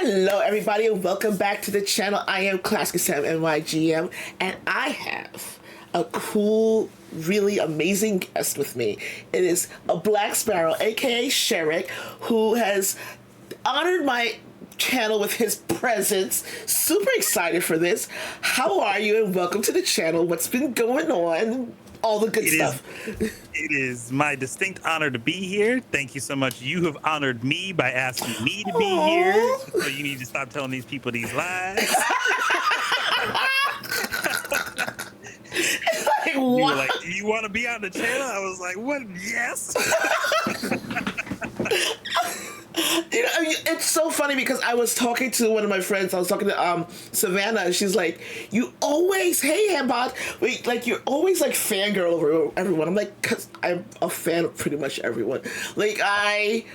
Hello, everybody, and welcome back to the channel. I am Classic Sam NYGM, and I have a cool, really amazing guest with me. It is a Black Sparrow, aka Sherrick, who has honored my channel with his presence. Super excited for this. How are you, and welcome to the channel. What's been going on? All the good stuff. It is my distinct honor to be here. Thank you so much. You have honored me by asking me to be here. So you need to stop telling these people these lies. Like, You were like, do you want to be on the channel? I was like, what? Yes. You know, it's so funny because I was talking to one of my friends. I was talking to Savannah, and she's like, "You always, hey, Hambot, wait, like you're always like fangirl over everyone." I'm like, "Cause I'm a fan of pretty much everyone. Like I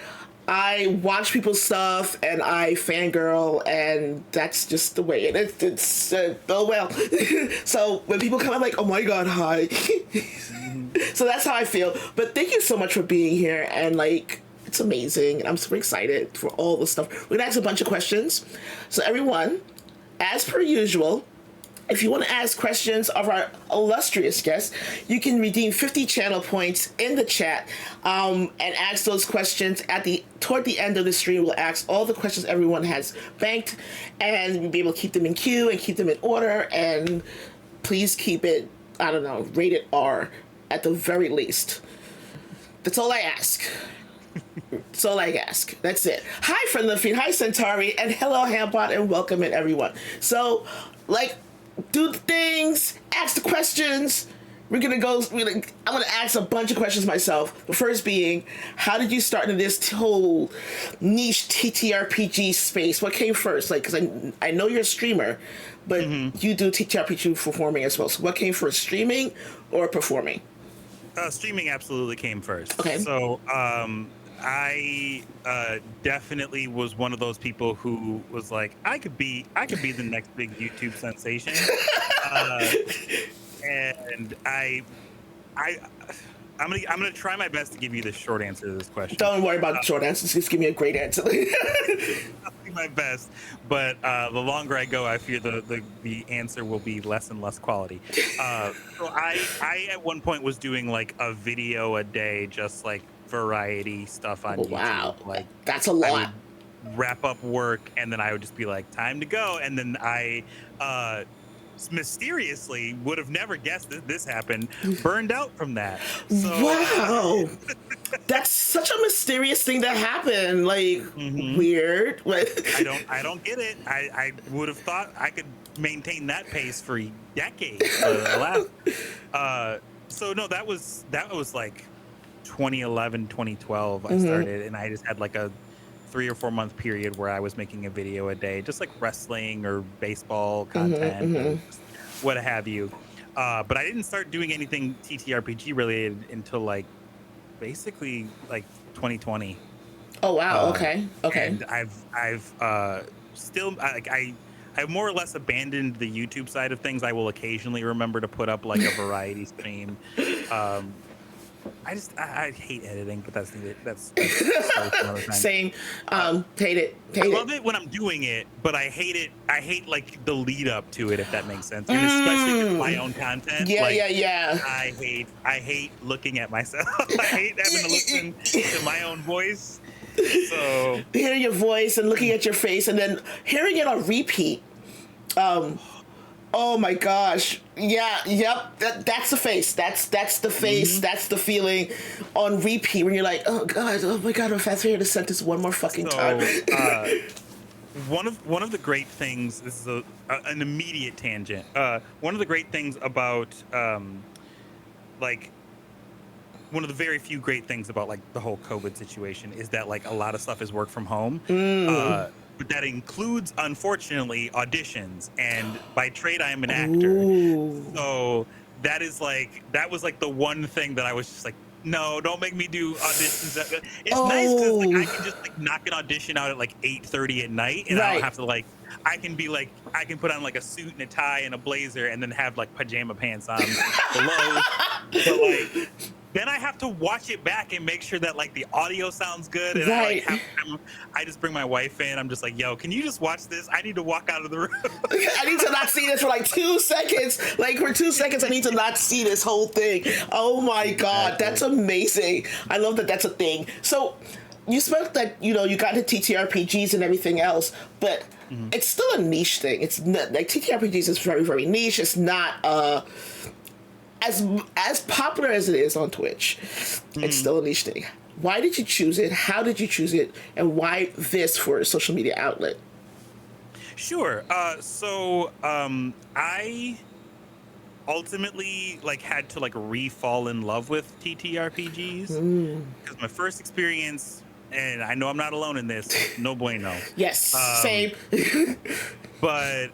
watch people's stuff and I fangirl, and that's just the way it is. It's oh well." So when people come, I'm like, "Oh my god, hi." So that's how I feel. But thank you so much for being here, and like. It's amazing, and I'm super excited for all the stuff. We're gonna ask a bunch of questions. So everyone, as per usual, if you want to ask questions of our illustrious guest, you can redeem 50 channel points in the chat and ask those questions toward the end of the stream. We'll ask all the questions everyone has banked, and we'll be able to keep them in queue and keep them in order. And please keep it, I don't know, rated R at the very least. That's all I ask. That's all I ask. That's it. Hi, friend of the feed. Hi, Centauri. And hello, Hambot, and welcome in, everyone. So, like, do the things, ask the questions. I'm going to ask a bunch of questions myself. The first being, how did you start into this whole niche TTRPG space? What came first? Like, because I know you're a streamer, but you do TTRPG performing as well. So what came first, streaming or performing? Streaming absolutely came first. Okay. So I definitely was one of those people who was like, I could be the next big YouTube sensation. And I'm gonna try my best to give you the short answer to this question. Don't worry about the short answers. Just give me a great answer. I'll do my best, but the longer I go, I fear the answer will be less and less quality. So I at one point was doing like a video a day, just like variety stuff on YouTube. Wow, like that's a lot. I would wrap up work, and then I would just be like, time to go, and then I mysteriously would have never guessed that this happened, burned out from that. So, wow. That's such a mysterious thing that happened. Like, weird. I don't get it. I would have thought I could maintain that pace for decades. So no, that was like 2011, 2012. I started, and I just had like a 3 or 4 month period where I was making a video a day, just like wrestling or baseball content, or what have you. But I didn't start doing anything TTRPG related until like basically like 2020. Oh wow. Okay. And I've still I've more or less abandoned the YouTube side of things. I will occasionally remember to put up like a variety stream. I hate editing, but that's another time. Same. Hate it. I love it when I'm doing it, but I hate it. I hate like the lead up to it, if that makes sense, and especially with my own content. Yeah, like, yeah. I hate looking at myself. I hate having to listen to my own voice. So hearing your voice and looking at your face, and then hearing it on repeat. Oh my gosh. Yeah, yep. That's the face. That's the face. That's the feeling on repeat when you're like, oh my god, if I have to hear the sentence one more fucking time. One of the great things, this is an immediate tangent. One of the great things about like one of the very few great things about like the whole COVID situation is that like a lot of stuff is work from home. But that includes, unfortunately, auditions, and by trade I am an actor. So that was like the one thing that I was just like, no, don't make me do auditions. It's nice because like I can just like knock an audition out at like 8:30 at night, and I don't have to like, I can put on like a suit and a tie and a blazer and then have like pajama pants on below. But like then I have to watch it back and make sure that like the audio sounds good. And Right. I just bring my wife in. I'm just like, yo, can you just watch this? I need to walk out of the room. I need to not see this for like 2 seconds. Like for 2 seconds, I need to not see this whole thing. Oh my God, that's amazing. I love that that's a thing. So you spoke that, you got into TTRPGs and everything else, but it's still a niche thing. It's not like TTRPGs is very, very niche. It's not as popular as it is on Twitch. It's still a niche thing. Why did you choose it? How did you choose it? And why this for a social media outlet? Sure. I ultimately like had to like re-fall in love with TTRPGs because my first experience, and I know I'm not alone in this, no bueno. Yes, same. But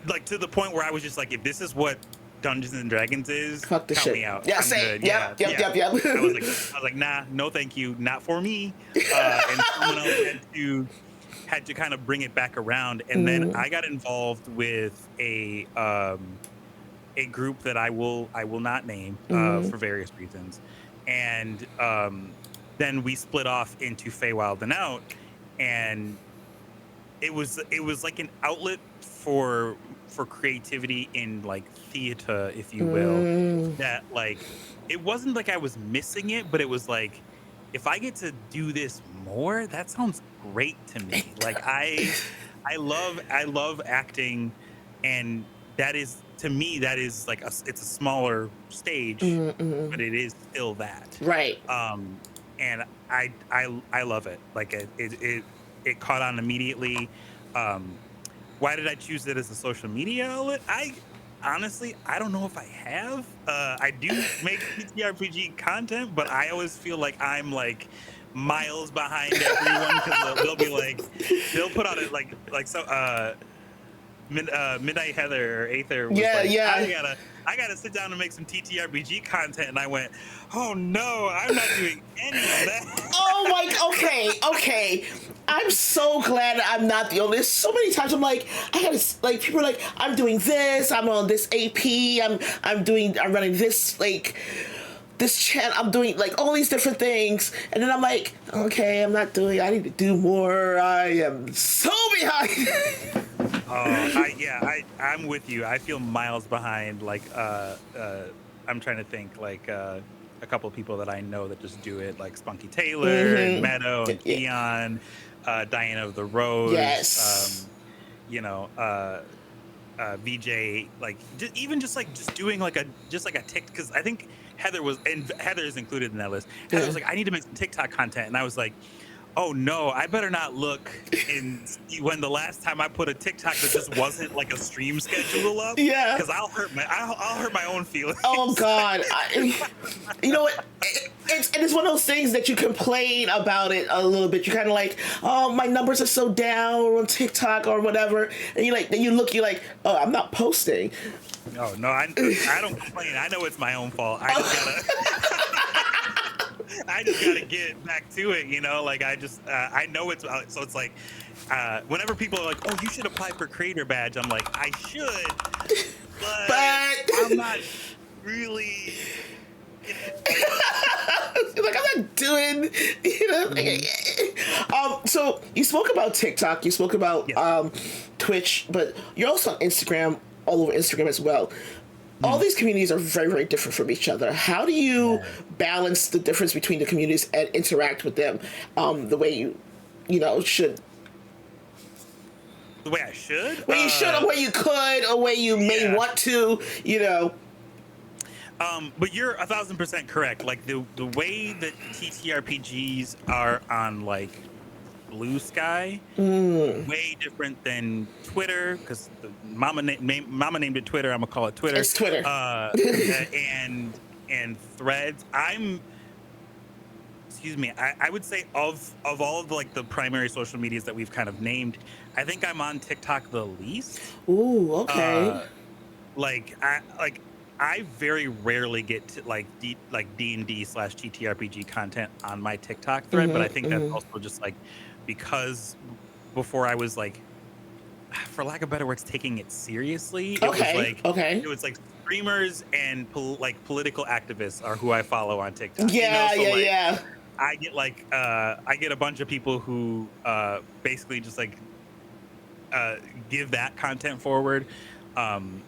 like to the point where I was just like, if this is what Dungeons and Dragons is, Fuck the count shit. me out. Yeah, I'm same. good. Yep. I was like, nah, no, thank you, not for me. And someone else had to kind of bring it back around, and then I got involved with a group that I will not name for various reasons, and then we split off into Feywild and Out, and it was like an outlet for creativity in like theater, if you will. That like it wasn't like I was missing it, but it was like, if I get to do this more, that sounds great to me. Like I love acting, and that is, to me, that is like it's a smaller stage, but it is still that. Right. And I love it. Like it caught on immediately. Why did I choose it as a social media outlet? Honestly, I don't know if I have. I do make TTRPG content, but I always feel like I'm like miles behind everyone because they'll be like, they'll put out it like so. Midnight Heather or Aether was I gotta sit down and make some TTRPG content, and I went, oh no, I'm not doing any of that. Oh my, okay. I'm so glad I'm not the only. There's so many times I'm like, I gotta, like, people are like, I'm doing this, I'm on this AP, I'm running this, like, this channel, I'm doing like all these different things, and then I'm like, okay, I need to do more. I am so behind. I'm with you. I feel miles behind. Like, I'm trying to think, like, a couple of people that I know that just do it, like Spunky Taylor and Meadow and Keon, Diana of the Rose. Yes. VJ, like, just doing like a tick, because I think Heather is included in that list. Heather was like, I need to make some TikTok content, and I was like, oh no, I better not look and see when the last time I put a TikTok that just wasn't like a stream schedule up. Yeah. Because I'll hurt my own feelings. Oh God. You know what? It's one of those things that you complain about it a little bit. You're kind of like, oh, my numbers are so down on TikTok or whatever. And you're like, oh, I'm not posting. No, I don't complain. I know it's my own fault. I just gotta get back to it, like I know it's so it's like whenever people are like, oh, you should apply for creator badge, I'm like, I should, but I'm not really like, I'm not doing, so you spoke about TikTok, you spoke about Twitch, but you're also on Instagram, all over Instagram as well. All these communities are very, very different from each other. How do you balance the difference between the communities and interact with them the way you should? The way I should? Way you should, or way you could, or way you may want to, But you're 1,000% correct. Like the way that TTRPGs are on like Blue Sky, way different than Twitter, because Mama named it Twitter. I'm gonna call it Twitter. It's Twitter. And Threads. I would say of all of like the primary social medias that we've kind of named, I think I'm on TikTok the least. Ooh, okay. I very rarely get to D&D / TTRPG content on my TikTok thread, but I think that's also just like because before I was like, for lack of better words, taking it seriously. It was like streamers and like political activists are who I follow on TikTok. Yeah, So yeah, like yeah. I get a bunch of people who basically just like give that content forward. Um,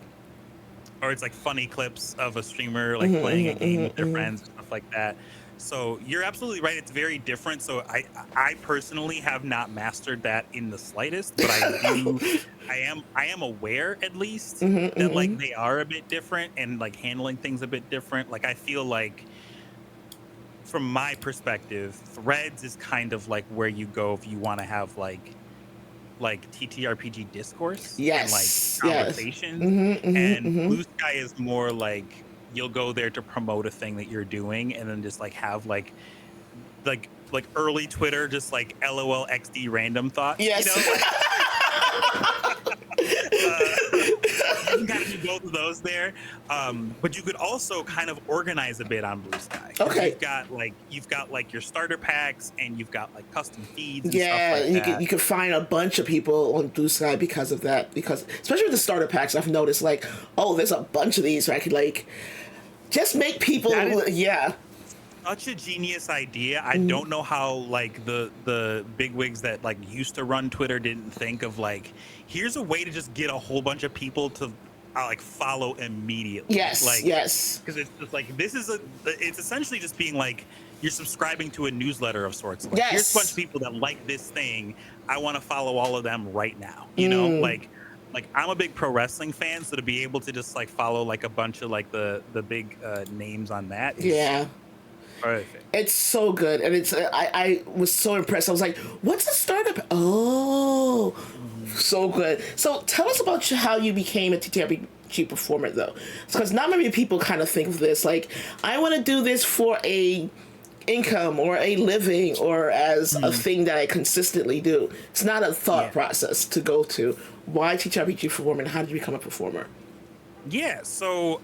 or it's like funny clips of a streamer like playing a game with their friends and stuff like that. So you're absolutely right. It's very different. So I personally have not mastered that in the slightest, but I am aware at least that like they are a bit different and like handling things a bit different. Like I feel like from my perspective, Threads is kind of like where you go if you want to have like TTRPG discourse and like Yes, yes. conversations. And Blue Sky is more like you'll go there to promote a thing that you're doing and then just like have like early Twitter, just like LOL XD random thoughts, Yes. you can kind of do both of those there, but you could also kind of organize a bit on Blue Sky. Okay. You've got like your starter packs and you've got like custom feeds and Yeah, stuff like that. you can find a bunch of people on Blue Sky because of that. Because especially with the starter packs, I've noticed like, oh, there's a bunch of these where I could like just make people. Yeah. Such a genius idea. I don't know how like the bigwigs that like used to run Twitter didn't think of like, here's a way to just get a whole bunch of people to like follow immediately. Yes. Like, yes. because it's just like it's essentially just being like you're subscribing to a newsletter of sorts. Like, here's a bunch of people that like this thing. I want to follow all of them right now. You know, like I'm a big pro wrestling fan, so to be able to just like follow like a bunch of like the big names on that is perfect. It's so good, and it's I was so impressed. I was like, "What's a startup?" Oh, so good. So tell us about how you became a TTRPG performer, though, because not many people kind of think of this like, I want to do this for a income or a living or as a thing that I consistently do. It's not a thought process to go to. Why TTRPG performer, and how did you become a performer? Yeah, so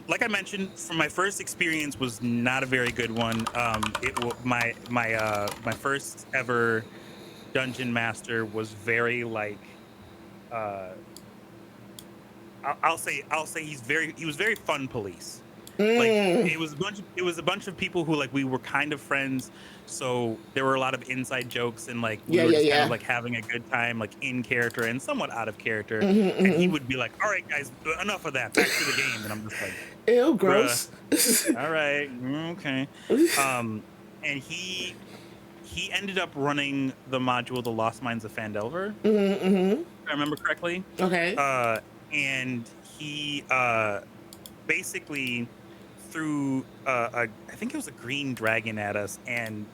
like I mentioned, from my first experience was not a very good one. My first ever dungeon master was very like I'll say he was very fun police. Like it was a bunch of people who like we were kind of friends, so there were a lot of inside jokes and like we were just kind of like having a good time, like in character and somewhat out of character. And he would be like, "All right, guys, enough of that. Back to the game." And I'm just like, "Ew, gross." All right, okay. And he ended up running the module, The Lost Mines of Phandelver. If I remember correctly. Okay. And he basically threw I think it was a green dragon at us, and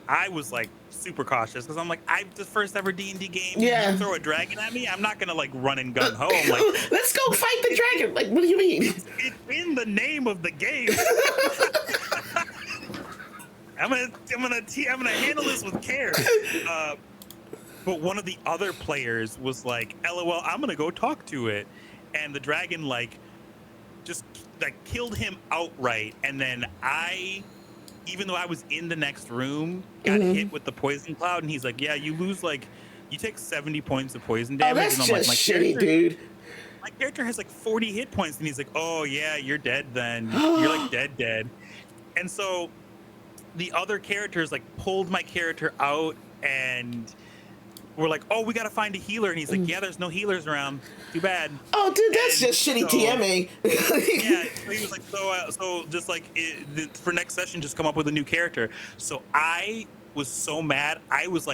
I was like super cautious because I'm like, I'm the first ever D&D game. Yeah. You throw a dragon at me, I'm not gonna like run and gun home. Like, let's go fight the dragon. Like, what do you mean? It's in the name of the game. I'm gonna handle this with care. But one of the other players was like, "LOL, I'm gonna go talk to it," and the dragon like just like killed him outright. And then even though I was in the next room, got hit with the poison cloud, and he's like, "Yeah, you lose like you take 70 points of poison damage." Oh, that's and I'm just like, shitty, dude. My character has like 40 hit points, and he's like, "Oh yeah, you're dead then. You're like dead." And so the other characters like pulled my character out and we're like, "Oh, we gotta find a healer," and he's like, "Yeah, there's no healers around. Too bad." Oh, dude, that's just shitty TMing. Yeah, so he was like, so just like for next session, just come up with a new character. So I was so mad. I was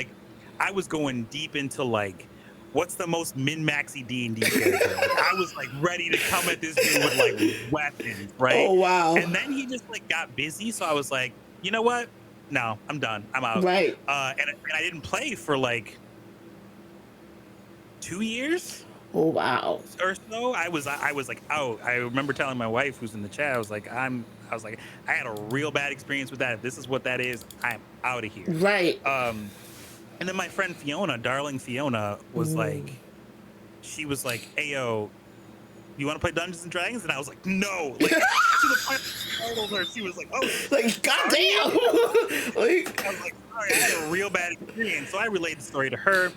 going deep into like, what's the most min-maxy D&D character? Like, I was like ready to come at this dude with like weapons, right? Oh wow. And then he just like got busy, so I was like, you know what? No, I'm done. I'm out. Right. And I didn't play for like 2 years. Oh wow. Or so. I was like out. I remember telling my wife, who's in the chat, I was like, I had a real bad experience with that. If this is what that is, I'm out of here. Right. And then my friend Fiona, darling Fiona, was like, she was like, "Ayo, you want to play Dungeons and Dragons?" And I was like, "No." Like, to the point I told her, she was like, "Oh, like goddamn." I was like, "Sorry, I had a real bad experience." So I relayed the story to her.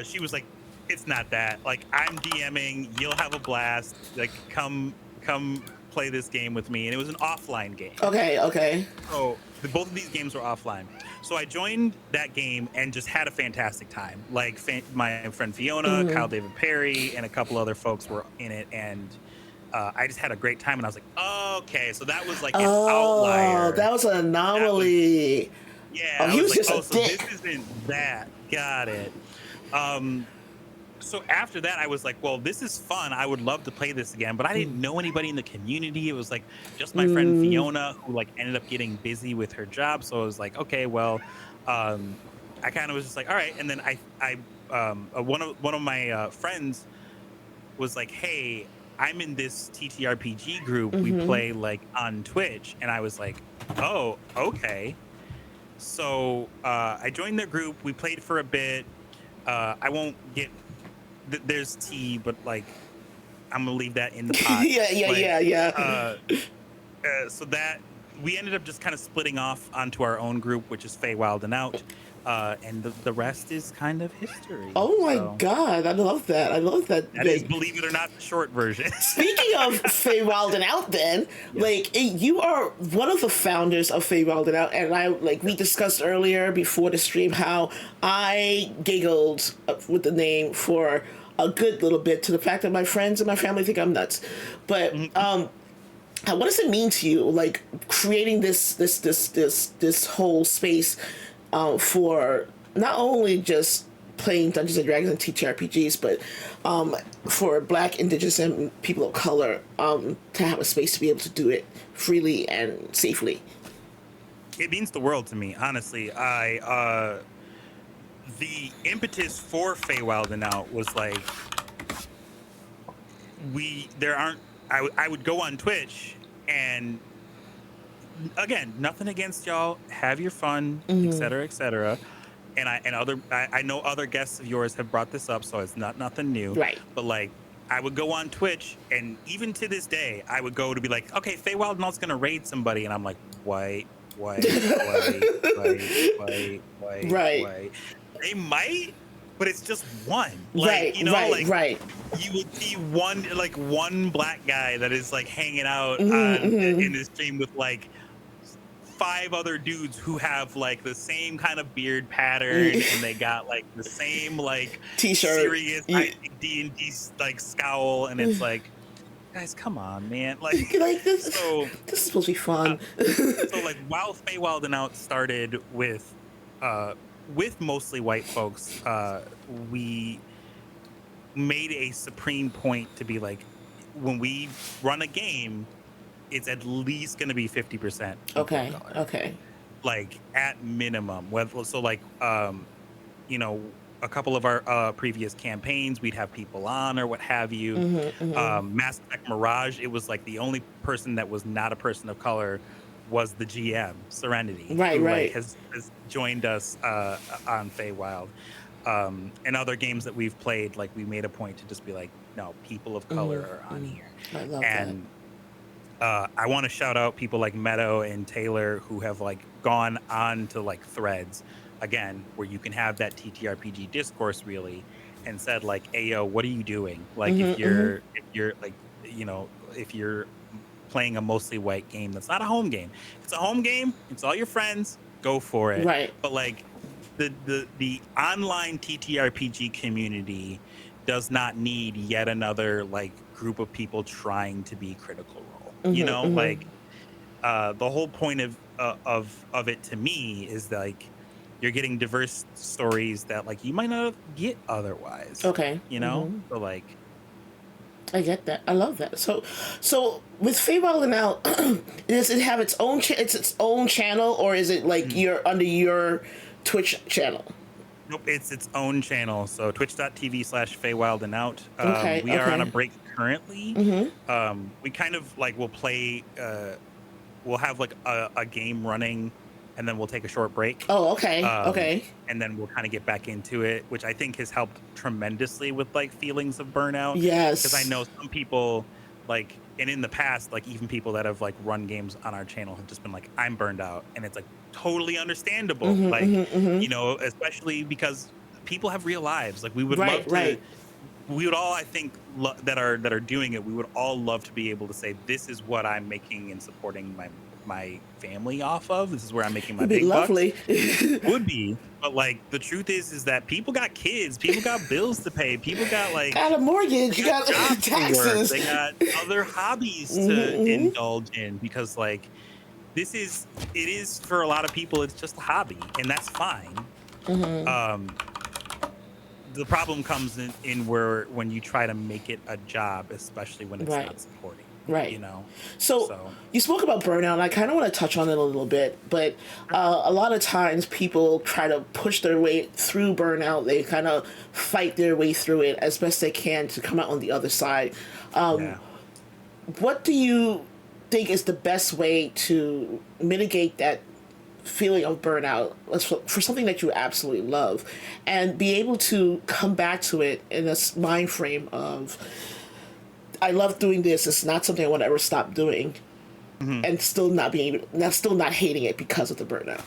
She was like, "It's not that. Like, I'm DMing. You'll have a blast. Like, come come play this game with me, and it was an offline game. Okay, okay. So both of these games were offline. So I joined that game and just had a fantastic time. Like my friend Fiona, Kyle David Perry, and a couple other folks were in it, and I just had a great time. And I was like, okay, so that was like an Oh, outlier. that was an anomaly. Yeah, Oh, I he was was like, just oh, a so dick. this isn't that. Got it. So after that, I was like, well, this is fun. I would love to play this again, but I didn't know anybody in the community. It was like just my friend Mm, Fiona, who like ended up getting busy with her job. So I was like, okay, well, I kind of was just like, all right. And then one of my friends was like, hey, I'm in this TTRPG group. We mm-hmm. play like on Twitch. And I was like, oh, okay. So I joined their group. We played for a bit. I won't get there's tea, but like I'm gonna leave that in the pot. Yeah, yeah, Like, yeah, yeah. so that we ended up just kind of splitting off onto our own group, which is Feywild and Out, and the rest is kind of history. Oh my So God, I love that. I love that. that is, believe it or not, the short version. Speaking of Feywild and Out, then, Yeah. like, you are one of the founders of Feywild and Out, and we discussed earlier before the stream how I giggled with the name for a good little bit, to the fact that my friends and my family think I'm nuts. But what does it mean to you, like, creating this whole space for not only just playing Dungeons and Dragons and TTRPGs, but for Black, Indigenous, and people of color to have a space to be able to do it freely and safely? It means the world to me, honestly. The impetus for Feywild and Out was like I would go on Twitch, and again, nothing against y'all, have your fun, etc., etc. And I know other guests of yours have brought this up, so it's nothing new. Right. But like, I would go on Twitch, and even to this day, I would go to be like, okay, Feywild and Out's gonna raid somebody, and I'm like, wait. Right. They might, but it's just one. Like, Right, you know, right, like right. you would see one black guy that is like hanging out in his stream with like 5 other dudes who have like the same kind of beard pattern, and they got like the same like T-shirt. serious D&D like scowl, and it's like, guys, come on, man. Like this, so this is supposed to be fun. so like, while Feywild and Out started with mostly white folks, we made a supreme point to be like, when we run a game, it's at least going to be 50%. Okay. Okay. Like, at minimum. So like, you know, a couple of our previous campaigns, we'd have people on or what have you. Mass Effect Mirage, it was like the only person that was not a person of color was the GM, Serenity, Right, who right. like, has joined us on Feywild. And other games that we've played, like, we made a point to just be like, no, people of color are on here. I love And I want to shout out people like Meadow and Taylor, who have like gone on to like threads again, where you can have that TTRPG discourse really, and said like, "Ayo, what are you doing? Like, if you're like, you know, if you're playing a mostly white game that's not a home game, it's a home game. It's all your friends. Go for it. Right. But like, the online TTRPG community does not need yet another like group of people trying to be Critical Role. You know, like the whole point of it to me is like, you're getting diverse stories that like you might not get otherwise. Okay. You know, so like, I get that. I love that. So with Feywild and Out, does it have its own its own channel, or is it like you're under your Twitch channel? Nope, it's its own channel. So twitch.tv/Feywild and Out. Okay, We are on a okay. break currently. We kind of like will play. We'll have like a game running, and then we'll take a short break. Oh, okay. Okay. And then we'll kind of get back into it, which I think has helped tremendously with like feelings of burnout. Yes. Because I know some people like, and in the past, like even people that have like run games on our channel have just been like, I'm burned out. And it's like totally understandable. Like, you know, especially because people have real lives. Like, we would love to we would all, I think, that are doing it, we would all love to be able to say, "This is what I'm making and supporting my family off of. This is where I'm making my It'd be big bucks." lovely. Would be, but, like, the truth is that people got kids, people got bills to pay, people got, like Got a mortgage, they you got got jobs to work, taxes. they got other hobbies to Hmm. indulge in because, like, it is for a lot of people, it's just a hobby, and that's fine. Hmm. Um, the problem comes in where when you try to make it a job, especially when it's Right. not supporting you Right. know? So So you spoke about burnout, and I kind of want to touch on it a little bit. But a lot of times, people try to push their way through burnout. They kind of fight their way through it as best they can to come out on the other side. yeah. What do you think is the best way to mitigate that feeling of burnout for something that you absolutely love, and be able to come back to it in a mind frame of, I love doing this. It's not something I want to ever stop doing, Mhm. and still not being still not hating it because of the burnout.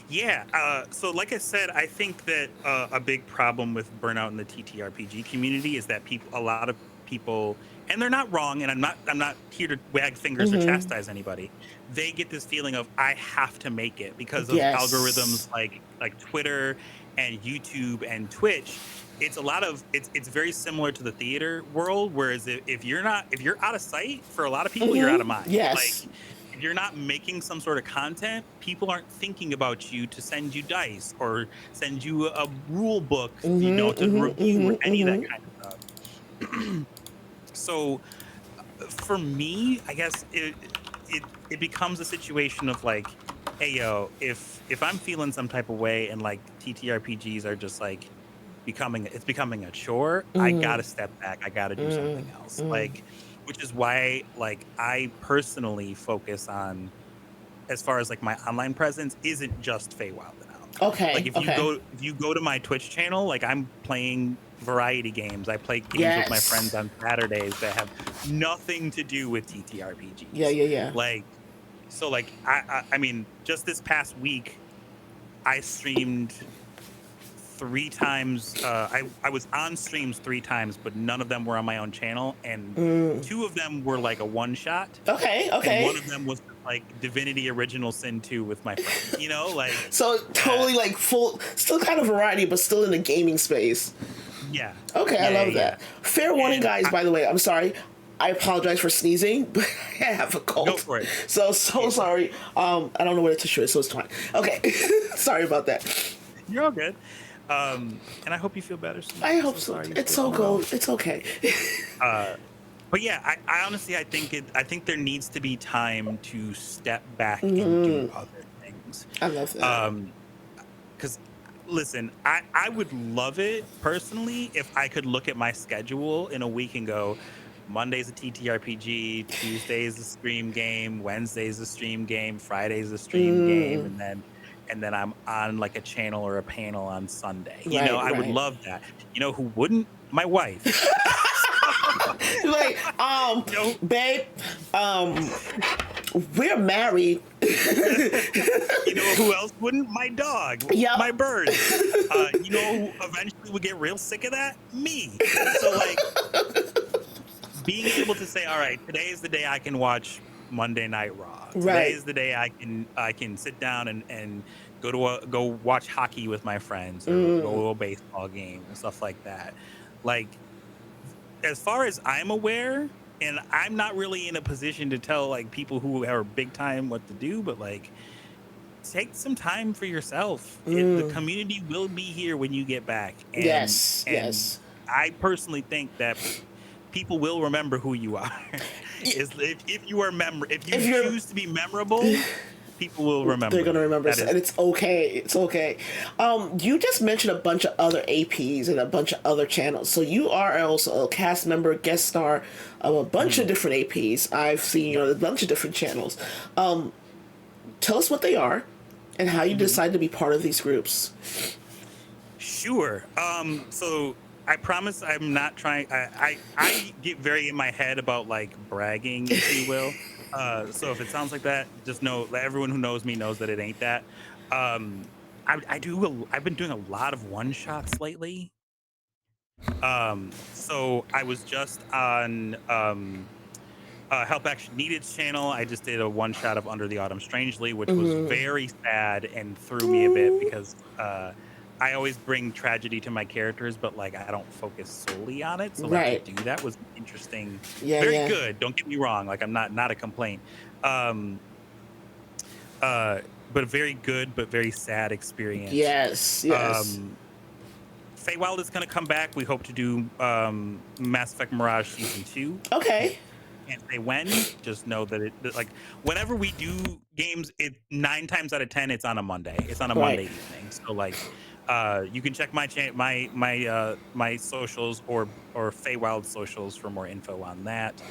Yeah, so like I said, I think that a big problem with burnout in the TTRPG community is that a lot of people, and they're not wrong, and I'm not here to wag fingers or Hmm. chastise anybody. They get this feeling of I have to make it because of algorithms Yes. like Twitter and YouTube and Twitch. It's a lot of it's very similar to the theater world. Whereas if you're out of sight for a lot of people, you're out of Hmm. mind. Like Yes. if you're not making some sort of content, people aren't thinking about you to send you dice or send you a rule book, Hmm. to Hmm. review or Hmm. any of that Hmm. kind of stuff. So for me, I guess it becomes a situation of like, hey yo, if I'm feeling some type of way and like TTRPGs are just like becoming a chore, I gotta step back. I gotta do something else. Like, which is why like I personally focus on as far as like my online presence isn't just Feywild and out. Like Okay. Okay. if you go to my Twitch channel, like I'm playing variety games. I play games with my friends Yes. on Saturdays that have nothing to do with Yeah. TTRPGs. Yeah. Yeah. Like so like I mean just this past week I streamed 3 times. I was on streams 3 times, but none of them were on my own channel, and 2 of them were like a one shot, Okay. and one Okay. of them was like Divinity Original Sin 2 with my friends, like, So uh totally like full, still kind of variety, but still in the gaming space. yeah. Okay, I Yeah, yeah, love yeah. that. Fair warning, And guys. I By the way, I'm sorry. I apologize for sneezing, but I have a go cold, for it. so Yeah. sorry. I don't know where to tissue is, so it's fine. Okay, sorry about that. You're all good. And I hope you feel better soon. I I'm hope so so. sorry you It's feel so unwell. cold. It's okay. Uh, but yeah, I honestly I think there needs to be time to step back and do other things. I love that. Um, Because listen, I would love it personally if I could look at my schedule in a week and go, Monday's a TTRPG, Tuesday's a stream game, Wednesday's a stream game, Friday's a stream game, and then I'm on like a channel or a panel on Sunday. Right, I would right. love that. Who wouldn't? My wife. Like, you know, babe, we're married. who else wouldn't? My dog, Yep. my birds. Who eventually would get real sick of that? Me. So like being able to say, all right, today is the day I can watch Monday Night Raw. Today Right. is the day I can sit down and go watch hockey with my friends or go to a baseball game and stuff like that. Like as far as I'm aware, and I'm not really in a position to tell like people who are big time what to do, but like take some time for yourself. The community will be here when you get back, Yes. and Yes. I personally think that people will remember who you are. Is if you are if you If you're, choose to be memorable, people will they're remember gonna you. remember, That and is it's okay. It's okay. You just mentioned a bunch of other APs and a bunch of other channels. So you are also a cast member, guest star of a bunch of mhm, different APs. I've seen you yep. on a bunch of different channels. Tell us what they are, and how you Mhm. decide to be part of these groups. Sure. So I promise I'm not trying. I get very in my head about like bragging, if you will. So if it sounds like that, just know that everyone who knows me knows that it ain't that. Um, I've been doing a lot of one shots lately. So I was just on Help Action Needed's channel. I just did a one shot of Under the Autumn Strangely, which was Mm. very sad and threw me a bit Mm. because I always bring tragedy to my characters, but like I don't focus solely on it. So like to Right. do that was interesting, Yeah, very yeah. good. Don't get me wrong. Like I'm not a complaint. Um, uh, but a very good but very sad experience. Yes, yes. Um, Feywild is going to come back. We hope to do Mass Effect Mirage Season 2. Okay. Can't say when. Just know that like whenever we do games, it 9 times out of 10 it's on a Monday. It's on a Right. Monday evening. So like you can check my socials or Feywild socials for more info on that.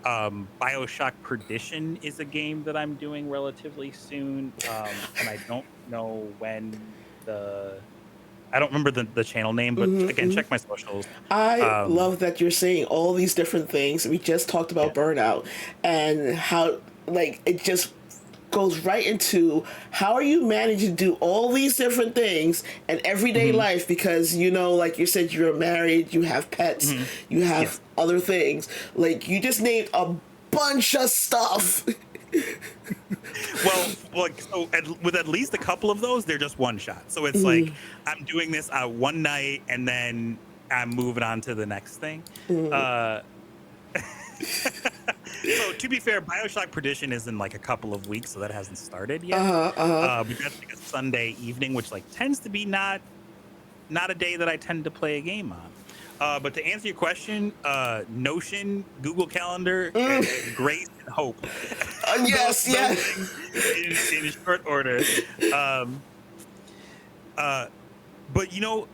BioShock Perdition is a game that I'm doing relatively soon. And I don't know when the I don't remember the channel name, but Hmm, again, hmm. check my socials. I Um, love that you're saying all these different things. We just talked yeah. about burnout and how, like, it just goes right into how are you managing to do all these different things in everyday Hmm. life because like you said, you're married, you have pets, Hmm. you Yeah. have other things. Like, you just named a bunch of stuff. Well, like so with at least a couple of those, they're just one shot. So it's like I'm doing this one night and then I'm moving on to the next thing. Uh, so to be fair, BioShock Perdition is in like a couple of weeks, so that hasn't started yet. Uh-huh, uh-huh. But that's like a Sunday evening, which like tends to be not a day that I tend to play a game on. But to answer your question, Notion, Google Calendar, Grace, and Hope. those Yes, those yes. things in short order. Um, uh, but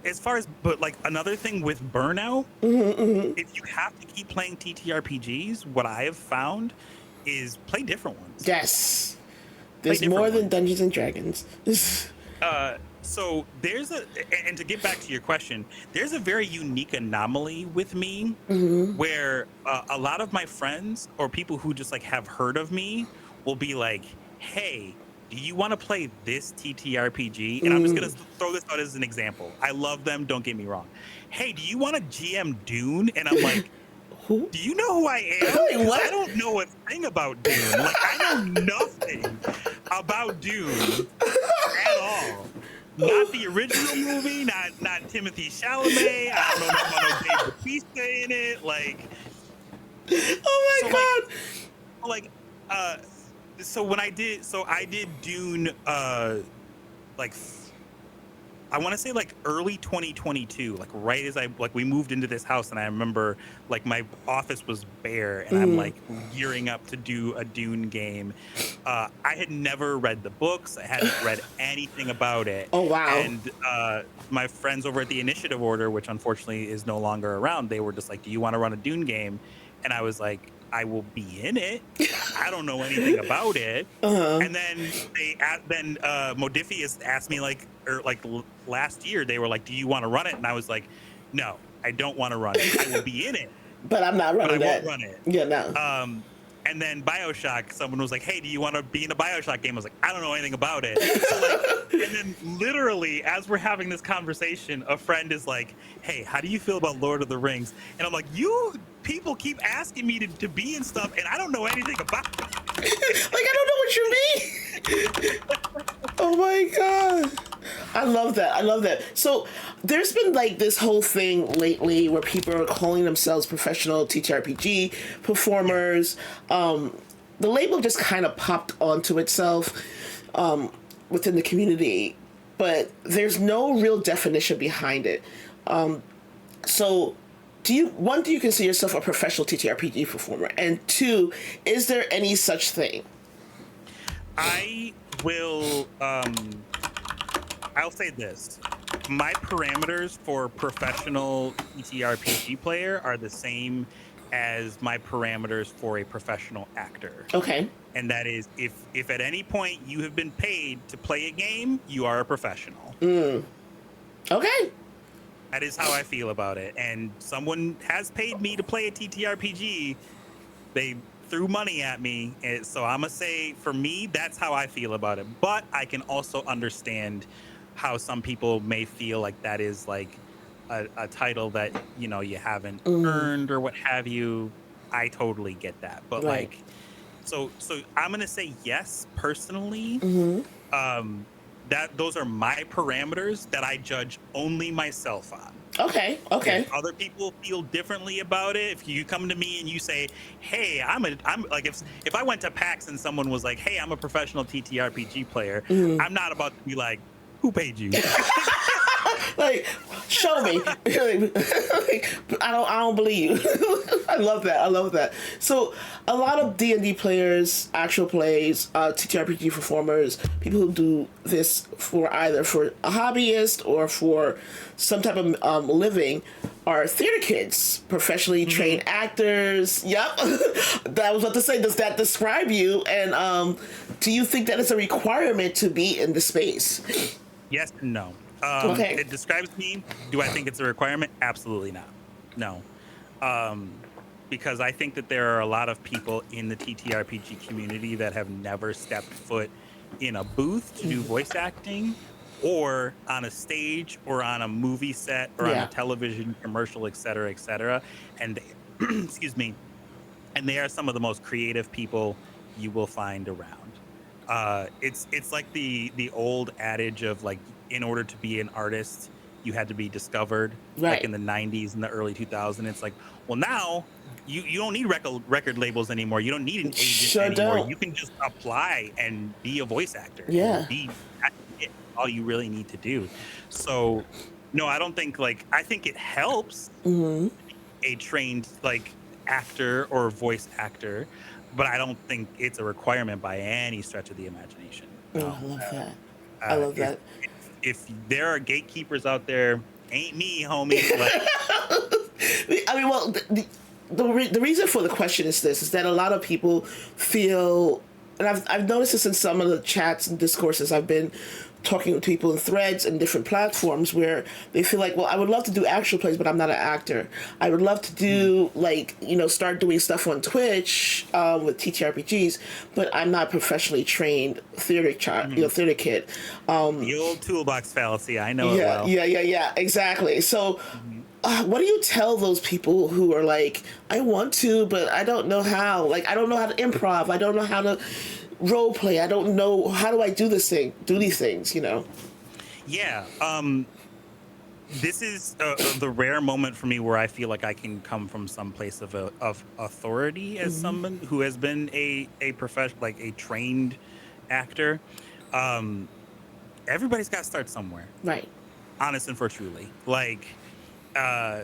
as far as like another thing with burnout, if you have to keep playing TTRPGs, what I have found is play different ones. Yes. Play There's different more than ones. Dungeons and Dragons. So there's and to get back to your question, there's a very unique anomaly with me where a lot of my friends or people who just like have heard of me will be like, "Hey, do you want to play this TTRPG?" And I'm just gonna throw this out as an example. I love them, don't get me wrong. Hey, do you want to GM Dune? And I'm like, Who? do you know who I am? Wait, Because I what? don't know a thing about Dune. Like I know nothing about Dune at all. Not the original movie, not Timothy Chalamet. I don't know nothing about no Dave Bautista in it. Like, Oh so like, my god. like, uh, so I did Dune, like I want to say like early 2022, like right as we moved into this house, and I remember like my office was bare, and I'm like gearing up to do a Dune game. I had never read the books, I hadn't read anything about it, Oh wow. and my friends over at the Initiative Order, which unfortunately is no longer around, they were just like, "Do you want to run a Dune game?" And I was like, "I will be in it. I don't know anything about it." Uh-huh. And then Modifius asked me last year, they were like, "Do you want to run it?" And I was like, "No, I don't want to run it. I will be in it, But I'm not but I running won't that. run it." Yeah, no. And then BioShock, someone was like, "Hey, do you want to be in a BioShock game?" I was like, "I don't know anything about it." So like, and then literally as we're having this conversation, a friend is like, "Hey, how do you feel about Lord of the Rings?" And I'm like, "You people keep asking me to be in stuff, and I don't know anything about it." Like, I don't know what you mean. Oh my god. I love that. I love that. So there's been like this whole thing lately where people are calling themselves professional TTRPG Yeah. performers. The label just kind of popped onto itself within the community, but there's no real definition behind it. So do you consider yourself a professional TTRPG performer? And two, is there any such thing? I will I'll say this. My parameters for professional TTRPG player are the same as my parameters for a professional actor. Okay. And that is if at any point you have been paid to play a game, you are a professional. Okay. That is how I feel about it. And someone has paid me to play a TTRPG. They threw money at me. And so I'm going to say for me, that's how I feel about it. But I can also understand how some people may feel like that is like a title that you haven't Mm, earned or what have you, I totally get that. But right. like, so I'm gonna say yes personally. Hmm. Um, that those are my parameters that I judge only myself on. Okay. If Okay. other people feel differently about it, if you come to me and you say, "Hey, I'm like," if I went to PAX and someone was like, "Hey, I'm a professional TTRPG player," Mm. I'm not about to be like, "Who paid you?" Like, show me. Like, I don't believe you. I love that. I love that. So a lot of D&D players, actual plays, TTRPG performers, people who do this for either for a hobbyist or for some type of living, are theater kids, professionally Mhm. trained actors. Yep. That was what to say. Does that describe you? And do you think that it's a requirement to be in the space? Yes and no. Okay. It describes me. Do I think it's a requirement? Absolutely not. No. Um, because I think that there are a lot of people in the TTRPG community that have never stepped foot in a booth to do voice acting or on a stage or on a movie set or on a Yeah. television commercial, et cetera, et cetera. And they, excuse me, and they are some of the most creative people you will find around. It's like the old adage of like, in order to be an artist, you had to be discovered, like Right. in the '90s and the early 2000s. It's like, well, now you don't need record labels anymore. You don't need an agent Sure anymore. don't. You can just apply and be a voice actor and Yeah. be that's it, all you really need to do. So no, I don't think like I think it helps Hmm. a trained like actor or voice actor, but I don't think it's a requirement by any stretch of the imagination. Oh, No. I love that. I love If that. if there are gatekeepers out there, ain't me, homie. Like, I mean, well, the reason for the question is this: is that a lot of people feel, and I've noticed this in some of the chats and discourses I've been talking with people in threads and different platforms where they feel like, well, I would love to do actual plays, but I'm not an actor. I would love to mhm, do like start doing stuff on Twitch with TTRPGs, but I'm not a professionally trained theater child, mhm. theater kid. The old toolbox fallacy. I know it Yeah, well. yeah, yeah, yeah, exactly. So Mhm. what do you tell those people who are like, I want to, but I don't know how? Like, I don't know how to improv. I don't know how to role play. I don't know how do I do these things. Yeah. This is the rare moment for me where I feel like I can come from some place of authority as someone who has been a professional, like a trained actor. Um, Everybody's got to start somewhere, Right. honest and for truly. Like, uh,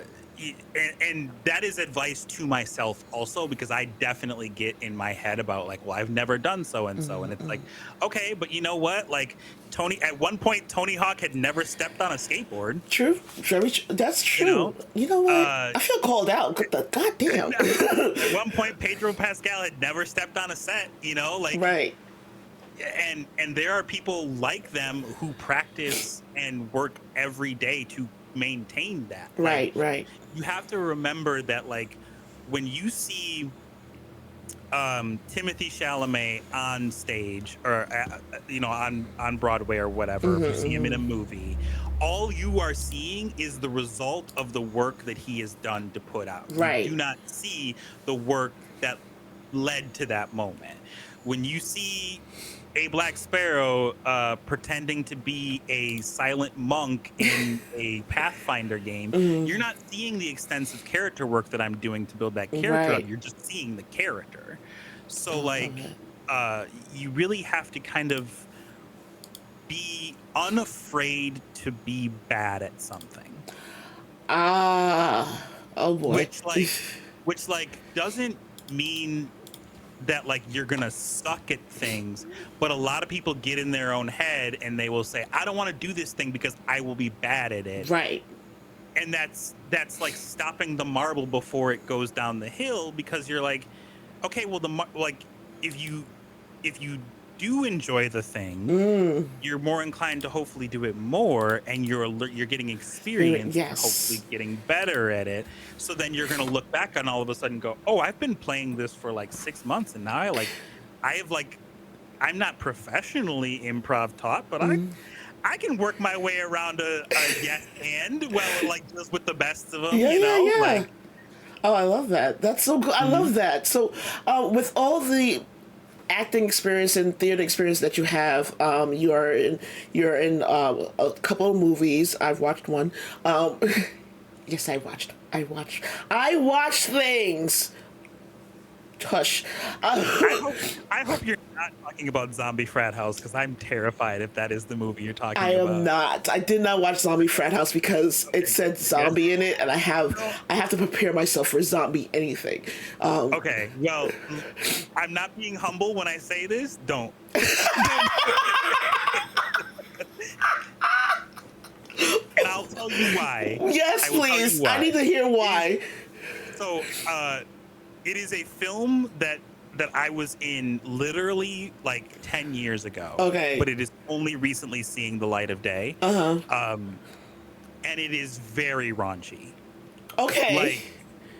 and that is advice to myself also because I definitely get in my head about like, well, I've never done so and so, and it's like, okay, but you know what? Like at one point, Tony Hawk had never stepped on a skateboard. True. Very. That's You know, true. You know what? uh, I feel called out. Goddamn. at one point, Pedro Pascal had never stepped on a set. Like, Right. and there are people like them who practice and work every day to maintain that. Like, Right. Right. you have to remember that like when you see Timothy Chalamet on stage or on Broadway or whatever, if you see him in a movie, all you are seeing is the result of the work that he has done to put out. You Right. do not see the work that led to that moment. When you see a Black Sparrow pretending to be a silent monk in a Pathfinder game, you're not seeing the extensive character work that I'm doing to build that character up. Right. You're just seeing the character. So Oh, I love like it. you really have to kind of be unafraid to be bad at something. Ah. Oh boy. Which like which like doesn't mean that like you're gonna suck at things, but a lot of people get in their own head and they will say, I don't want to do this thing because I will be bad at it. Right. And that's like stopping the marble before it goes down the hill because you're like, okay, well like if you do enjoy the thing, you're more inclined to hopefully do it more, and you're getting experience and hopefully Yes. getting better at it. So then you're gonna look back and all of a sudden go, oh, I've been playing this for like 6 months, and now I have like I'm not professionally improv taught, but I can work my way around a yes and well, like just with the best of them, Yeah, you yeah, know, yeah. like. Oh, I love that. That's so good. I Mhm. love that. So, with all the acting experience and theater experience that you have, you're in a couple of movies. I've watched one. Um, yes, I watched things. Hush. I hope I hope you're not talking about Zombie Frat House because I'm terrified if that is the movie you're I talking am about. not. I did not watch Zombie Frat House because it Okay, said good. zombie in it, and No. I have to prepare myself for zombie anything. Um, Okay, well, I'm not being humble when I say this. Don't. Don't do it. And I'll tell you why. yes, I will tell you please. I why. need to hear It is why. so it is a film that I was in literally like 10 years ago, Okay. but it is only recently seeing the light of day. Uh huh. Um and it is very raunchy. Okay.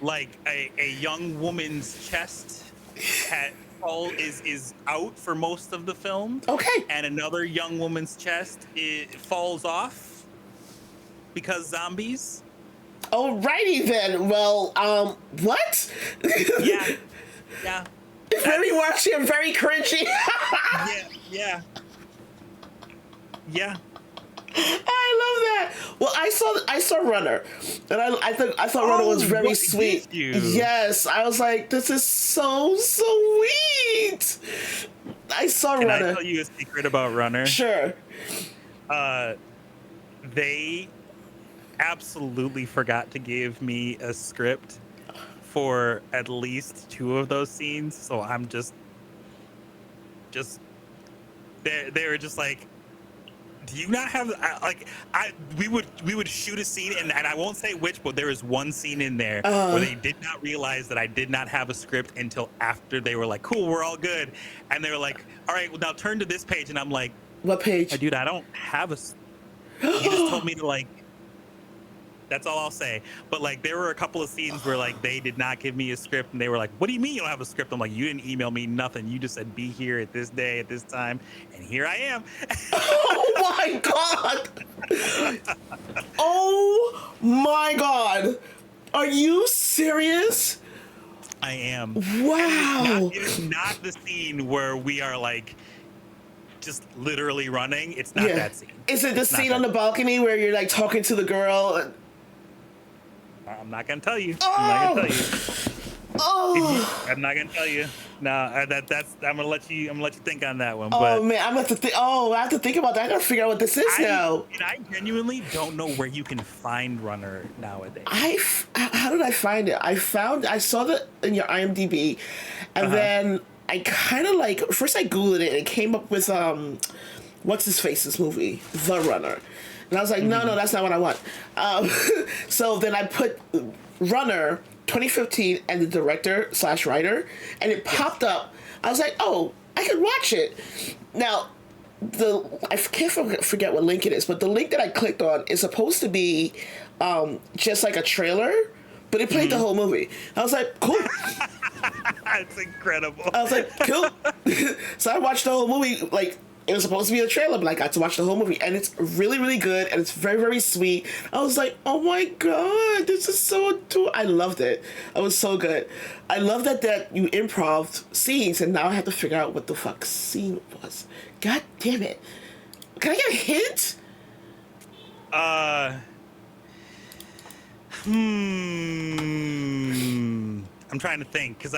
Like a young woman's chest had fall is out for most of the film, Okay. and another young woman's chest falls off because zombies. Alrighty then. Well, what? Yeah, yeah. very That's watchy and very cringy. yeah, yeah, yeah. I love that. Well, I saw Runner, and I thought Runner was Oh, very what did sweet. you? Yes, I was like, this is so sweet. I saw Can I Runner. tell you a secret about Runner? Sure. Uh, they absolutely forgot to give me a script for at least two of those scenes, so I'm just they were just like, do you not have like we would shoot a scene, and I won't say which, but there is one scene in there where Uh, they did not realize that I did not have a script until after they were like, cool, we're all good, and they were like, all right, well, now turn to this page, and I'm like, what oh, page? dude, I don't have you just told me to like. That's all I'll say. But like, there were a couple of scenes where like they did not give me a script, and they were like, "What do you mean you don't have a script?" I'm like, "You didn't email me nothing. You just said be here at this day at this time, and here I am." Oh my god! Oh my god! Are you serious? I am, and Wow! it is not the scene where we are like just literally running. It's not Yeah. that scene. Is it the It's not scene on that. the balcony where you're like talking to the girl? I'm not gonna tell you. I'm not gonna Oh! tell you. Oh! I'm not gonna tell you. No, that's. I'm gonna let you. I'm gonna let you think on that one. Oh But man, I'm gonna have to think. Oh, I have to think about that. I gotta figure out what this is now. I genuinely don't know where you can find Runner nowadays. How did I find it? I saw that in your IMDb, and Uh-huh. then I kind of like first I googled it and it came up with what's his face's movie, The Runner, and I was like, no, Mhm. that's not what I want. Um, so then I put Runner 2015 and the director slash writer, and it Yes. popped up. I was like, oh, I could watch it. Now I can't forget what link it is, but the link that I clicked on is supposed to be just like a trailer, but it played the Mhm. whole movie. I was like, cool. It's incredible. I was like, cool. So I watched the whole movie. Like it was supposed to be a trailer, but I got to watch the whole movie, and it's really, really good, and it's very, very sweet. I was like, oh my god, this is so adorable. I loved it. It was so good. I love that you improv scenes, and now I have to figure out what the fuck scene was. God damn it! Can I get a hint? Uh, I'm trying to think because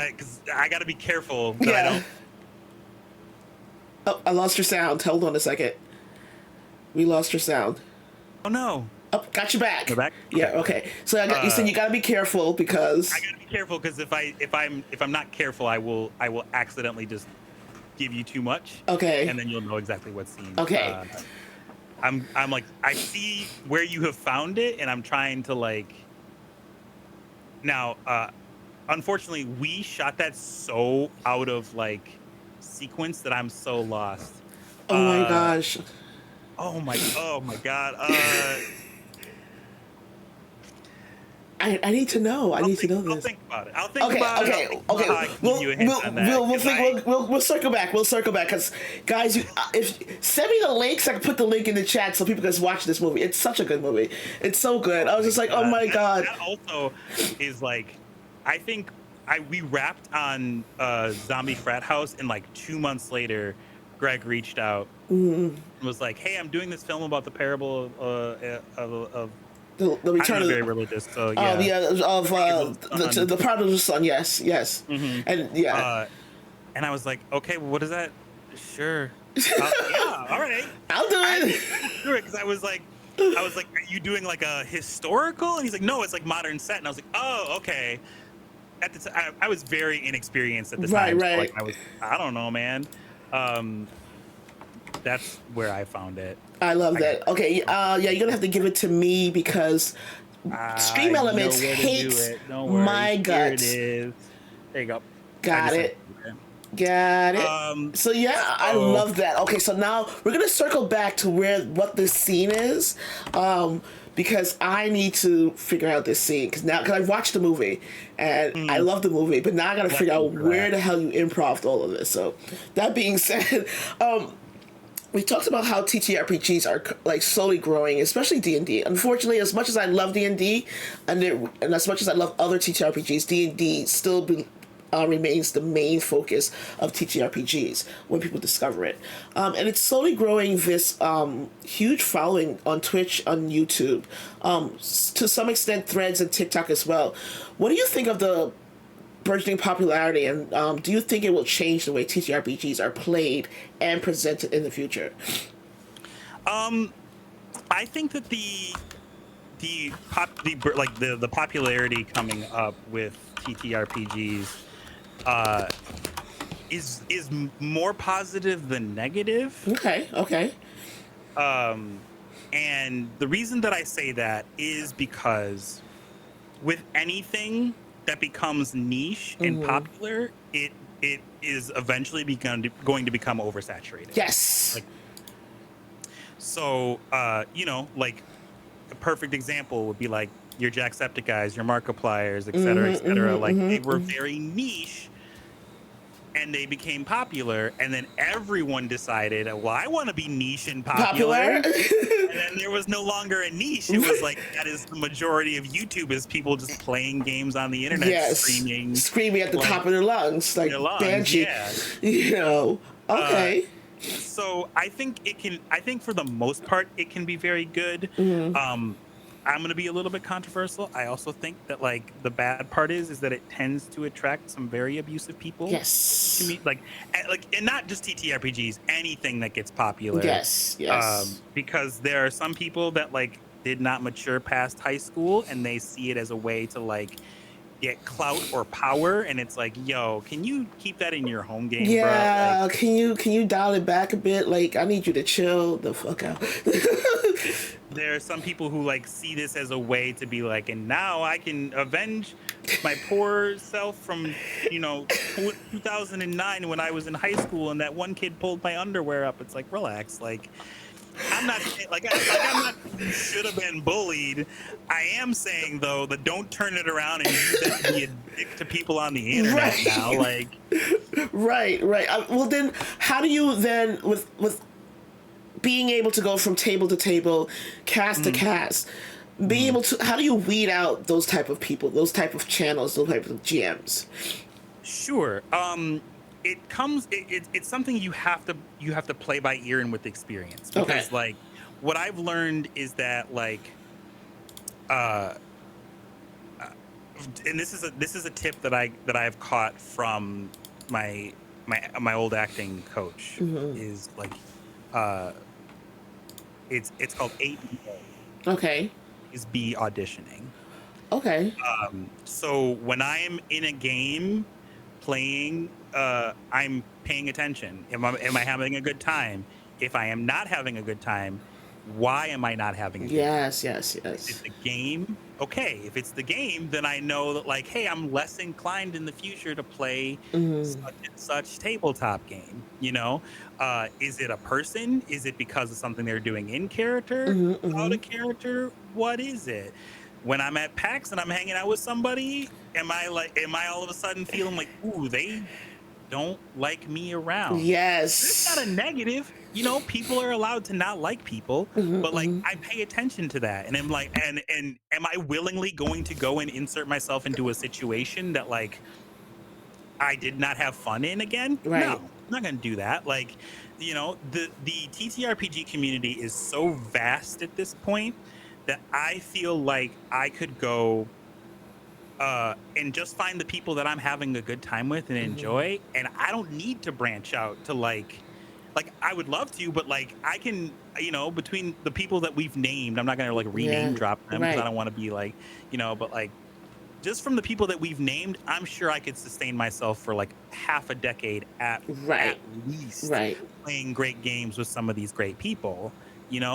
I got to be careful that I Yeah. don't. Oh, I lost your sound. Hold on a second. We lost your sound. Oh no, Oh, got you back. You're back? Yeah. Okay. Okay. So you said you gotta be careful because. I gotta be careful because if I'm not careful, I will accidentally just give you too much, Okay. and then you'll know exactly what scene. Okay. I'm like, I see where you have found it, and I'm trying to like. Now, unfortunately, we shot that so out of like sequence that I'm so lost. Oh my Uh, gosh. oh my god. I need to know. I need to know I'll this. think about it. I'll think Okay, about it. I'll okay, think about okay. how I can give you a hint on that. We'll 'Cause think we'll circle back. We'll circle back because guys, you if send me the link so I can put the link in the chat so people can watch this movie. It's such a good movie. It's so good. I was just like, oh my god. that also is like, I think we wrapped on Zombie Frat House, and like 2 months later, Greg reached out and was like, "Hey, I'm doing this film about the parable of The I'm return not of very religious, so oh yeah, yeah of prodigal son." the prodigal son. Yes, yes, hmm and yeah, and I was like, "Okay, well, what is that? Sure, yeah, all right." I'll do I had to it. think through it because I was like, "Are you doing like a historical?" And he's like, "No, it's like modern set." And I was like, "Oh, okay." At the time, I was very inexperienced at the Right, time, so like right. I don't know, man. Um, that's where I found it. I love I got that. Okay, yeah, you're gonna have to give it to me because Stream I know Elements where to do hates it. No worries. my Here it guts. is. There you go. I Got just sent it. it. Okay. Got it. So yeah, I So love that. Okay, so now we're gonna circle back to what this scene is, because I need to figure out this scene because I watched the movie and I mm, love the movie, but now I gotta let's figure go out for where that. the hell you improved all of this. So that being said, um, we talked about how TTRPGs are like slowly growing, especially D&D. Unfortunately, as much as I love D&D, and as much as I love other TTRPGs, D&D still remains the main focus of TTRPGs when people discover it. And it's slowly growing this huge following on Twitch, on YouTube, to some extent Threads and TikTok as well. What do you think of the burgeoning popularity, and do you think it will change the way TTRPGs are played and presented in the future? Um, I think that the popularity coming up with TTRPGs uh is more positive than negative. Okay, okay. Um, and the reason that I say that is because with anything that becomes niche and popular, it is eventually going to become oversaturated. Yes. Like, so, like a perfect example would be like your Jacksepticeyes, your Markipliers, et cetera, et cetera. Like they were very niche and they became popular, and then everyone decided, well, I want to be niche and popular. Popular. And then there was no longer a niche. It was like that is the majority of YouTube is people just playing games on the internet, Yes. Screaming at the like, top of their lungs, like their lungs. Banshee. Yeah. You know. Uh, Okay. so I think it can. I think for the most part, it can be very good. I'm gonna be a little bit controversial. I also think that like the bad part is that it tends to attract some very abusive people. Yes. To me, and not just TTRPGs, anything that gets popular. Yes. Yes. Because there are some people that like did not mature past high school, and they see it as a way to like get clout or power, and it's like, yo, can you keep that in your home game, bro? Yeah. Like, Can you dial it back a bit? Like I need you to chill the fuck out. there are some people who like see this as a way to be like, and now I can avenge my poor self from 2009 when I was in high school and that one kid pulled my underwear up. It's like, relax. Like I'm not I'm not should have been bullied. I am saying though that don't turn it around and use that to be a dick to people on the internet Right. now. Like Right. Well, then, how do you then with being able to go from table to table, cast to cast, being able to, how do you weed out those type of people, those type of channels, those type of GMs? Sure. It's something you have to play by ear and with experience, because Okay. like what I've learned is that like uh and this is a tip that I've caught from my old acting coach, is like uh it's called ABA, Okay. is B auditioning. Okay. So when I'm in a game playing, I'm paying attention. Am I having a good time? If I am not having a good time, why am I not having a good time? Yes. Yes. If it's Yes. the game, okay. If it's the game, then I know that like, hey, I'm less inclined in the future to play such and such tabletop game. Is it a person? Is it because of something they're doing in character, out of character? What is it? when I'm at PAX and I'm hanging out with somebody, am I all of a sudden feeling like, ooh, they don't like me around? It's not a Yes. negative. People are allowed to not like people, Hmm. but like Hmm. I pay attention to that, and I'm like, and am I willingly going to go and insert myself into a situation that like I did not have fun in again? No, Right. I'm not going to do that. Like, the TTRPG community is so vast at this point that I feel like I could go and just find the people that I'm having a good time with and Hmm. enjoy, and I don't need to branch out to like I would love to, but like I can, between the people that we've named, I'm not going to like rename Yeah. drop them because I Right. don't want to be like, but like just from the people that we've named, I'm sure I could sustain myself for like half a decade at Right. least Right. playing great games with some of these great people.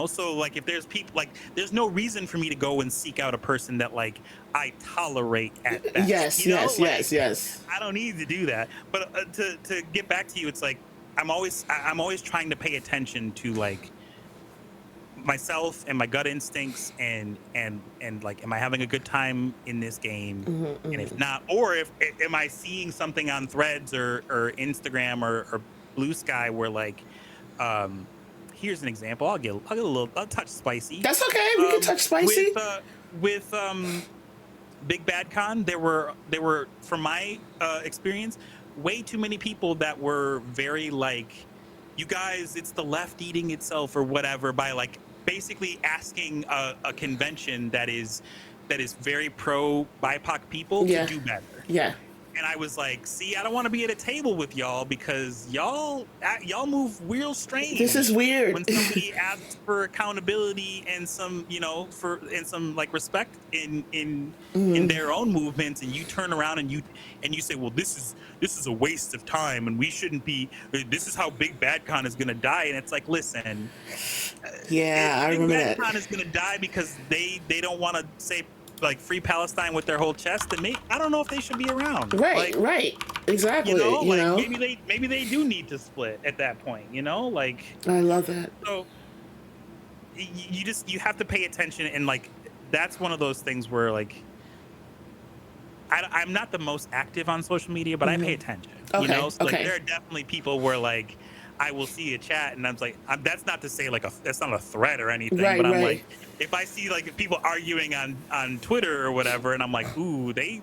So like if there's people like there's no reason for me to go and seek out a person that like I tolerate at best. Yes. Yes. Like Yes. Yes. I don't need to do that. But to get back to you, it's like I'm always trying to pay attention to like myself and my gut instincts and like am I having a good time in this game, Hmm. and if Hmm. not, or if am I seeing something on threads or Instagram or blue sky where like um here's an example. I'll touch spicy. That's okay. We can touch With spicy. Big Bad Con, there were from my experience way too many people that were very like, you guys, it's the left eating itself or whatever, by like basically asking a convention that is very pro BIPOC people to Yeah. do better. Yeah. And I was like, see, I don't want to be at a table with y'all because y'all move real This is strange weird. when somebody asks for accountability and some like respect in Hmm. their own movements, and you turn around and you say, well, this is a waste of time, and we shouldn't be. This is how Big Bad Con is gonna die, and it's like, listen, Yeah, I Big remember Bad that. Con is gonna die because they don't want to say like free Palestine with their whole chest, and I don't know if they should be around. Right. Like, Right. Exactly. You like know. maybe they do need to split at that point. Like I love that. so you have to pay attention, and like that's one of those things where like I'm not the most active on social media, but I pay Hmm. attention. Okay. So like Okay. there are definitely people where like I will see a chat and I'm like, that's not to say like that's not a threat or anything, Right. but I'm like, Right. if I see like people arguing on Twitter or whatever, and I'm like, ooh, they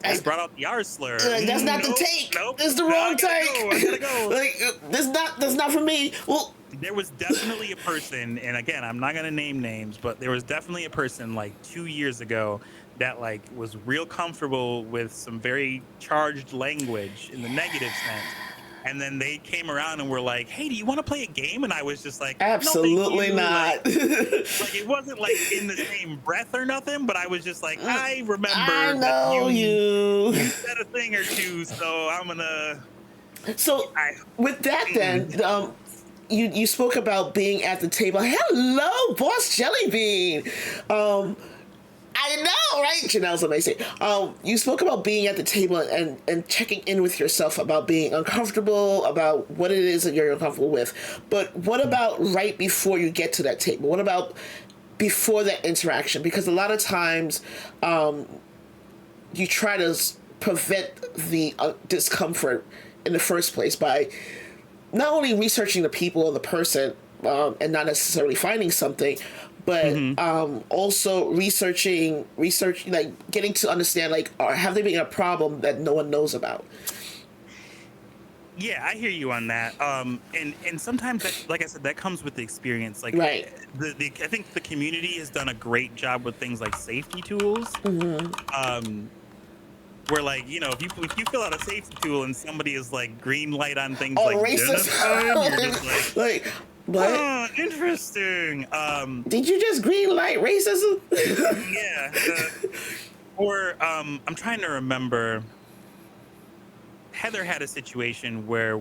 That's brought out the R slur. that's not the Nope, take. nope. That's the No, I wrong gotta take. go. I gotta go. Like that's not for me. Well, There was definitely a person, and again, I'm not gonna name names, but there was definitely a person like 2 years ago that like was real comfortable with some very charged language in the negative sense. And then they came around and were like, "Hey, do you want to play a game?" And I was just like, "No, thank absolutely you." not. Like it wasn't like in the same breath or nothing, but I was just like, I I remember that know you you. said a thing or two, so I'm gonna. So I with that, then mm. you spoke about being at the table. Hello, Boss Jellybean. I know, right? Janelle's amazing. You spoke about being at the table and checking in with yourself about being uncomfortable, about what it is that you're uncomfortable with. But what about right before you get to that table? What about before that interaction? Because a lot of times you try to prevent the discomfort in the first place by not only researching the people or the person and not necessarily finding something, but Mhm. also research like getting to understand like have they been a problem that no one knows about. Yeah, I hear you on that. And sometimes that, like I said, that comes with the experience. Like Right. I think the community has done a great job with things like safety tools. Um, where like if you fill out a safety tool and somebody is like green light on things Oh, like racist. genocide, you're just like, Like what? interesting. Did you just green light racism? Yeah. Or I'm trying to remember. Heather had a situation where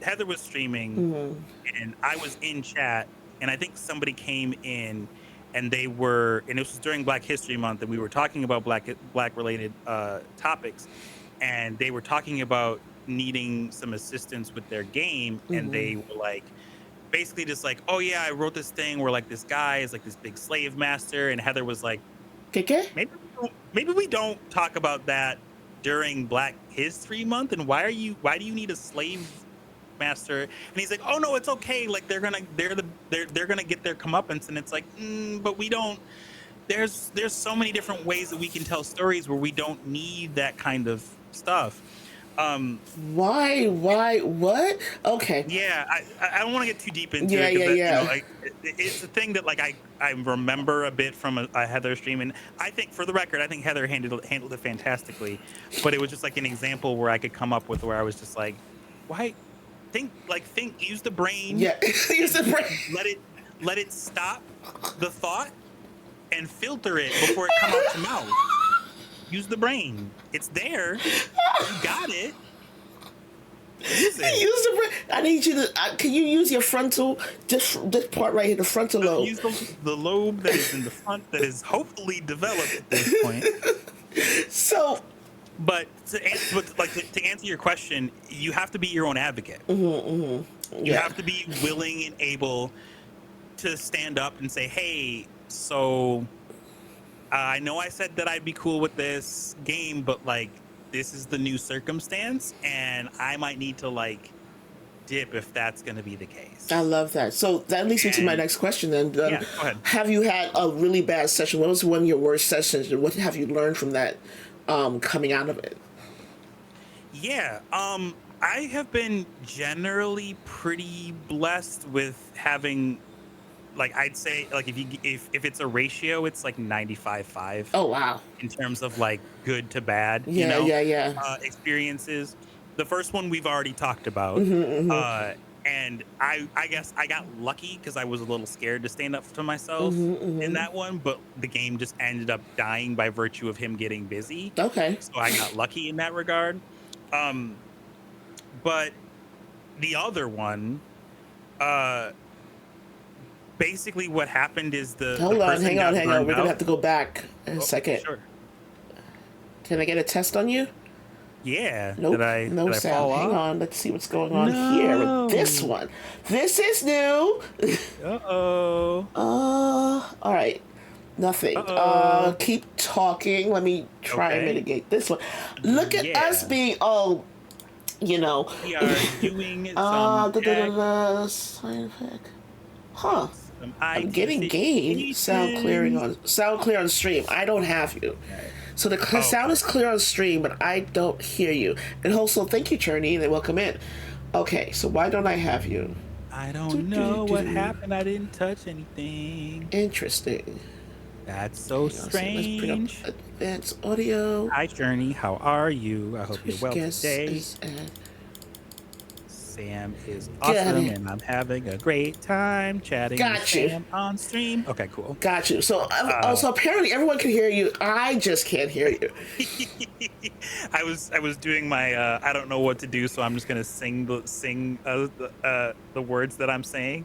Heather was streaming Mhm. and I was in chat, and I think somebody came in and and this was during Black History Month, and we were talking about black related topics, and they were talking about needing some assistance with their game, and they were like, basically just like, oh yeah, I wrote this thing where like this guy is like this big slave master, and Heather was like, ¿Qué? maybe we don't talk about that during Black History Month, and why do you need a slave master? And he's like, oh no, it's okay, like they're gonna get their comeuppance, and it's like, but we don't. There's so many different ways that we can tell stories where we don't need that kind of stuff. Um, Why? Why? What? Okay. yeah, I don't want to get too deep into Yeah, it yeah, because yeah. like it's a thing that like I remember a bit from a Heather stream, and I think for the record, I think Heather handled it fantastically, but it was just like an example where I could come up with where I was just like, why use the brain, Yeah. Use the brain. let it stop the thought and filter it before it comes out your mouth. Use the brain. It's there. You got it. Use it. Use the brain. I need you to. Can you use your frontal? This part right here, the frontal lobe. Use the lobe that is in the front that is hopefully developed at this point. So. But to answer your question, you have to be your own advocate. You have to be willing and able to stand up and say, hey, so I know I said that I'd be cool with this game, but like this is the new circumstance, and I might need to like dip if that's going to be the case. I love that. So that leads me to my next question. Then, yeah, go ahead. Have you had a really bad session? What was one of your worst sessions, and what have you learned from that coming out of it? Yeah, I have been generally pretty blessed with having, like, I'd say, like, if it's a ratio, it's like 95-5. Oh wow! In terms of like good to bad, Yeah, yeah. experiences. The first one we've already talked about, and I guess I got lucky because I was a little scared to stand up to myself in that one, but the game just ended up dying by virtue of him getting busy. Okay. So I got lucky in that regard. But the other one, basically what happened is Hang on. We're gonna have to go back a second. Sure. Can I get a test on you? Yeah. Nope. No sound. Hang on. Let's see what's going on here with this one. This is new. Uh-oh. All right. Nothing. Keep talking. Let me try and mitigate this one. Look at us being all, We are doing some side effect. Huh. I'm IT getting gain. Sound clear on stream. I don't have you. So the sound is clear on stream, but I don't hear you. And also, thank you, Cherney, and welcome in. Okay, so why don't I have you? I don't know what happened. I didn't touch anything. Interesting. That's so strange. Let's bring up advanced audio. Hi, Journey. How are you? I hope you're well Guest today. is at Sam is awesome, and I'm having a great time chatting with Sam on stream. Okay, cool. Got you. So also apparently everyone can hear you. I just can't hear you. I was doing my I don't know what to do, so I'm just gonna sing the words that I'm saying.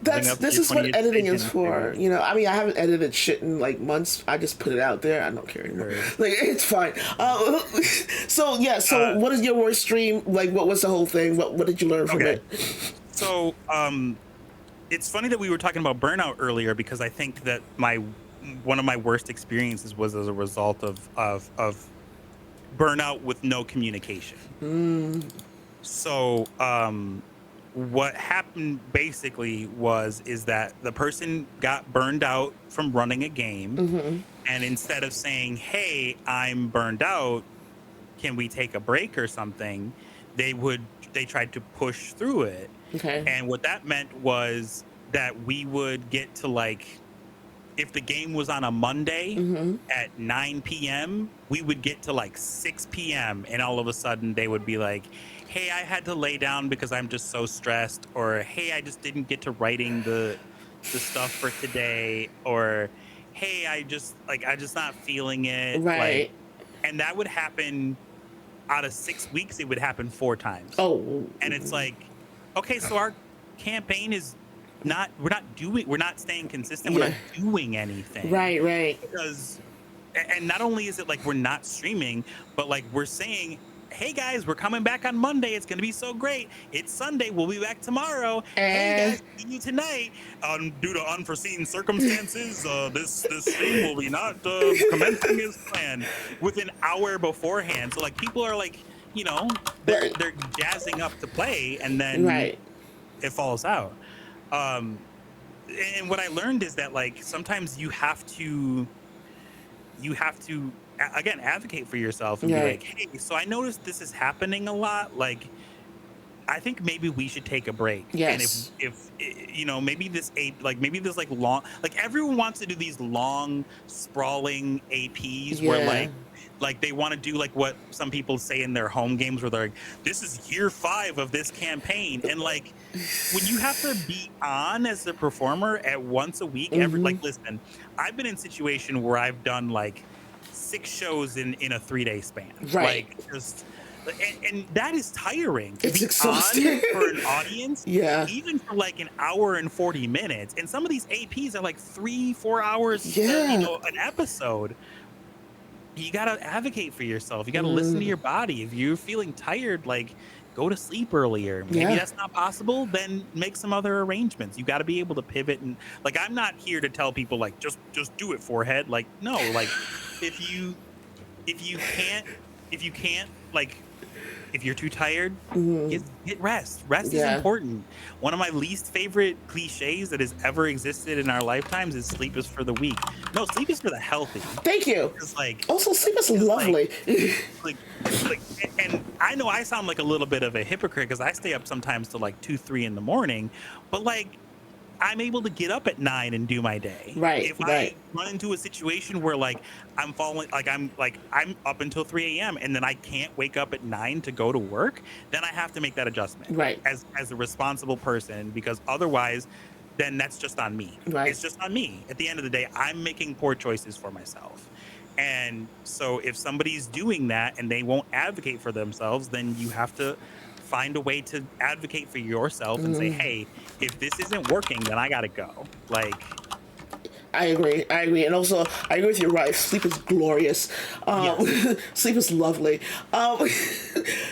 This is what editing is for. You know, I mean, I haven't edited shit in like months. I just put it out there. I don't care anymore. Like it's fine. So yeah. So what is your worst stream? Like, what was the whole thing? What did you learn from it? So it's funny that we were talking about burnout earlier because I think that one of my worst experiences was as a result of burnout with no communication. So what happened basically is that the person got burned out from running a game, and instead of saying, hey, I'm burned out, can we take a break or something, they tried to push through it. Okay. And what that meant was that we would get to, like, if the game was on a Monday at 9 p.m., we would get to like 6 p.m. and all of a sudden they would be like, hey, I had to lay down because I'm just so stressed, or hey, I just didn't get to writing the stuff for today, or hey, I just not feeling it. Right. And that would happen out of 6 weeks, it would happen 4 times. Oh. And it's like, okay, so our campaign is we're not staying consistent. We're not doing anything. Right. Because, and not only is it like we're not streaming, but like we're saying, hey guys, we're coming back on Monday. It's going to be so great. It's Sunday. We'll be back tomorrow. Hey And guys, see you tonight. Due to unforeseen circumstances, this stream will be not commencing as planned with an hour beforehand. So like people are like, you know, right, they're jazzing up to play, and then right, it falls out. Um, and what I learned is that like sometimes you have to again advocate for yourself and be like, right. hey, so I noticed this is happening a lot. Like, I think maybe we should take a break. And Yes. maybe maybe this like long, like everyone wants to do these long sprawling APs where Yeah. like they want to do like what some people say in their home games where they're like, this is year 5 of this campaign. And like when you have to be on as a performer at once a week, Hmm. listen, I've been in a situation where I've done like 6 shows in a 3-day span. Right. Like just and that is tiring to It's be on exhausting. for an audience, Yeah. even for like an hour and 40 minutes. And some of these APs are like 3-4 hours, Yeah. an episode. You got to advocate for yourself. You got to listen to Mm, your body. If you're feeling tired, like go to sleep earlier. Maybe yeah. that's not possible, then make some other arrangements. You got to be able to pivot. And like I'm not here to tell people like just do it, forehead. Like no, like if you if you can't like if you're too tired, Mm, get rest. Rest is yeah. important. One of my least favorite cliches that has ever existed in our lifetimes is sleep is for the weak. No, sleep is for the healthy. Thank you. It's like Also, sleep is it's like lovely. like like and I know I sound like a little bit of a hypocrite because I stay up sometimes till like 2-3 in the morning, but like I'm able to get up at 9 and do my day. Right. If I Right. run into a situation where like I'm up until 3 a.m. and then I can't wake up at 9 to go to work, then I have to make that adjustment Right. as a responsible person, because otherwise then that's just on me. Right. It's just on me. At the end of the day, I'm making poor choices for myself. And so if somebody's doing that and they won't advocate for themselves, then you have to find a way to advocate for yourself and say, Mm, hey, if this isn't working, then I gotta go. Like, I agree. I agree. And also, I agree with your wife. Sleep is glorious. yes. Sleep is lovely. Um,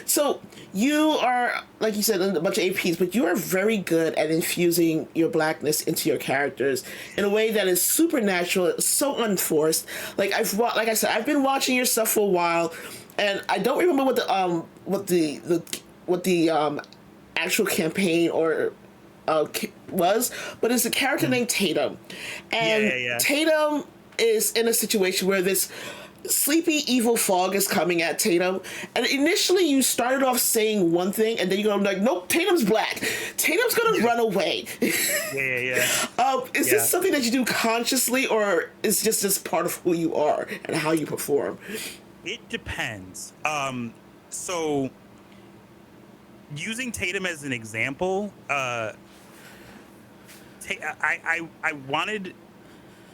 so, you are, like you said, in a bunch of APs, but you are very good at infusing your blackness into your characters in a way that is supernatural, so unforced. Like I said, I've been watching your stuff for a while, and I don't remember what the actual campaign or was, but it's a character Mhm. named Tatum, Yeah, and yeah, yeah. Tatum is in a situation where this sleepy evil fog is coming at Tatum, and initially you started off saying one thing, and then you go like, nope, Tatum's black. Tatum's gonna Yeah, run away. yeah, yeah, yeah. Is this Yeah. something that you do consciously, or is just part of who you are and how you perform? It depends. So using Tatum as an example,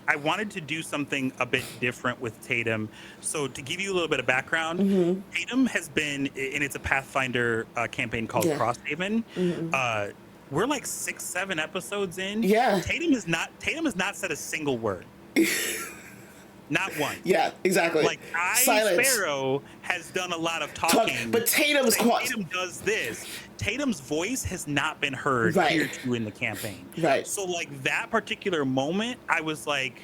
I wanted to do something a bit different with Tatum. So to give you a little bit of background, Mm-hmm. Tatum has been, and it's a Pathfinder campaign called Yeah. Crosshaven. Mm-hmm. Uh, we're like 6, 7 episodes in. Yeah. Tatum has not said a single word, not one. Yeah. Exactly. Like Silence. Sparrow has done a lot of Talk. talking. But Tatum's Saying quiet. Tatum does this. Tatum's voice has not been heard Right. hereto in the campaign. Right. So like that particular moment, I was like,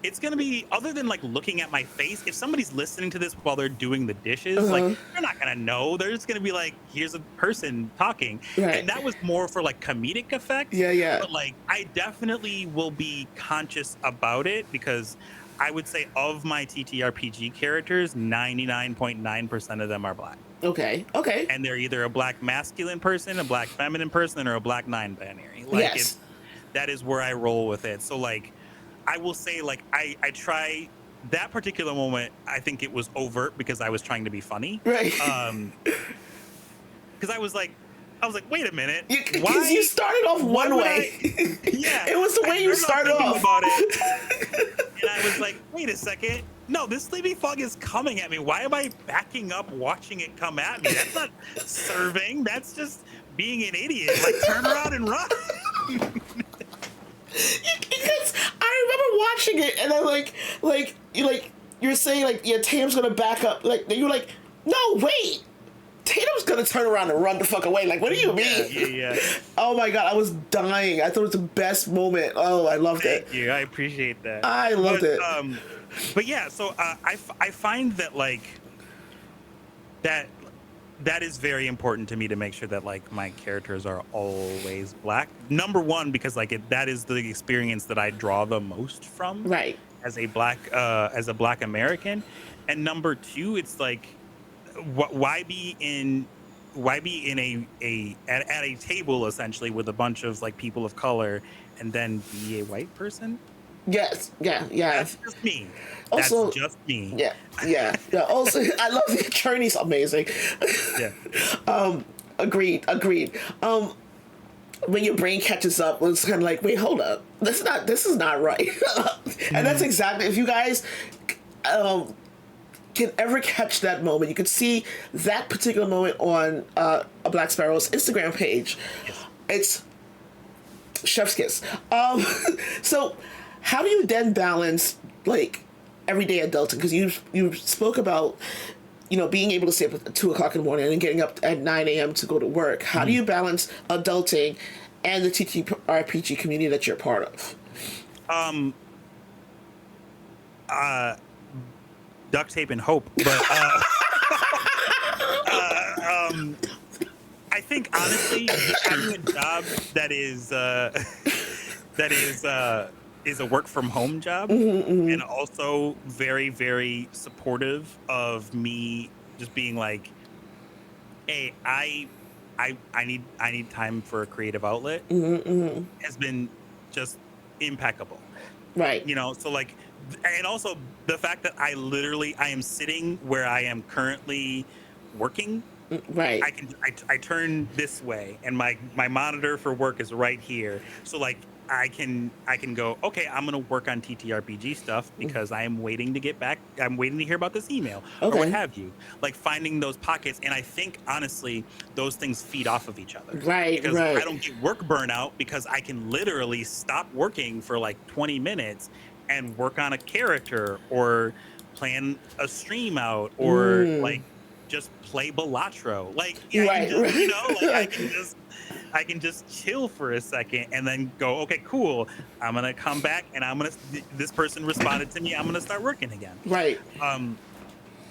it's gonna be, other than like looking at my face, if somebody's listening to this while they're doing the dishes, like Uh-huh. they're not gonna know. They're just gonna be like, here's a person talking. Right. And that was more for like comedic effect. Yeah. Yeah. But like I definitely will be conscious about it, because I would say of my TTRPG characters, 99.9% of them are black. Okay. Okay. And they're either a black masculine person, a black feminine person, or a black non-binary. Like Yes. that is where I roll with it. So like I will say like I try that particular moment, I think it was overt because I was trying to be funny. Right. Because I was like, wait a minute. Because you started off why one would way. Yeah. It was the way you started thinking off. about it. And I was like, wait a second. No, this sleepy fog is coming at me. Why am I backing up watching it come at me? That's not serving. That's just being an idiot. Like, turn around and run. Because I remember watching it, and I you're saying like, yeah, Tatum's gonna back up. Like you're like, no, wait. Tatum's gonna turn around and run the fuck away. Like, what do you mean? Yeah. Oh my god, I was dying. I thought it was the best moment. Oh, I loved it. Thank you. I appreciate that. I loved it. But yeah, so I find that like that is very important to me to make sure that like my characters are always black. Number one, because like that is the experience that I draw the most from. Right. As a black American, and number two, it's like why be in at a table essentially with a bunch of like people of color and then be a white person? Yes. Yeah. That's just me. Also, That's just me. Yeah. Also, I love the attorney's amazing. Yeah. Agreed. When your brain catches up, it's kind of like, wait, hold up, this is not right. And that's exactly, if you guys can ever catch that moment, you can see that particular moment on a Black Sparrow's Instagram page. Yes. It's chef's kiss. So how do you then balance like everyday adulting? Because you spoke about being able to stay up at 2 o'clock in the morning and getting up at 9 a.m. to go to work. How do you balance adulting and the TTRPG community that you're part of? Duct tape and hope, but I think honestly, having a job that is a work from home job, and also very, very supportive of me just being like, hey, I need time for a creative outlet, has been just impeccable. Right. So like, and also the fact that I am sitting where I am currently working. Right. I turn this way and my monitor for work is right here. So like I can go, okay, I'm going to work on TTRPG stuff because I am waiting to get back. I'm waiting to hear about this email or what have you. Like finding those pockets. And I think honestly, those things feed off of each other. Right. Because right. I don't get work burnout because I can literally stop working for like 20 minutes and work on a character or plan a stream out or like just play Balatro. Like, right. I can just chill for a second and then go, okay, cool. I'm going to come back and this person responded to me. I'm going to start working again. Right.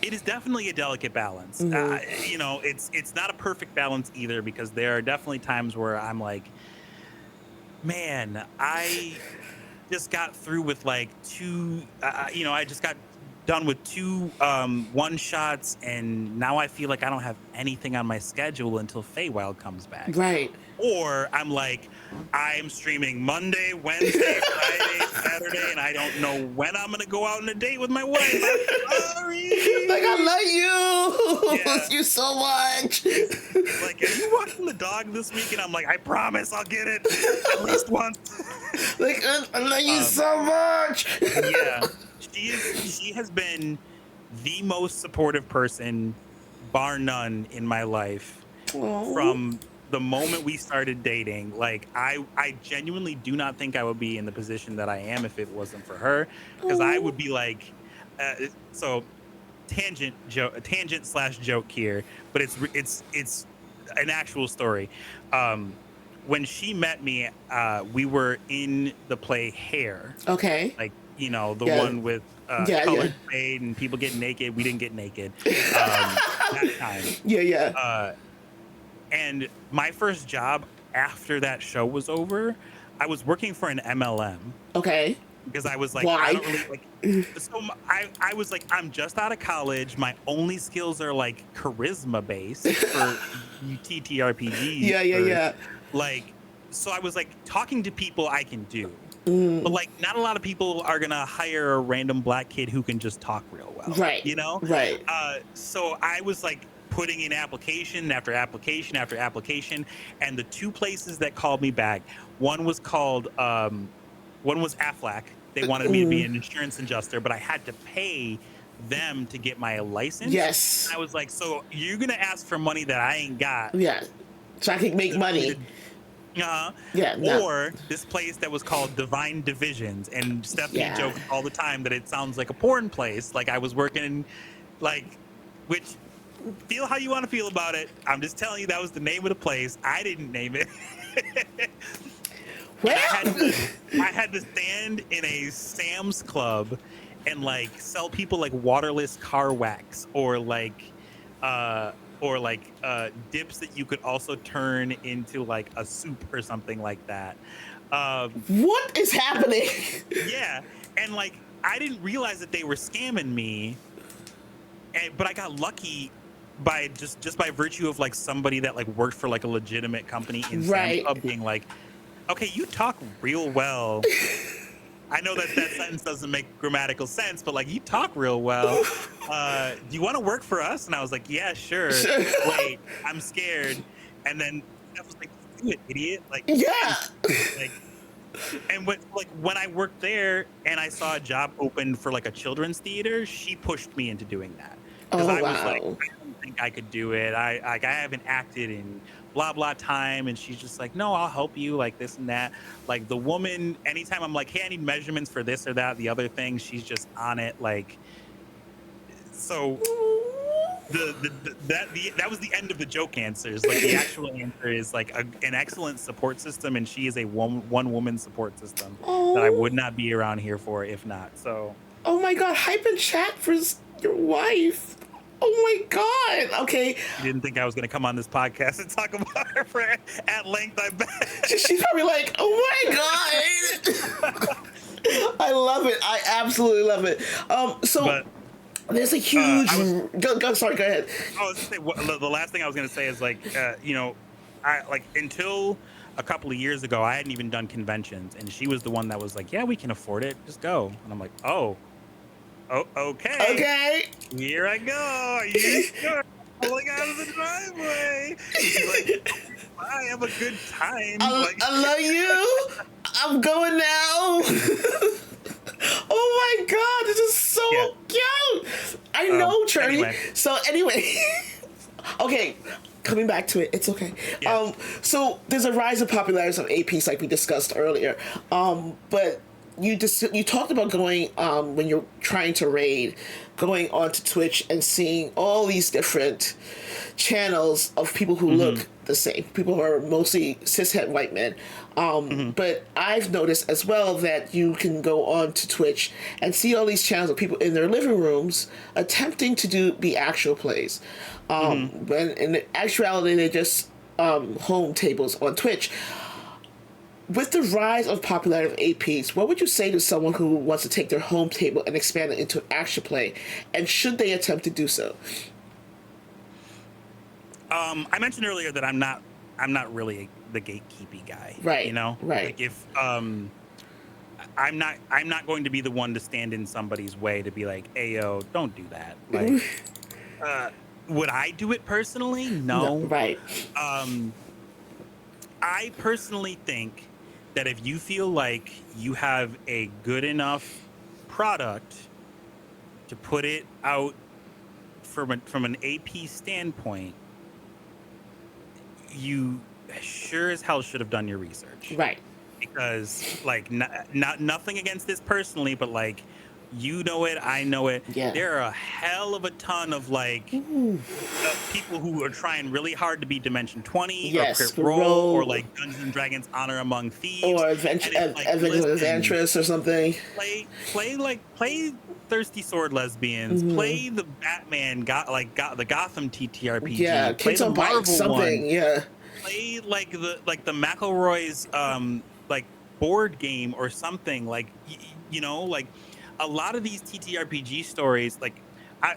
It is definitely a delicate balance. It's not a perfect balance either because there are definitely times where I'm like, man, I just got through with like I just got done with 2 one shots and now I feel like I don't have anything on my schedule until Feywild comes back. Right. Or I'm like, I'm streaming Monday, Wednesday, Friday, Saturday, and I don't know when I'm gonna go out on a date with my wife. I'm sorry. Like, I love you. Yeah. You so much. Like, are you walking the dog this week? And I'm like, I promise I'll get it at least once. Like, I love you so much. Yeah. She has been the most supportive person, bar none, in my life. Aww. From the moment we started dating. Like, I genuinely do not think I would be in the position that I am if it wasn't for her. Because I would be like, so tangent / joke here, but it's an actual story. When she met me, we were in the play Hair. Okay. Like, one with colored fade and people get naked. We didn't get naked that time. Yeah. And my first job after that show was over, I was working for an MLM. Okay. Because I was like, why? I don't really like. So I was like, I'm just out of college. My only skills are like charisma based for TTRPG. Yeah. Like, so I was like talking to people I can do. But like, not a lot of people are gonna hire a random black kid who can just talk real well. Right. Right. So I was like putting in application after application after application, and the 2 places that called me back, one was Aflac. They wanted me to be an insurance adjuster, but I had to pay them to get my license. Yes. I was like, so you're gonna ask for money that I ain't got? Yeah. So I can make money. Yeah. No. Or this place that was called Divine Divisions, and Stephanie jokes all the time that it sounds like a porn place. Like I was working, like, which feel how you want to feel about it. I'm just telling you that was the name of the place. I didn't name it. And Well, I had to stand in a Sam's Club and like sell people like waterless car wax uh dips that you could also turn into like a soup or something like that. Um what is happening? yeah, and like I didn't realize that they were scamming me, but I got lucky by just by virtue of like somebody that like worked for like a legitimate company in Sam's Right. Club being like, okay, you talk real well. I know that that sentence doesn't make grammatical sense, but like you talk real well. Do you want to work for us? And I was like, yeah, sure. Sure. Wait, I'm scared. And then Steph was like, do it, idiot. Like, Yeah. like, and when I worked there and I saw a job open for like a children's theater, she pushed me into doing that because Oh I was like, wow. I don't think I could do it. I haven't acted in blah blah time, and she's just like, no, I'll help you, like this and that. Like the woman, anytime I'm like, hey, I need measurements for this or that, the other thing, she's just on it. Like so. That was the end of the joke answers. Like the actual answer is like an excellent support system, and she is a one woman support system that I would Oh. not be around here for if not. So Oh my god. Hype and chat for your wife. Oh my god. Okay. you didn't think I was going to come on this podcast and talk about her for at length, I bet. She's probably like, oh my god. I love it. I absolutely love it. So But there's a huge. I was Sorry, go ahead. I was gonna say the last thing I was going to say is like I like until a couple of years ago I hadn't even done conventions, and she was the one that was like, yeah, we can afford it, just go. And I'm like, oh, okay. Okay. Here I go. Are you sure? Pulling out of the driveway. She's like, I have a good time. Like, I love you. I'm going now. Oh my god, this is so yeah. cute. I know, Trini. Anyway. So anyway, okay, coming back to it, it's okay. Yeah. So there's a rise of popularity of APs like we discussed earlier. But you talked about going when you're trying to raid, going onto Twitch and seeing all these different channels of people who look the same. People who are mostly cishet white men. But I've noticed as well that you can go on to Twitch and see all these channels of people in their living rooms attempting to do the actual plays. When in actuality they're just home tables on Twitch. With the rise of popularity of APs, what would you say to someone who wants to take their home table and expand it into action play? And should they attempt to do so? I mentioned earlier that I'm not really the gatekeepy guy. Right. You know? Right. Like if I'm not going to be the one to stand in somebody's way to be like, "Ayo, don't do that." Like, would I do it personally? No. Right. I personally think that if you feel like you have a good enough product to put it out from an AP standpoint, you sure as hell should have done your research. Right. Because like not nothing against this personally, but like you know it, I know it. Yeah. There are a hell of a ton of like people who are trying really hard to be Dimension 20 Yes, or Crit Roll. Roll or like Dungeons and Dragons Honor Among Thieves Or and it's like, listen, Adventurous or something. play Thirsty Sword Lesbians, play the Batman the Gotham TTRPG, Yeah, play Kids the on Bikes, Marvel something. one, Yeah. play like the McElroy's like board game or something, like you know, like a lot of these TTRPG stories, like I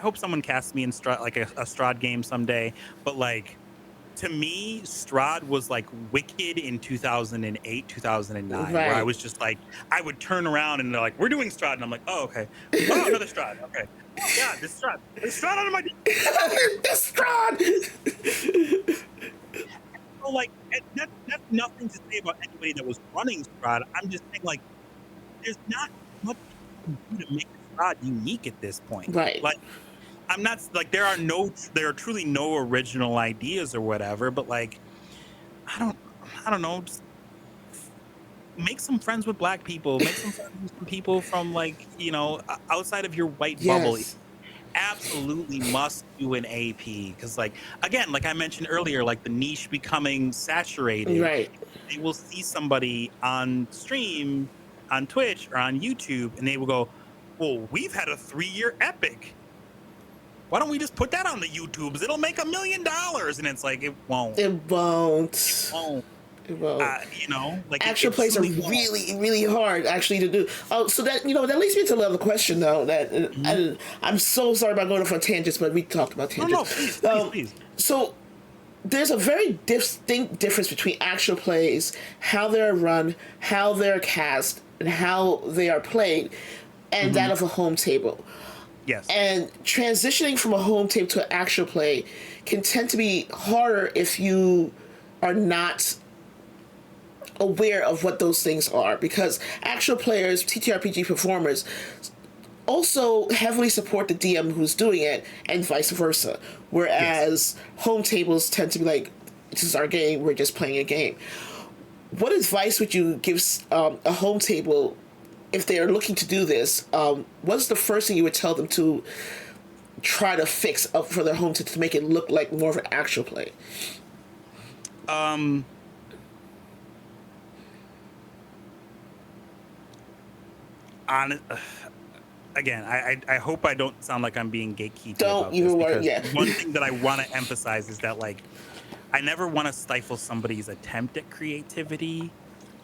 hope someone casts me in Strahd, like a Strahd game someday, but like to me Strahd was like Wicked in 2008 2009, where I Right. was just like, I would turn around and they're like, we're doing Strahd, and I'm like, oh okay, oh another Strahd, okay, oh yeah, this Strahd, there's Strahd on my Strahd. so like that's nothing to say about anybody that was running Strahd. I'm just saying like there's not much you can do to make Strahd unique at this point. Right. Like I'm not like there are truly no original ideas or whatever, but like I don't know, just make some friends with black people, make some friends with some people from like, you know, outside of your white bubble. Yes. absolutely must do an AP because, like, again, like I mentioned earlier, like the niche becoming saturated. Right. They will see somebody on stream on Twitch or on YouTube, and they will go, "Well, we've had a 3-year epic. Why don't we just put that on the YouTubes? It'll make $1 million." And it's like, it won't. It It won't. won't. It won't. Like Actual it plays are truly won't. really, really hard actually to do. Oh, so that that leads me to another question though. That Mhm. I'm so sorry about going off on tangents, but we talked about No, no, tangents. please, please, please. So there's a very distinct difference between actual plays, how they're run, how they're cast, and how they are played, and that Hmm. of a home table. Yes. And transitioning from a home tape to an actual play can tend to be harder if you are not aware of what those things are, because actual players, TTRPG performers, also heavily support the DM who's doing it, and vice versa. Yes. Whereas home tables tend to be like, this is our game, we're just playing a game. What advice would you give a home table if they are looking to do this? What's the first thing you would tell them to try to fix up for their home to make it look like more of an actual play? Um. On again, I hope I don't sound like I'm being gatekeeping Don't about even this worry. because Yeah. one thing that I want to emphasize is that, like, I never want to stifle somebody's attempt at creativity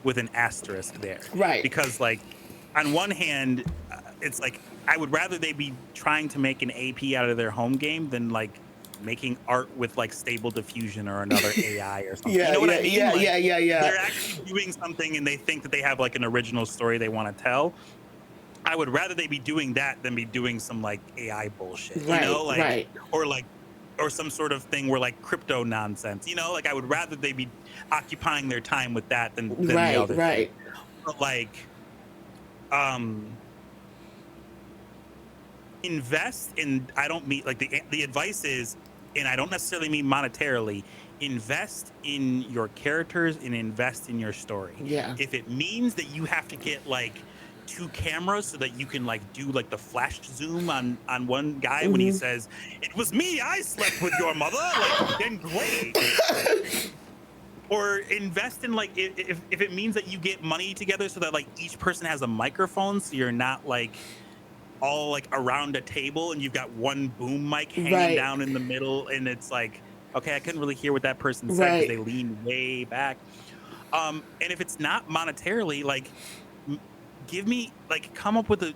with an asterisk there. Right. Because, like, on one hand, it's like I would rather they be trying to make an AP out of their home game than like making art with like Stable Diffusion or another AI or something. You Yeah. know what Yeah. I mean? Yeah. Like, Yeah. Yeah. Yeah. they're actually doing something and they think that they have like an original story they want to tell. I would rather they be doing that than be doing some like AI bullshit, you Right. know, like, Right. or like, or some sort of thing where like crypto nonsense, you know, like I would rather they be occupying their time with that than the Right. other thing. Right. But like, um, invest in. I don't mean like the advice is, and I don't necessarily mean monetarily. Invest in your characters and invest in your story. Yeah. If it means that you have to get like 2 cameras so that you can like do like the flash zoom on one guy when he says, "It was me, I slept with your mother," like, then great. Or invest in like, if it means that you get money together so that like each person has a microphone, so you're not like all like around a table and you've got one boom mic hanging Right. down in the middle, and it's like, okay, I couldn't really hear what that person said because Right. they leaned way back. And if it's not monetarily, like, m- give me like, come up with a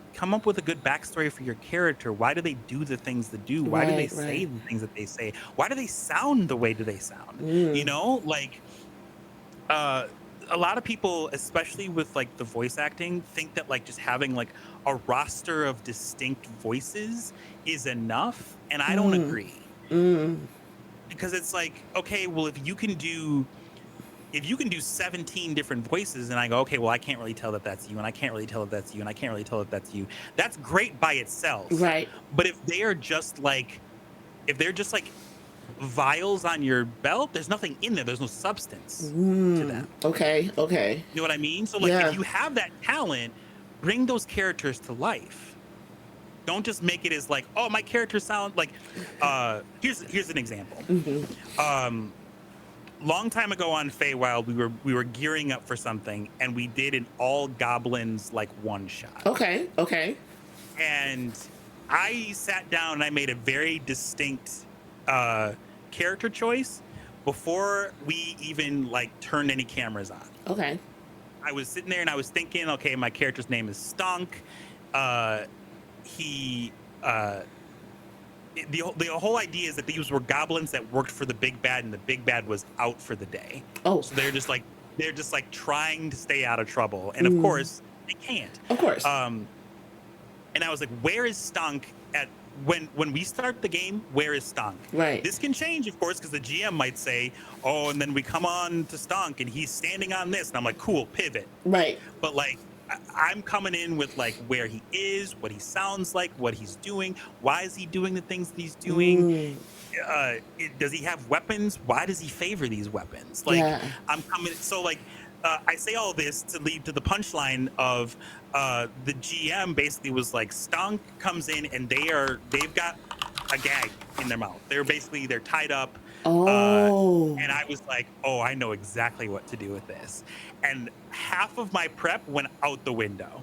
good backstory for your character. Why do they do the things they do? Why do they Right. say Right. the things that they say? Why do they sound the way do they sound? You Mm. know, like, uh a lot of people, especially with like the voice acting, think that like just having like a roster of distinct voices is enough, and I don't Mm. agree. Mm. Because it's like, okay, well, if you can do 17 different voices, and I go, okay, well, I can't really tell that that's you, and I can't really tell that that's you, and I can't really tell that that's you, that's great by itself. Right. But if they're just like vials on your belt, there's nothing in there, there's no substance to Mm. them. Okay. Okay. You know what I mean? So like, Yeah. if you have that talent, bring those characters to life. Don't just make it as like, oh, my character sound like, here's an example. Um long time ago on Feywild, we were gearing up for something, and we did an all goblins like one shot. Okay. Okay. And I sat down and I made a very distinct uh character choice before we even like turned any cameras on. Okay. I was sitting there and I was thinking, okay, my character's name is Stunk. Uh, he, the whole idea is that these were goblins that worked for the big bad, and the big bad was out for the day. Oh. So they're just like trying to stay out of trouble, and of Mm. course they can't. Of course. And I was like, where is Stunk at when we start the game? Where is Stunk? Right. This can change, of course, because the GM might say, oh, and then we come on to Stunk and he's standing on this, and I'm like, cool, pivot. Right. But like, I'm coming in with like where he is, what he sounds like, what he's doing, why is he doing the things that he's doing. Mm. Does he have weapons? Why does he favor these weapons? Like, Yeah. I'm coming, so like, I say all this to lead to the punchline of the GM basically was like, Stonk comes in and they've got a gag in their mouth. They're tied up. Oh. And I was like, oh, I know exactly what to do with this. And half of my prep went out the window.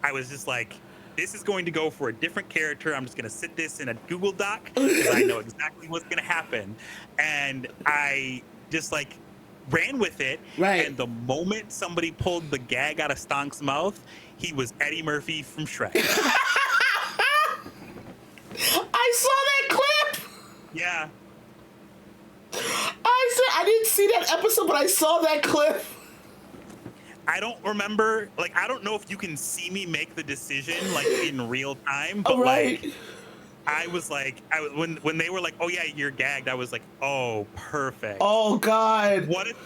I was just like, this is going to go for a different character. I'm just going to sit this in a Google Doc because I know exactly what's going to happen. And I just like ran with it. Right. And the moment somebody pulled the gag out of Stonk's mouth, he was Eddie Murphy from Shrek. I saw that clip. Yeah. I didn't see that episode, but I saw that clip. I don't remember, like, I don't know if you can see me make the decision, like, in real time, but, Right. like, I was like, when they were like, oh, yeah, you're gagged, I was like, oh, perfect. Oh, God. What if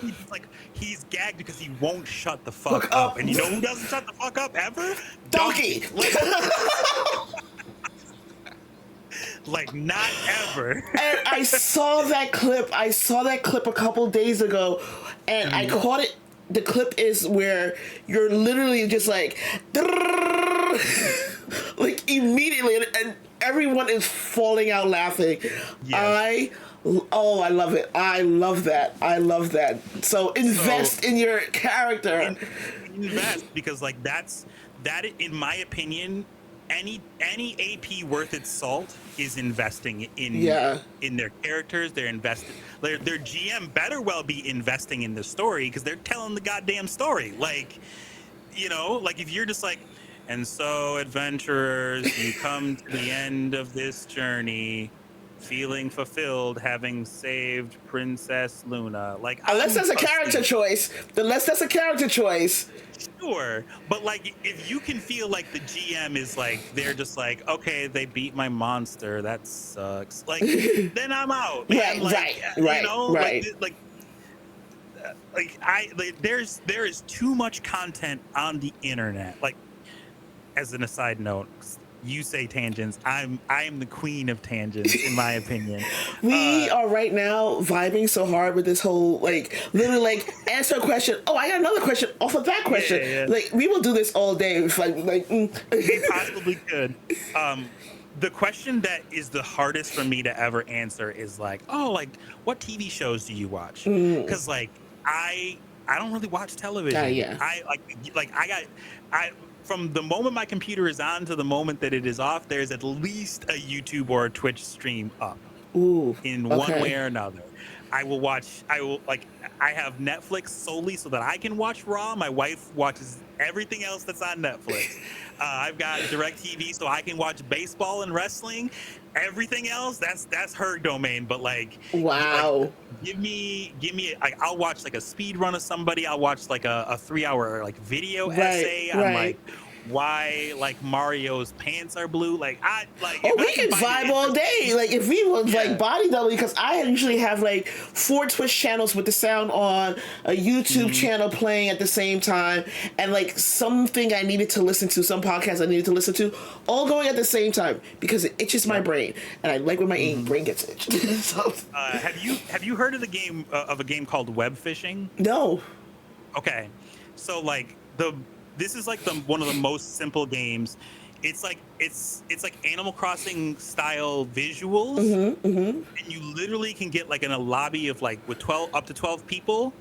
he's gagged because he won't shut the fuck up? And you know who doesn't shut the fuck up ever? Donkey. Like, not ever. And I saw that clip. I saw that clip a couple days ago, and I caught it. The clip is where you're literally just like, like immediately, and everyone is falling out laughing. Yes. I love it. I love that. I love that. So invest in your character. Invest, because like that, in my opinion, any AP worth its salt is investing in their characters. They're invested. Their GM better well be investing in the story because they're telling the goddamn story. Like, you know, like if you're just like, and so adventurers, you come to the end of this journey, feeling fulfilled, having saved Princess Luna. Like, unless that's a character choice. Sure, but like if you can feel like the GM is like, they're just like, okay, they beat my monster, that sucks, like then I'm out, man. There is too much content on the internet. Like, as an aside note, you say tangents, I am the queen of tangents in my opinion. We are right now vibing so hard with this whole, like, literally, like, answer a question. Oh, I got another question off of that question. Yeah. Like, we will do this all day. We possibly could. The question that is the hardest for me to ever answer is like, oh, like, what TV shows do you watch? Because like I don't really watch television. Yeah. From the moment my computer is on to the moment that it is off, there's at least a YouTube or a Twitch stream up. In one way or another. I have Netflix solely so that I can watch Raw. My wife watches everything else that's on Netflix. I've got DirecTV so I can watch baseball and wrestling. Everything else, that's her domain. But like, wow, like, give me. Like, I'll watch like a speed run of somebody. I'll watch like a 3-hour like video essay on like why like Mario's pants are blue. Like we can vibe all day. Like if we was like body double, because I usually have like 4 Twitch channels with the sound on, a YouTube channel playing at the same time, and like something I needed to listen to, some podcasts I needed to listen to, all going at the same time because it itches my brain, and I like when my brain gets itched. So, have you heard of the game of a game called web fishing? No. Okay, so like this is like one of the most simple games. It's like Animal Crossing style visuals, and you literally can get like in a lobby of like with up to 12 people,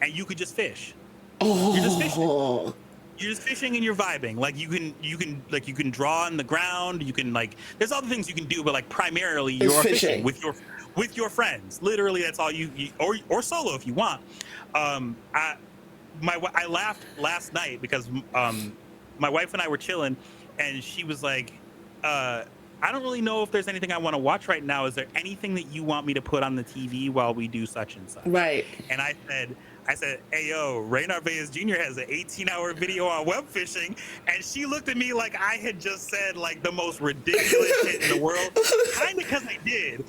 and you could just fish. You're just fishing. You're just fishing and you're vibing. Like you can draw on the ground. You can like there's other things you can do, but like primarily you're fishing with your friends. Literally, that's all you or solo if you want. I laughed last night because my wife and I were chilling, and she was like, I don't really know if there's anything I want to watch right now. Is there anything that you want me to put on the TV while we do such and such? Right. And I said, hey, yo, Ray Narvaez Jr. has an 18-hour video on web fishing. And she looked at me like I had just said, like, the most ridiculous shit in the world. Kind of because I did.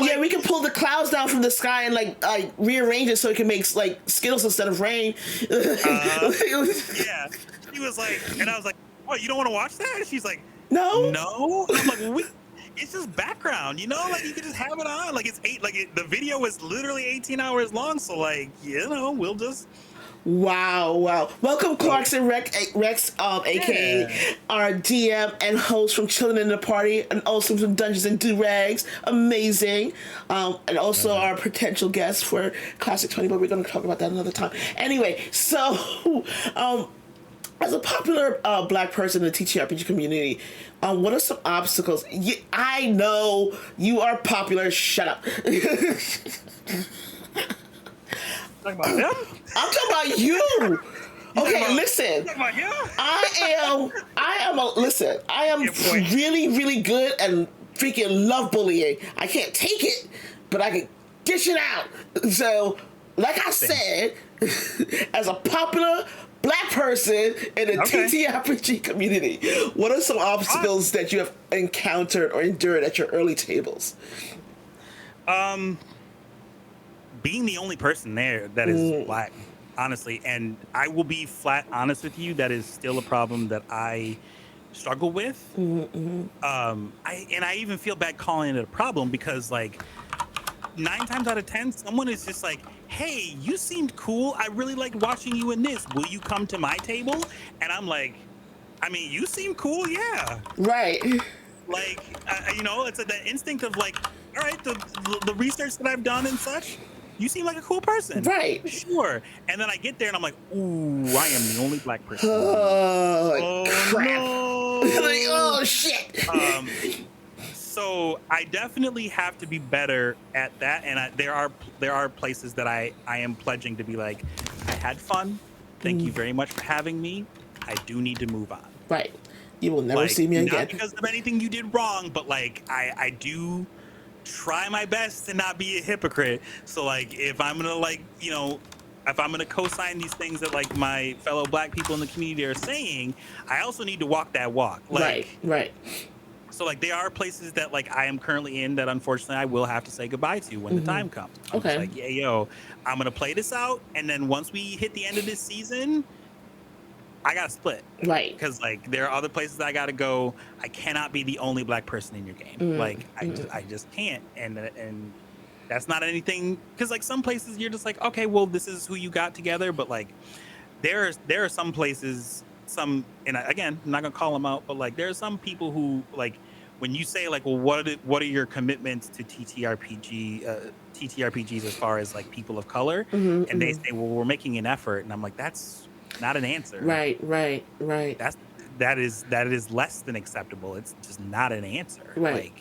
Yeah, we can pull the clouds down from the sky and, like rearrange it so it can make, like, Skittles instead of rain. Yeah. She was like, and I was like, what, you don't want to watch that? And she's like, No. And I'm like, it's just background, you know, like you can just have it on, like the video is literally 18 hours long, so like, you know, we'll just Wow, wow. Welcome, so Clarkson Rex, aka yeah. our DM and host from Chilling in the Party, and also from Dungeons and Do-Rags. Amazing. And also Uh, our potential guest for Classic 20, but we're going to talk about that another time. Anyway, so um, as a popular black person in the TTRPG community, what are some obstacles? I know you are popular. Shut up. talking about them? I'm talking about you. You talking Okay, about listen. you? Listen, I am Yeah, boy. really, really good and freaking love bullying. I can't take it, but I can dish it out. So, like I Same. said, as a popular black person in the Okay. TTRPG community, what are some obstacles that you have encountered or endured at your early tables? Being the only person there that is black, honestly, and I will be flat honest with you, that is still a problem that I struggle with. I even feel bad calling it a problem because like 9 times out of 10, someone is just like, "Hey, you seemed cool. I really liked watching you in this. Will you come to my table?" And I'm like, "I mean, you seem cool, yeah." Right. Like, you know, it's the instinct of like, all right, the research that I've done and such, you seem like a cool person. Right. Sure. And then I get there and I'm like, ooh, I am the only black person in the room. Oh, Oh crap. Like, no. oh, shit. So I definitely have to be better at that. And there are places that I am pledging to be like, I had fun. Thank you very much for having me. I do need to move on. Right. You will never Like, see me not again. because of anything you did wrong, but like I do try my best to not be a hypocrite. So like if I'm gonna like, you know, if I'm gonna co-sign these things that like my fellow black people in the community are saying, I also need to walk that walk. Right, Like right. so like there are places that like I am currently in that unfortunately I will have to say goodbye to when the time comes. I'm just Okay. like, yeah, yo, I'm gonna play this out, and then once we hit the end of this season, I gotta split. Right. Because like there are other places I gotta go. I cannot be the only black person in your game. Like I just can't. And that's not anything. Because like some places you're just like, okay, well this is who you got together. But like there are some places, and again, I'm not gonna call them out, but like there are some people who like when you say like, well, what are your commitments to TTRPGs as far as like people of color, and they say, well, we're making an effort, and I'm like, that's not an answer. Right, right, right. That is less than acceptable. It's just not an answer. Right.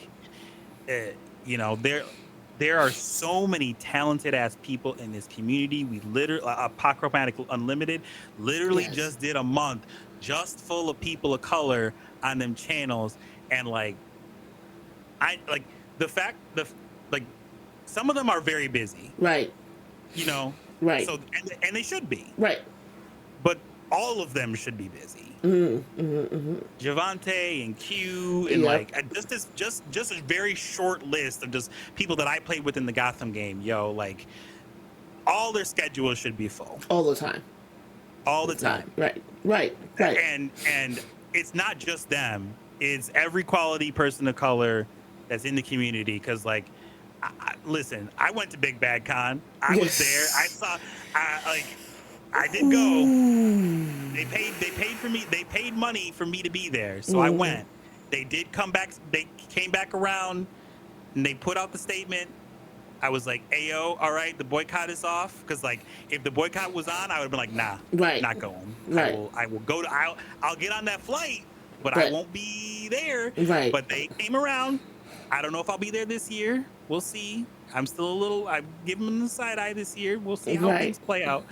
Like, you know, there are so many talented ass people in this community. We literally, Apocryphatic Unlimited, literally Yes. just did a month just full of people of color on them channels, and like, I like like some of them are very busy. Right. You know. Right. So and they should be. Right. But all of them should be busy. Javante and Q and like just a very short list of just people that I played with in the Gotham game. Yo, like all their schedules should be full All the time. all the time. Right. Right. Right. And it's not just them. It's every quality person of color that's in the community. Because like, listen, I went to Big Bad Con. I was there. I saw. I did go. They paid for me. They paid money for me to be there, so I went. They did come back. They came back around, and they put out the statement. I was like, "Ayo, all right, the boycott is off." Because like, if the boycott was on, I would have been like, "Nah, Right. not going. Right. I will go to. I'll get on that flight, but Right. I won't be there." Right. But they came around. I don't know if I'll be there this year. We'll see. I'm still a little. I've given them the side eye this year. We'll see how Right. things play out.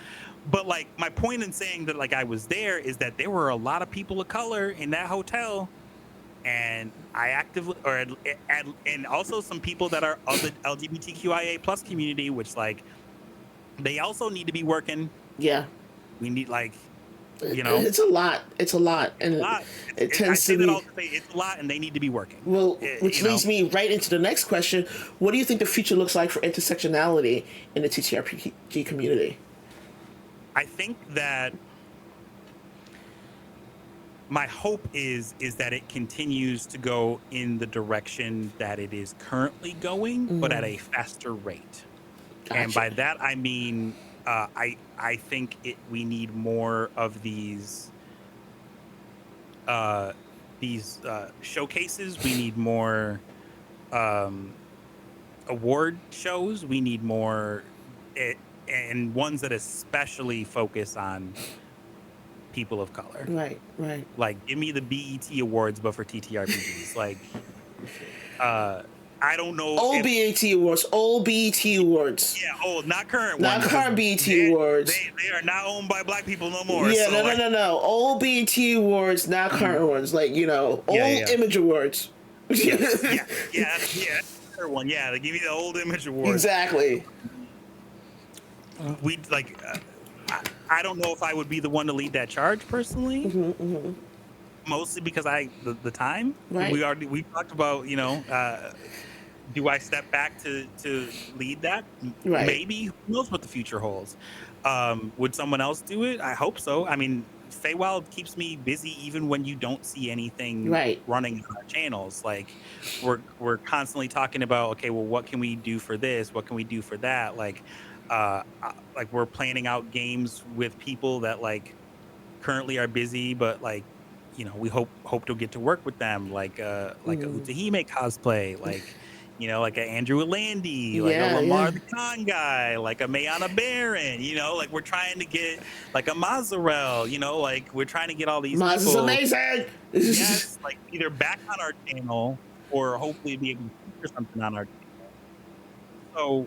But like my point in saying that like I was there is that there were a lot of people of color in that hotel, and I actively and also some people that are of the LGBTQIA plus community, which like they also need to be working. Yeah. We need like, you know, It's a lot. It's a lot. And a lot. it I tends say to that be. all to say it's a lot, and they need to be working. Well, which you know? leads me right into the next question. What do you think the future looks like for intersectionality in the TTRPG community? I think that my hope is that it continues to go in the direction that it is currently going, but at a faster rate. And Gotcha. by that I mean, I think we need more of uh, these showcases. We need more um, award shows. We need more, it, and ones that especially focus on people of color. Right, right. Like, give me the BET awards, but for TTRPGs. Like, uh, I don't know Old if BET Awards. Old BET Awards. yeah, oh, not current Not ones because current BET Awards. they are not owned by black people no more. Yeah, So no, no, like, no, no. Old BET Awards, not current ones. Like, yeah, old yeah, Image Awards. yes, yeah. Other one, yeah. They give you the old image awards. Exactly. We like. I don't know if I would be the one to lead that charge personally. Mostly because the time Right. we talked about. Do I step back to lead that? Right. Maybe. Who knows what the future holds? Would someone else do it? I hope so. I mean, Feywild keeps me busy even when you don't see anything Right. running on our channels. Like we're constantly talking about, okay, well, what can we do for this? What can we do for that? Like we're planning out games with people that like currently are busy, but like, we hope to get to work with them, like a Utahime cosplay, like like a Andrew Landy, like a Yeah, Lamar yeah. the Con guy, like a Mayana Baron, like we're trying to get like a Mazarel, like we're trying to get all these Maz is people, amazing. yes, like either back on our channel or hopefully be able to feature something on our channel. So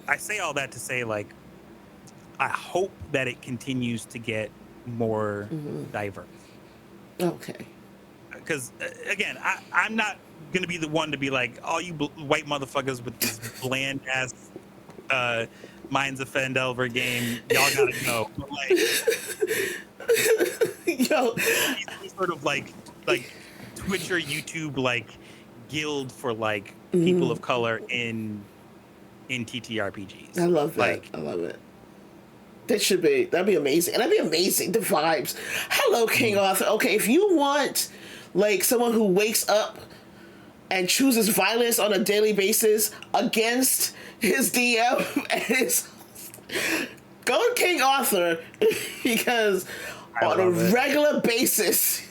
I say all that to say, like, I hope that it continues to get more diverse. Okay. Because again, I'm not gonna be the one to be like, all you white motherfuckers with this bland ass Minds of Fendelver game, y'all gotta go. But like, Yo. some sort of like Twitch or YouTube like guild for like people of color in TTRPGs. I love that. Like, I love it. That'd be amazing. And that'd be amazing. The vibes. Hello, King Arthur. Okay, if you want like someone who wakes up and chooses violence on a daily basis against his DM and his go to King Arthur because on a regular basis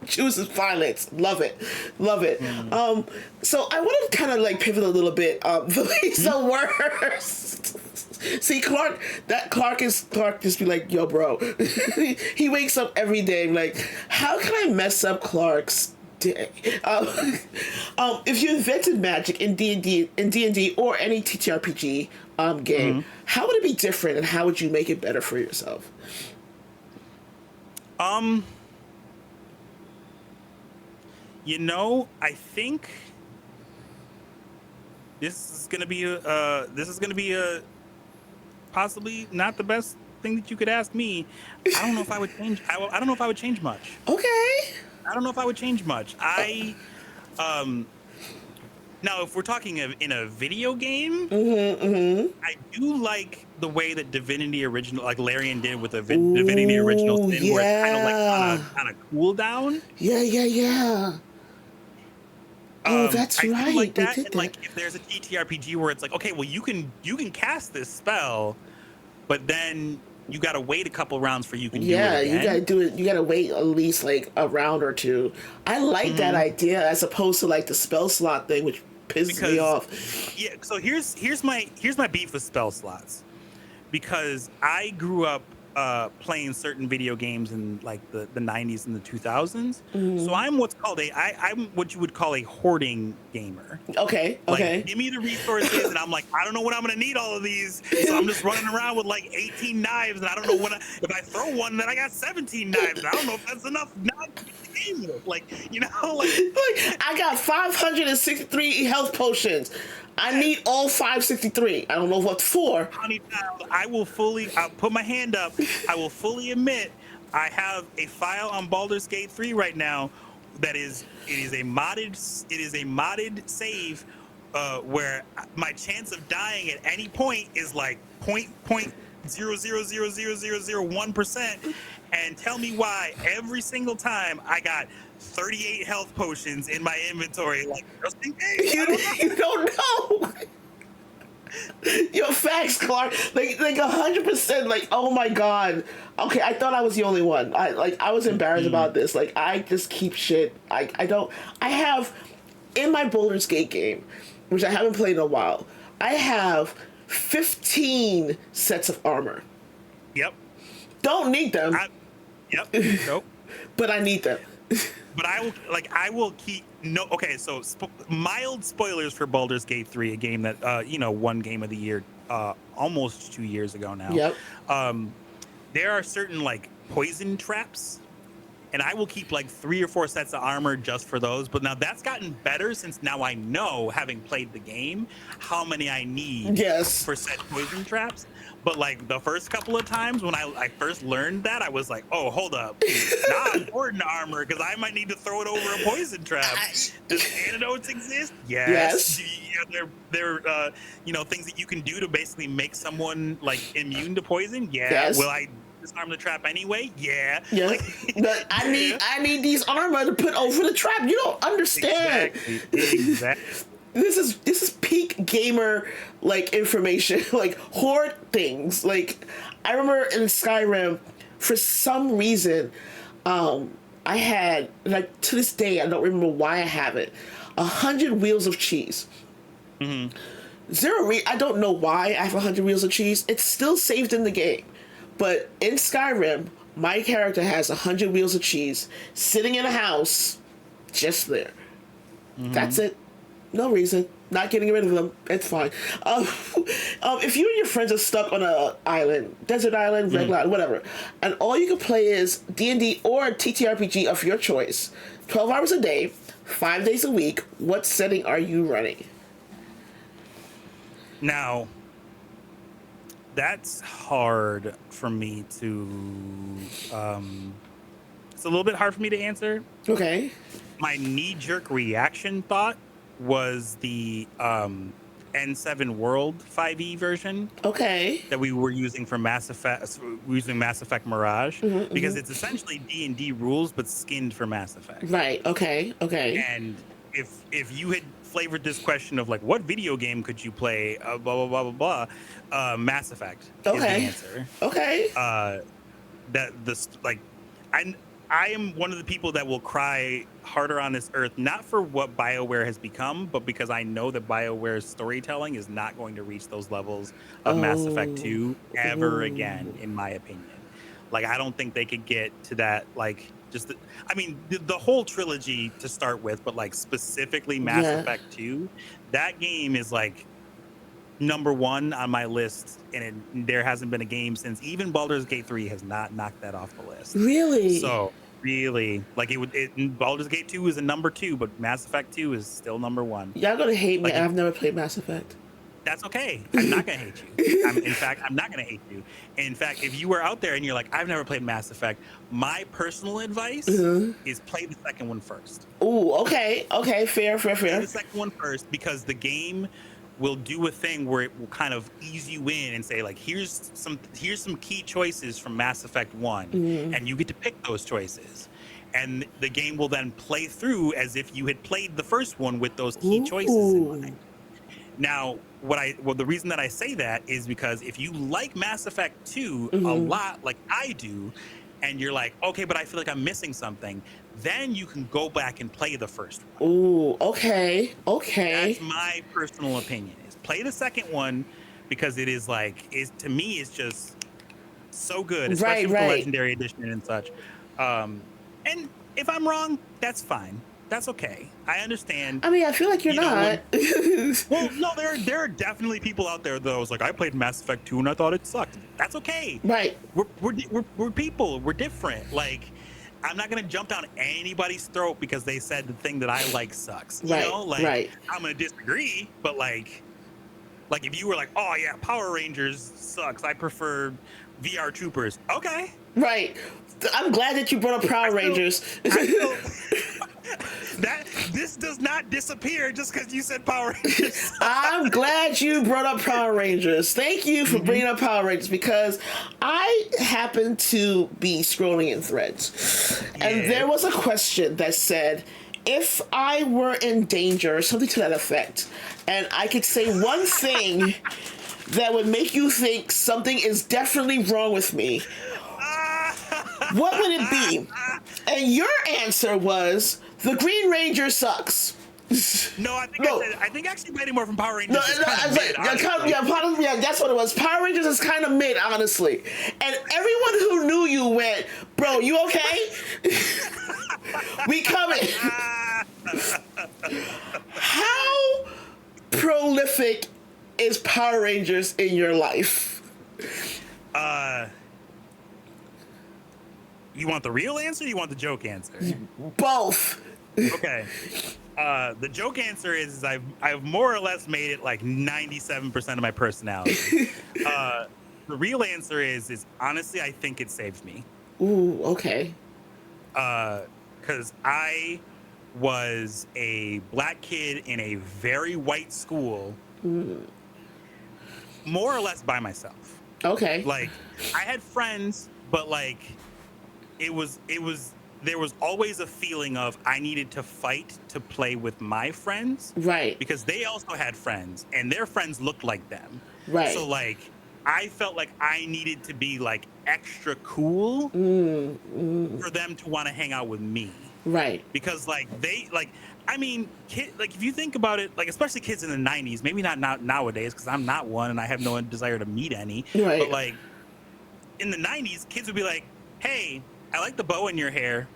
chooses violence. Love it. Love it. So I want to kind of like pivot a little bit. The ways the worst. See, Clark just be like, yo, bro. He wakes up every day like, how can I mess up Clark's day? If you invented magic in D&D or any TTRPG game, how would it be different and how would you make it better for yourself? I think this is gonna be a possibly not the best thing that you could ask me. I don't know if I would change. I don't know if I would change much. Okay. I don't know if I would change much. Now if we're talking in a video game, I do like the way that Divinity Original, like Larian did with the Divinity Original Sin, where it's kind of like on a cooldown. Yeah. Oh, that's I right. like that. They did And that. like if there's a TTRPG where it's like, okay, well you can cast this spell, but then you gotta wait a couple rounds for you can do it again. You gotta do it. You gotta wait at least like a round or two. I like that idea as opposed to like the spell slot thing, which pisses me off. Yeah. So here's my beef with spell slots, because I grew up playing certain video games in like the 90s and the 2000s. So I'm I'm what you would call a hoarding gamer. Okay. Like, give me the resources, and I'm like, I don't know when I'm gonna need all of these, so I'm just running around with like 18 knives, and I don't know if I throw one, then I got 17 knives. And I don't know if that's enough knives to get the game with. Like, like I got 563 health potions. I need all 563. I don't know what for. Honey child, I'll put my hand up. I will fully admit I have a file on Baldur's Gate 3 right now that is a modded save where my chance of dying at any point is like 0.0000001%, and tell me why every single time I got 38 health potions in my inventory, like, just in case. You don't know. Yo, facts, Clark. Like 100%. Like, oh my god. Okay, I thought I was the only one. I was embarrassed about this. Like, I just keep shit. I don't. I have in my Baldur's Gate game, which I haven't played in a while. I have 15 sets of armor. Yep. Don't need them. Yep. Nope. But I need them. But I will keep no. Okay, so mild spoilers for Baldur's Gate 3, a game that won Game of the Year almost 2 years ago now. Yep. There are certain like poison traps, and I will keep like 3 or 4 sets of armor just for those. But now that's gotten better since now I know, having played the game, how many I need for set poison traps. But like the first couple of times when I first learned that, I was like, oh, hold up. Not important armor, because I might need to throw it over a poison trap. Does antidotes exist? Yes. Yeah, they're things that you can do to basically make someone like immune to poison? Yeah. Yes. Will I disarm the trap anyway? Yeah. Yeah. Like, but I need these armor to put over the trap. You don't understand. Exactly. This is peak gamer like information, like hoard things. Like I remember in Skyrim, for some reason, I had, like, to this day I don't remember why I have it, 100 wheels of cheese. Mm-hmm. I don't know why I have 100 wheels of cheese. It's still saved in the game, but in Skyrim, my character has 100 wheels of cheese sitting in a house, just there. Mm-hmm. That's it. No reason. Not getting rid of them. It's fine. If you and your friends are stuck on a island, desert island, regular island, whatever, and all you can play is D&D or TTRPG of your choice, 12 hours a day, 5 days a week, what setting are you running? Now, that's hard for me to... it's a little bit hard for me to answer. Okay. My knee-jerk reaction thought was the N7 World 5e version. Okay. That we were using for Mass Effect, using Mass Effect Mirage, because it's essentially D&D rules but skinned for Mass Effect. Right. Okay. And if you had flavored this question of like, what video game could you play, blah blah blah blah blah, Mass Effect is the answer. Okay. I am one of the people that will cry harder on this earth, not for what BioWare has become, but because I know that BioWare's storytelling is not going to reach those levels of Mass Effect 2 ever again, in my opinion. Like, I don't think they could get to that, like, the whole trilogy to start with, but like specifically Mass Effect 2, that game is like number 1 on my list, and there hasn't been a game since. Even Baldur's Gate 3 has not knocked that off the list. Really? So really, like, Baldur's Gate 2 is a number 2, but Mass Effect 2 is still number 1. Y'all gonna hate me. Like, I've never played Mass Effect. That's okay. I'm not gonna hate you. In fact, I'm not gonna hate you. In fact, if you were out there and you're like, I've never played Mass Effect, my personal advice is play the second one first. Ooh, okay. Fair. Play the second one first, because the game will do a thing where it will kind of ease you in and say, like, here's some key choices from Mass Effect 1, and you get to pick those choices. And the game will then play through as if you had played the first one with those key choices in mind. Now, the reason that I say that is because if you like Mass Effect 2 a lot, like I do, and you're like, okay, but I feel like I'm missing something, then you can go back and play the first one. Ooh, okay. That's my personal opinion, is play the second one, because it is like, to me, it's just so good, especially with the Legendary Edition and such. And if I'm wrong, that's fine. That's okay. I understand. I mean, I feel like you're not. Well, no, there are definitely people out there that was like, I played Mass Effect 2 and I thought it sucked. That's okay. Right. We're people. We're different. Like, I'm not gonna jump down anybody's throat because they said the thing that I like sucks. You know? Like, I'm gonna disagree, but like if you were like, oh yeah, Power Rangers sucks, I prefer VR Troopers. Okay. Right. I'm glad that you brought up Power Rangers. this does not disappear just because you said Power Rangers. I'm glad you brought up Power Rangers. Thank you for bringing up Power Rangers because I happened to be scrolling in threads and there was a question that said, if I were in danger, or something to that effect, and I could say one thing that would make you think something is definitely wrong with me, what would it be? And your answer was, the Green Ranger sucks. No, I think No. I think actually Mighty Morphin Power Rangers No, is no, kind I of was mid, like, honestly. yeah, that's what it was. Power Rangers is kind of mid, honestly. And everyone who knew you went, bro, you okay? We coming. How prolific is Power Rangers in your life? You want the real answer or you want the joke answer? Both. Okay. The joke answer is I've more or less made it like 97% of my personality. The real answer is honestly I think it saved me. Ooh, okay. Because I was a black kid in a very white school, more or less by myself. Okay. Like I had friends, but like it was there was always a feeling of I needed to fight to play with my friends. Right. Because they also had friends and their friends looked like them. Right. So like I felt like I needed to be like extra cool for them to want to hang out with me. Right. Because like they like I mean like if you think about it, like especially kids in the 90s, maybe not nowadays because I'm not one and I have no desire to meet any. Right. But like in the 90s, kids would be like, hey, I like the bow in your hair.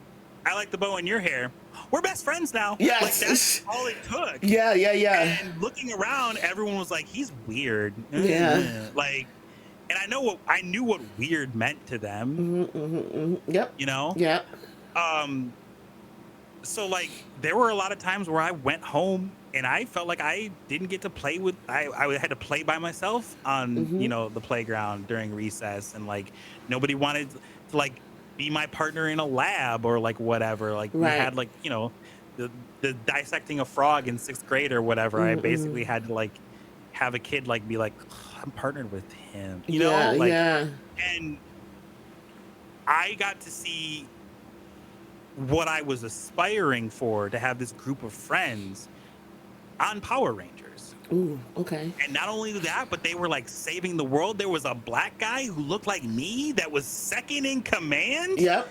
I like the bow in your hair. We're best friends now. Yes. Like that's all it took. Yeah. And looking around, everyone was like, he's weird. Yeah. Like, and I knew what weird meant to them. Yep. You know? Yep. So like there were a lot of times where I went home and I felt like I didn't get to play with I had to play by myself on you know the playground during recess, and like nobody wanted to like be my partner in a lab or like whatever. Like we had like, you know, the dissecting a frog in 6th grade or whatever. I basically had to like have a kid like be like, I'm partnered with him, you know? Like, and I got to see what I was aspiring for, to have this group of friends on Power Rangers. Ooh, okay. And not only that, but they were like saving the world. There was a black guy who looked like me that was second in command Yep.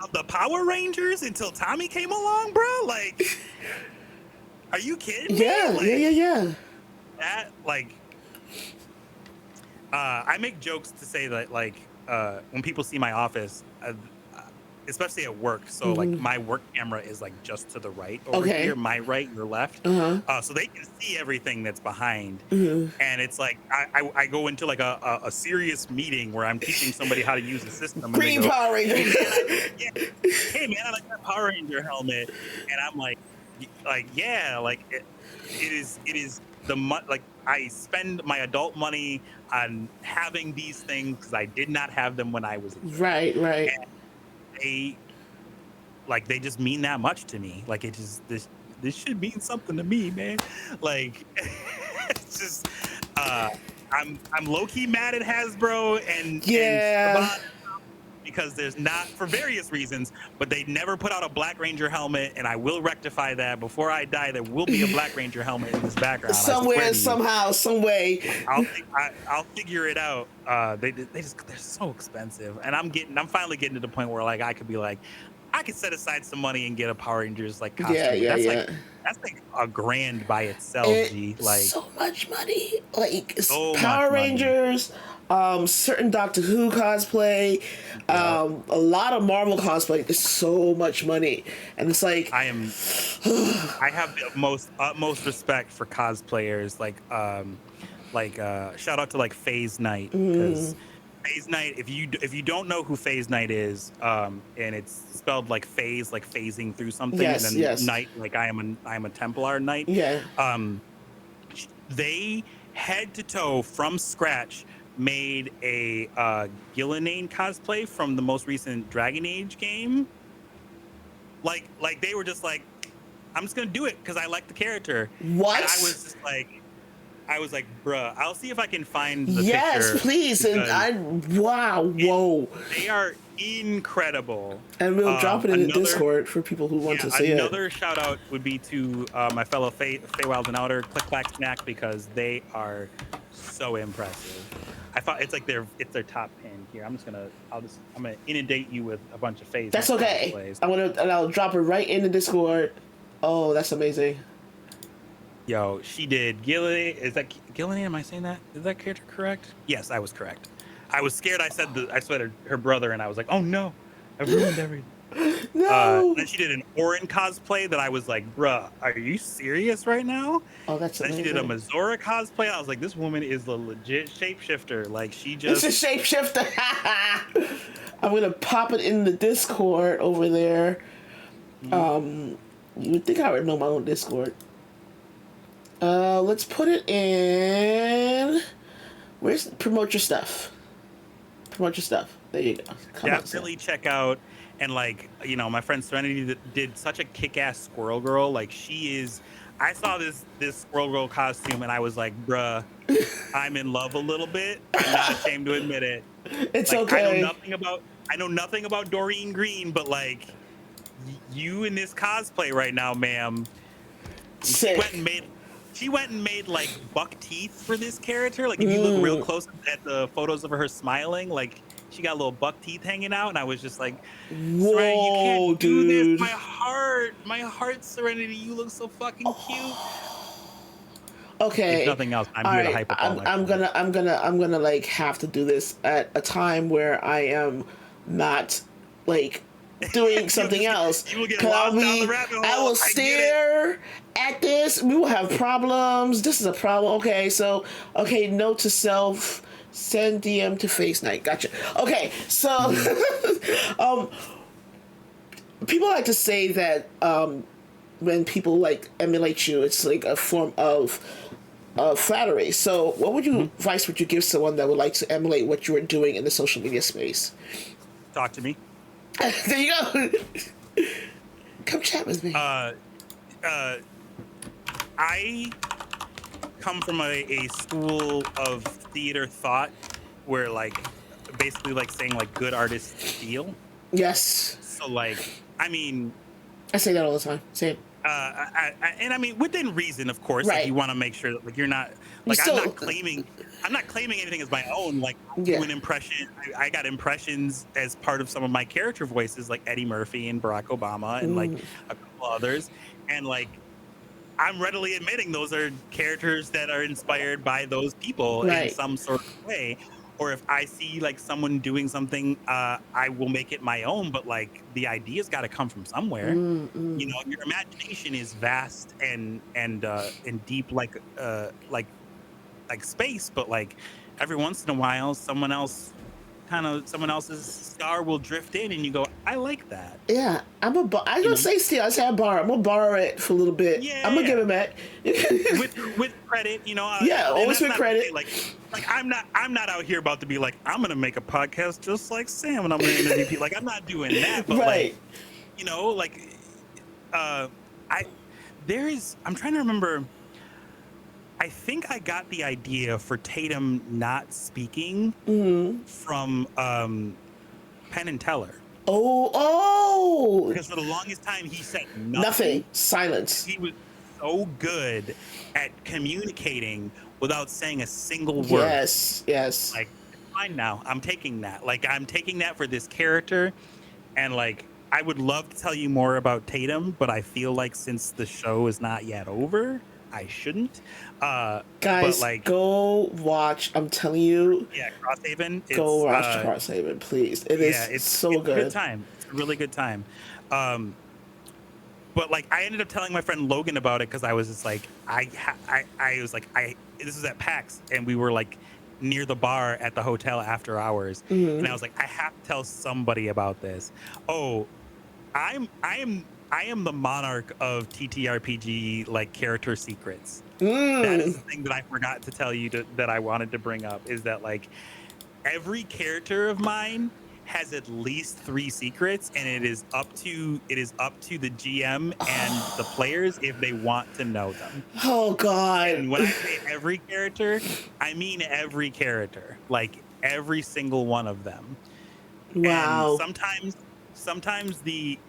of the Power Rangers until Tommy came along, bro. Like, are you kidding me? Yeah, Like, yeah. that, like, I make jokes to say that, like, when people see my office, especially at work, so like my work camera is like just to the right over here, my right, your left, so they can see everything that's behind. And it's like I go into like a serious meeting where I'm teaching somebody how to use the system. Green and Power Ranger. Hey man, I like that Power Ranger helmet, and I'm like yeah, like it is like I spend my adult money on having these things because I did not have them when I was a kid. Right. And they just mean that much to me. Like it just this should mean something to me, man. Like it's just I'm low-key mad at Hasbro and Saban because there's not, for various reasons, but they never put out a Black Ranger helmet, and I will rectify that before I die. There will be a Black Ranger helmet in this background Somewhere, somehow, some way. I'll figure it out. They're so expensive, and I'm finally getting to the point where like I could be like, I could set aside some money and get a Power Rangers like costume. That's like $1,000 by itself. Like so much money. Like so Power Rangers, certain Doctor Who cosplay, a lot of Marvel cosplay. There's so much money, and it's like I have the utmost respect for cosplayers. Like shout out to like Phase Knight, because Phase Knight, if you don't know who Phase Knight is, and it's spelled like phase, like phasing through something, and then Knight, like I am a Templar Knight. They head to toe from scratch made a Gillenane cosplay from the most recent Dragon Age game. Like they were just like, I'm just gonna do it because I like the character. And What? I was like, bruh, I'll see if I can find the Yes, picture please. And because wow, it whoa. they are incredible. And we'll drop it in the Another Discord for people who want to see it. another shout out would be to my fellow Feywild and Outer Click Clack Snack because they are so impressive. I thought it's their top pin here. I'm gonna inundate you with a bunch of Fays. That's okay. I'll drop it right in the Discord. Oh, that's amazing. Yo, she did Gillian. Is that Gillian? Am I saying that? Is that character correct? Yes, I was correct. I was scared. I said her brother, and I was like, oh no, I've ruined everything. No. And then she did an Orin cosplay that I was like, bruh, are you serious right now? Oh, that's amazing. Then she did a Mazora cosplay. I was like, this woman is a legit shapeshifter. Like she just. It's a shapeshifter. I'm gonna pop it in the Discord over there. You would think I would know my own Discord. Let's put it in. Where's promote your stuff? Promote your stuff. There you go. Definitely check out. And like, you know, my friend Serenity did such a kick-ass Squirrel Girl. Like she is. I saw this Squirrel Girl costume and I was like, bruh, I'm in love a little bit. I'm not ashamed to admit it. It's like, okay. I know nothing about Doreen Green, but like, you in this cosplay right now, ma'am. Sick. She went and made like buck teeth for this character. Like if you look real close at the photos of her smiling, like she got little buck teeth hanging out, and I was just like, whoa, you can't do dude. this. My heart, Serenity, you look so fucking cute. Okay. If nothing else, I'm here to hype up all my I'm gonna like have to do this at a time where I am not like doing something else. You will get lost down the rabbit hole. I will stare at this. We will have problems. This is a problem. Okay, so note to self: send DM to Face Night. Gotcha. Okay, so people like to say that when people like emulate you, it's like a form of flattery. So, what advice would you give someone that would like to emulate what you are doing in the social media space? Talk to me. There you go. Come chat with me. I come from a school of theater thought where like basically like saying like good artists steal. Yes. So like, I mean, I say that all the time. Same. And I mean within reason, of course. Right. Like you want to make sure that like you're not like I'm not claiming anything as my own. Like do an impression. I got impressions as part of some of my character voices, like Eddie Murphy and Barack Obama and like a couple others. And like I'm readily admitting those are characters that are inspired by those people in some sort of way. Or if I see like someone doing something, I will make it my own. But like the idea's got to come from somewhere. You know, your imagination is vast and deep, like space. But like every once in a while, someone else's star will drift in, and you go, I like that. Yeah, I don't say steal. I say I borrow. I'm gonna borrow it for a little bit. Yeah, I'm gonna give it back with credit. You know. Always with credit. Like I'm not out here about to be like I'm gonna make a podcast just like Sam and I'm gonna interview people. Like I'm not doing that. But like, you know, like I'm trying to remember. I think I got the idea for Tatum not speaking from Penn and Teller. Oh! Because for the longest time he said nothing. Silence. He was so good at communicating without saying a single word. Yes. Like, fine now. I'm taking that. Like, I'm taking that for this character. And, like, I would love to tell you more about Tatum, but I feel like since the show is not yet over, I shouldn't. Guys, but like, go watch. I'm telling you. Yeah, Crosshaven. Go watch Crosshaven, please. It's so good. It's a good time. It's a really good time. But like, I ended up telling my friend Logan about it because I was just like, this was at PAX, and we were like near the bar at the hotel after hours, and I was like, I have to tell somebody about this. Oh, I am the monarch of TTRPG like character secrets. That is the thing that I forgot to tell you that I wanted to bring up is that like every character of mine has at least 3 secrets, and it is up to the GM and the players if they want to know them. Oh God. And when I say every character, I mean every character, like every single one of them. And Wow. sometimes the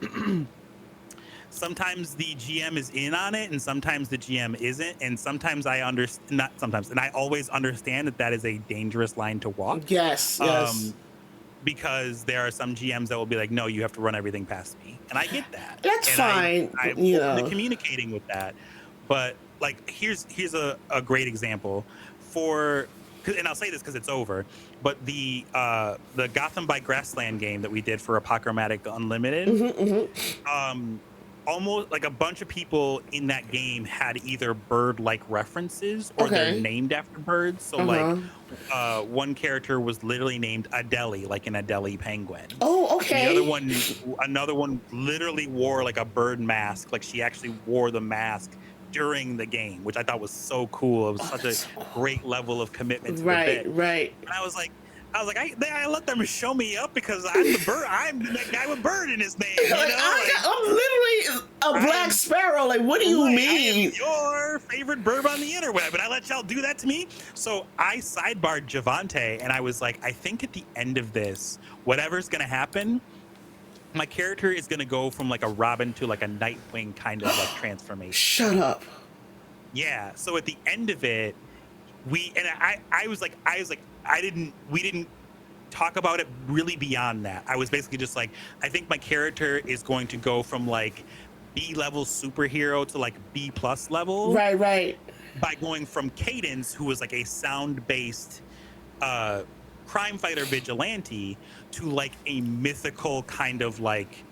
sometimes the GM is in on it, and sometimes the GM isn't, and sometimes I understand, not sometimes, and I always understand that that is a dangerous line to walk. Yes. Yes. Um, because there are some GMs that will be like, no, you have to run everything past me, and I get that, That's and fine. I'm You open to know. communicating with that. But like, here's a great example for, and I'll say this because it's over, but the Gotham by Grassland game that we did for Apochromatic Unlimited, almost like a bunch of people in that game had either bird-like references or they're Okay. named after birds. So like, one character was literally named Adeli, like an Adeli penguin. Oh, And the okay. another one literally wore like a bird mask. Like she actually wore the mask during the game, which I thought was so cool. It was Oh, such that's a so cool. great level of commitment to the Right. bit. Right. And I let them show me up because I'm the bird. I'm that guy with bird in his name. You Like know, I'm literally a black I'm sparrow. Like, what do you right. I am mean? your favorite bird on the interweb, and I let y'all do that to me. So I sidebarred Javante, and I was like, I think at the end of this, whatever's gonna happen, my character is gonna go from like a Robin to like a Nightwing kind of like transformation. Shut up. Yeah. So at the end of it, we we didn't talk about it really beyond that. I was basically just like, I think my character is going to go from like B level superhero to like B plus level Right. Right. by going from Cadence, who was like a sound based crime fighter vigilante, to like a mythical kind of like,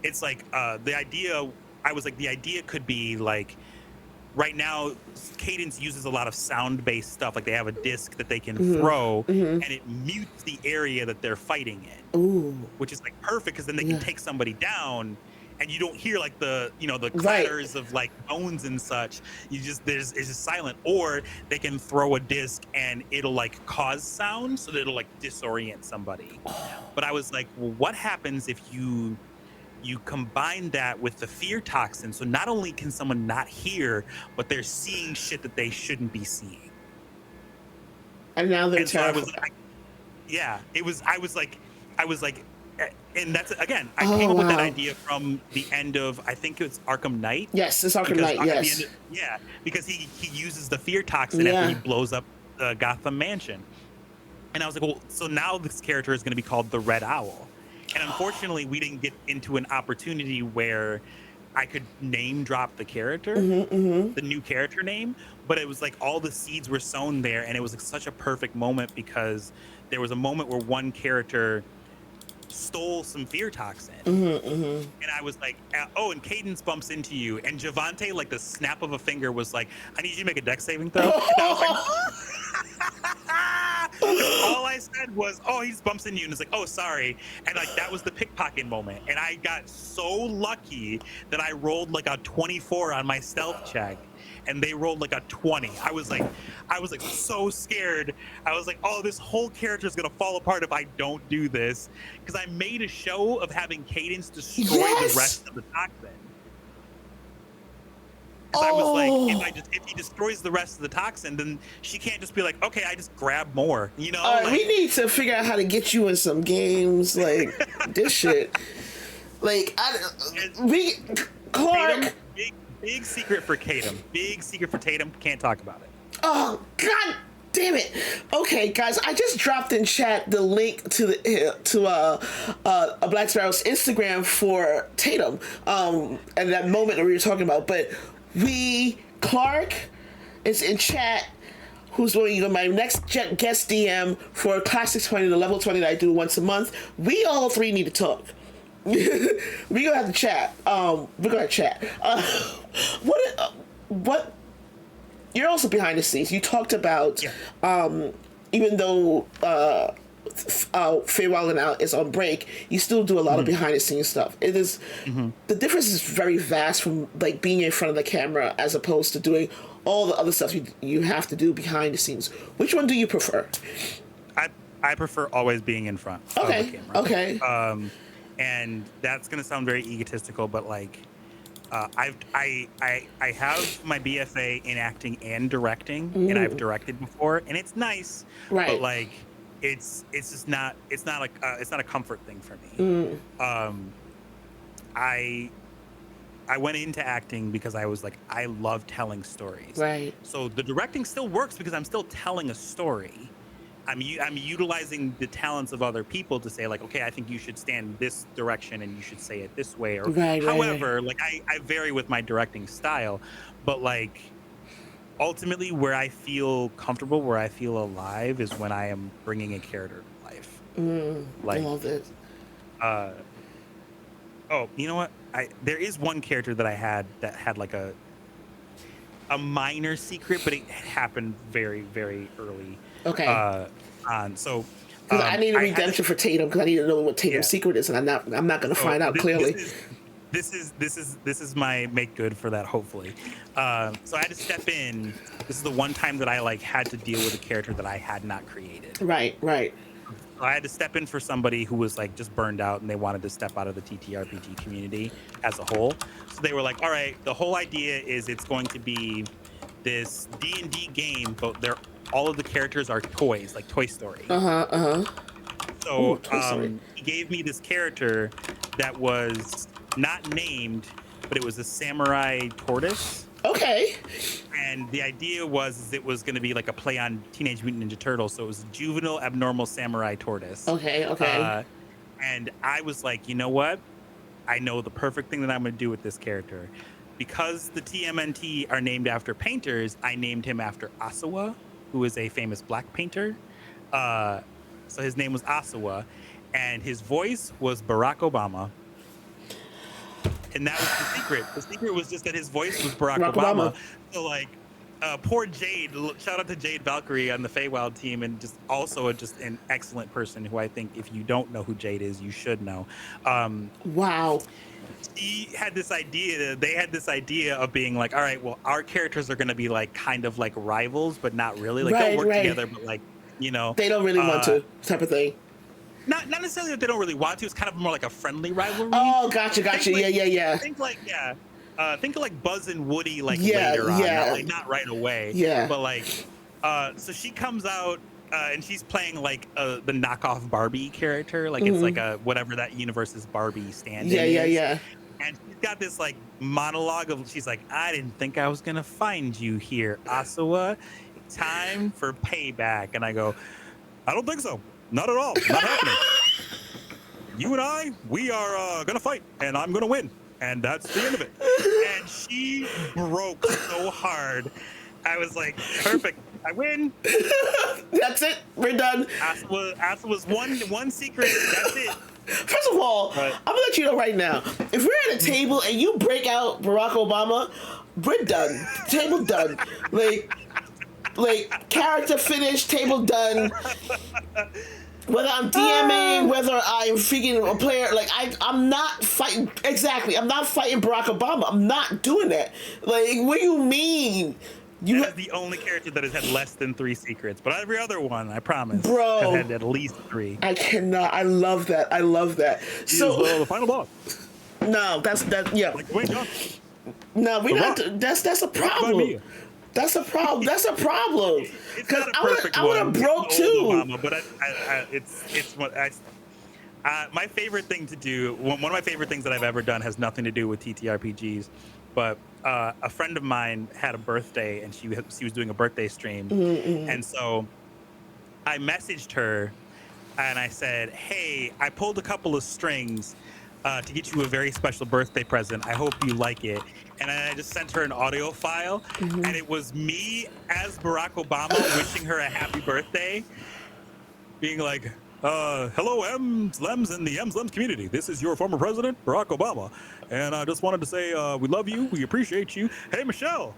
it's like the idea. I was like, the idea could be like, right now Cadence uses a lot of sound-based stuff. Like they have a disc that they can throw, and it mutes the area that they're fighting in, Ooh. which is like perfect because then they can take somebody down, and you don't hear like the the Right. clatters of like bones and such. It's just silent. Or they can throw a disc and it'll like cause sound, so that it'll like disorient somebody. But I was like, well, what happens if you combine that with the fear toxin? So not only can someone not hear, but they're seeing shit that they shouldn't be seeing. And now they're And so I was terrified. like, yeah, I was like, and that's again, I Oh, came up with that wow. idea from the end of, I think it's Arkham Knight. Yes, it's Arkham Because Knight. at the Yes. end yeah, because he uses the fear toxin after he Yeah. blows up the Gotham Mansion. And I was like, well, so now this character is going to be called the Red Owl. And unfortunately, we didn't get into an opportunity where I could name drop the character, the new character name. But it was like all the seeds were sown there, and it was like such a perfect moment because there was a moment where one character stole some fear toxin, and I was like, oh, and Cadence bumps into you, and Javante, like the snap of a finger, was like, I need you to make a dex saving throw. And I was like, all I said was, oh, he just bumps into you, and it's like, oh, sorry. And like that was the pickpocket moment, and I got so lucky that I rolled like a 24 on my stealth check, and they rolled like a 20. I was like so scared. I was like, oh, this whole character is gonna fall apart if I don't do this, because I made a show of having Cadence destroy Yes! the rest of the toxin. I was like, if he destroys the rest of the toxin, then she can't just be like, okay, I just grab more, you know? All right, like, we need to figure out how to get you in some games, like this shit. Like, Clark. Tatum, big secret for Tatum. Big secret for Tatum. Can't talk about it. Oh God damn it! Okay, guys, I just dropped in chat the link to a Black Sparrow's Instagram for Tatum. And that moment that we were talking about, but Clark is in chat. Who's going to my next guest DM for Classic 20, the level 20 that I do once a month. We all three need to talk. We gonna have to chat. We're gonna chat. What? You're also behind the scenes. You talked about, even though Feywild and Out is on break, you still do a lot of behind the scenes stuff. It is the difference is very vast from like being in front of the camera as opposed to doing all the other stuff you have to do behind the scenes. Which one do you prefer? I prefer always being in front of the Okay. camera. Okay. And that's gonna sound very egotistical, but like I have my BFA in acting and directing, and I've Mm, directed before, and it's nice, but right. like it's just not it's not a comfort thing for me. Mm, Um, I I went into acting because I was like I love telling stories, right. so the directing still works because I'm still telling a story. I'm utilizing the talents of other people to say like, okay, I think you should stand this direction and you should say it this way, or Right. Right. Right. however. Like I vary with my directing style, but like ultimately, where I feel comfortable, where I feel alive, is when I am bringing a character to life. I Like, love it. uh, oh, you know what? There is one character that I had that had like a minor secret, but it happened very very early Okay. uh on. So Because I need a I had this redemption for Tatum. Because I need to know what Tatum's yeah. secret is, and I'm not going to So find out clearly. this is my make good for that, hopefully. So I had to step in. This is the one time that I like had to deal with a character that I had not created. Right. Right. So I had to step in for somebody who was like just burned out and they wanted to step out of the TTRPG community as a whole. So they were like, all right, the whole idea is it's going to be this D&D game, but they're all of the characters are toys, like Toy Story. Uh huh. Uh huh. Oh, So Toy Story. he gave me this character that was not named, but it was a samurai tortoise. Okay. And the idea was it was going to be like a play on Teenage Mutant Ninja Turtles. So it was a juvenile abnormal samurai tortoise. Okay. Okay. Uh, and I was like, you know what? I know the perfect thing that I'm going to do with this character. Because the TMNT are named after painters, I named him after Asawa, who is a famous black painter. So his name was Asawa, and his voice was Barack Obama. And that was the secret. The secret was just that his voice was Barack Obama. So like, poor Jade. Shout out to Jade Valkyrie on the Feywild team, and just also just an excellent person who I think if you don't know who Jade is, you should know. Wow. He had this idea. They had this idea of being like, all right, well, our characters are going to be like kind of like rivals, but not really. Like they'll work together, but like they don't really want to type of thing. Not necessarily that they don't really want to. It's kind of more like a friendly rivalry. Oh, gotcha. Yeah. Think like think of like Buzz and Woody like Yeah, later on, yeah. not right away. Yeah. But like, so she comes out and she's playing like the knockoff Barbie character, like it's like a whatever that universe's Barbie stand-in is. Yeah. And she's got this like monologue of she's like, I didn't think I was gonna find you here, Asawa. Time for payback. And I go, I don't think so. Not at all. Not happening. You and I, we are gonna fight, and I'm gonna win, and that's the end of it. And she broke so hard. I was like, perfect. I win. That's it. We're done. Asawa's one secret. That's it. First of all, I'm gonna let you know right now. If we're at a table and you break out Barack Obama, we're done. Table done. Like character finished. Table done. Whether I'm DMing, whether I'm freaking a player, like I'm not fighting. Exactly, I'm not fighting Barack Obama. I'm not doing that. Like, what do you mean? You That is the only character that has had less than 3 secrets, but every other one, I promise, Bro, has had at least 3. I cannot. I love that. So the final boss. no, yeah. Like Dwayne Johnson. No, we not. That's a problem. That's a problem. That's a problem. It's not a perfect one. I would have broke too. Obama, but it's what my favorite thing to do. One of my favorite things that I've ever done has nothing to do with TTRPGs, but a friend of mine had a birthday and she was doing a birthday stream, and so I messaged her and I said, "Hey, I pulled a couple of strings to get you a very special birthday present. I hope you like it." And I just sent her an audio file, and it was me as Barack Obama wishing her a happy birthday, being like, hello, M's, Lems, and the M's, Lems community. This is your former president, Barack Obama. And I just wanted to say we love you, we appreciate you. Hey, Michelle.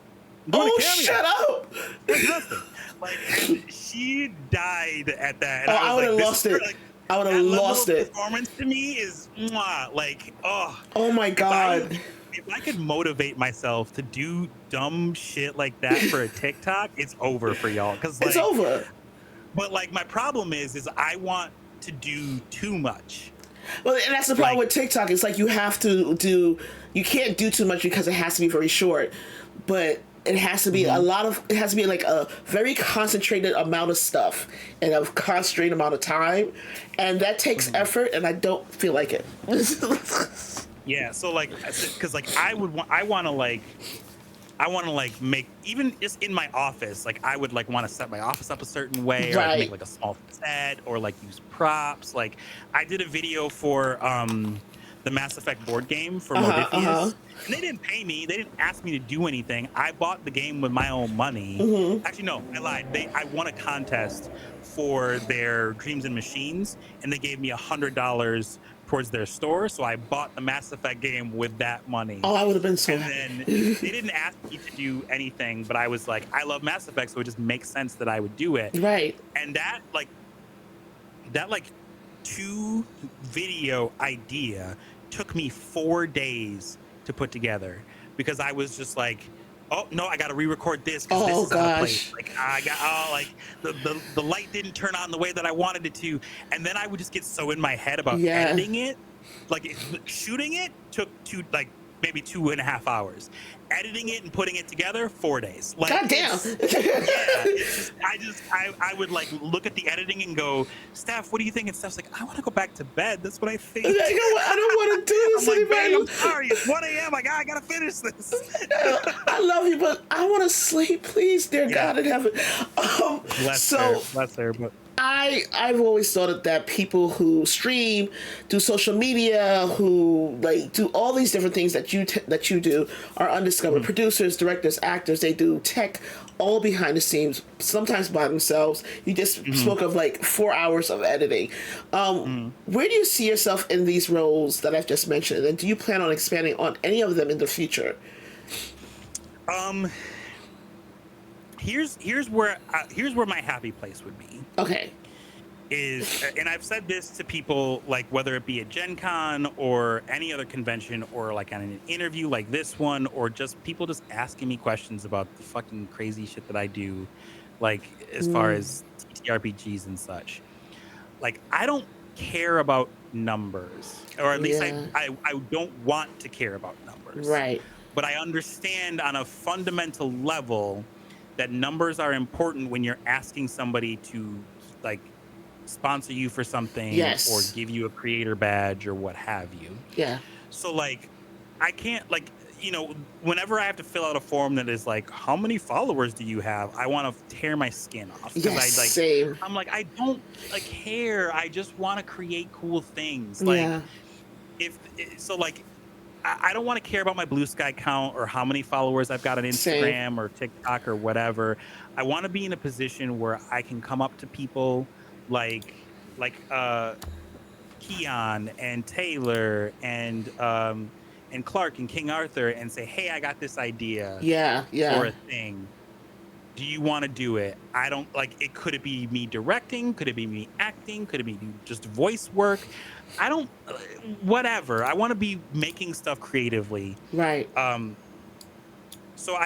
I'm doing a cameo. Shut up! Fantastic. Like, and she died at that. And I would have lost it. Like, I would have lost it. Performance to me is like, oh. Oh my God. If I could motivate myself to do dumb shit like that for a TikTok, it's over for y'all. Cause like, it's over. But like my problem is I want to do too much. Well, and that's the problem Like, with TikTok. It's like you have to do, you can't do too much because it has to be very short, but it has to be a mhm. lot of, it has to be like a very concentrated amount of stuff in a concentrated amount of time, and that takes Mhm. effort, and I don't feel like it. Yeah. So like, because like I want to like make even just in my office, like I would like want to set my office up a certain way or like make Right. like a small set or like use props. Like I did a video for the Mass Effect board game for Uh huh. Uh huh. Modifius and they didn't pay me. They didn't ask me to do anything. I bought the game with my own money. Mm-hmm. Actually, no, I lied. I won a contest for their Dreams and Machines and they gave me $100 towards their store. So I bought the Mass Effect game with that money. Oh, I would have been so And then happy. they didn't ask me to do anything, but I was like, I love Mass Effect, so it just makes sense that I would do it. Right. And that like 2 video idea took me 4 days to put together because I was just like, oh no, I got to re-record this because this Oh is out of place. gosh. Like I got like the light didn't turn on the way that I wanted it to, and then I would just get so in my head about Yeah. editing it. Like shooting it took maybe 2.5 hours. Editing it and putting it together 4 days. Like God damn. yeah, it's just I would like look at the editing and go, Steph, what do you think? And Steph's like, I want to go back to bed. That's what I think. Like, I don't want to do I'm this like, babe, I'm anymore. sorry. It's 1 a.m. I gotta finish this. I love you, but I want to sleep, please, dear Yeah, God in heaven. So bless her. But I've always thought that people who stream, do social media, who like do all these different things that you do are undiscovered. mhm, Producers, directors, actors, they do tech all behind the scenes, sometimes by themselves. You just mhm, spoke of like 4 hours of editing. mhm. Where do you see yourself in these roles that I've just mentioned, and do you plan on expanding on any of them in the future? Um, here's where my happy place would be. Okay. Is and I've said this to people like whether it be at Gen Con or any other convention or like on an interview like this one or just people just asking me questions about the fucking crazy shit that I do, like as far Mm, as TTRPGs and such. Like I don't care about numbers, or at least yeah. I don't want to care about numbers, Right. but I understand on a fundamental level that numbers are important when you're asking somebody to like sponsor you for something or Yes. give you a creator badge or what have you. Yeah. So like I can't like whenever I have to fill out a form that is like how many followers do you have, I want to tear my skin off because Yes. Same. I'm like I don't like care. I just want to create cool things. Like Yeah. if so like I don't want to care about my Blue Sky count or how many followers I've got on Same. Instagram or TikTok or whatever. I want to be in a position where I can come up to people like like Keon and Taylor and Clark and King Arthur and say, "Hey, I got this idea Yeah. for Yeah. a thing. Do you want to do it?" I don't like it. Could it be me directing? Could it be me acting? Could it be just voice work? I don't, whatever. I want to be making stuff creatively. Right. Um, so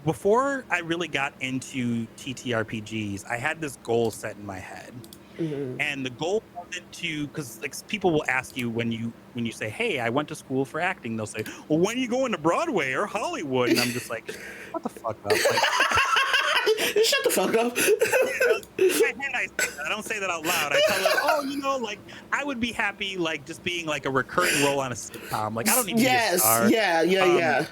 before I really got into TTRPGs, I had this goal set in my head. Hmm. And the goal wasn't to, because like people will ask you when you say, "Hey, I went to school for acting," they'll say, "Well, when are you going to Broadway or Hollywood?" And I'm just like, "What the fuck up?" Like, Shut the fuck up. in my head, I say that. I don't say that out loud. I tell them, "Oh, like I would be happy like just being like a recurring role on a sitcom. Like I don't need to be a Yes. star." Yeah. Yeah. Um, Yeah.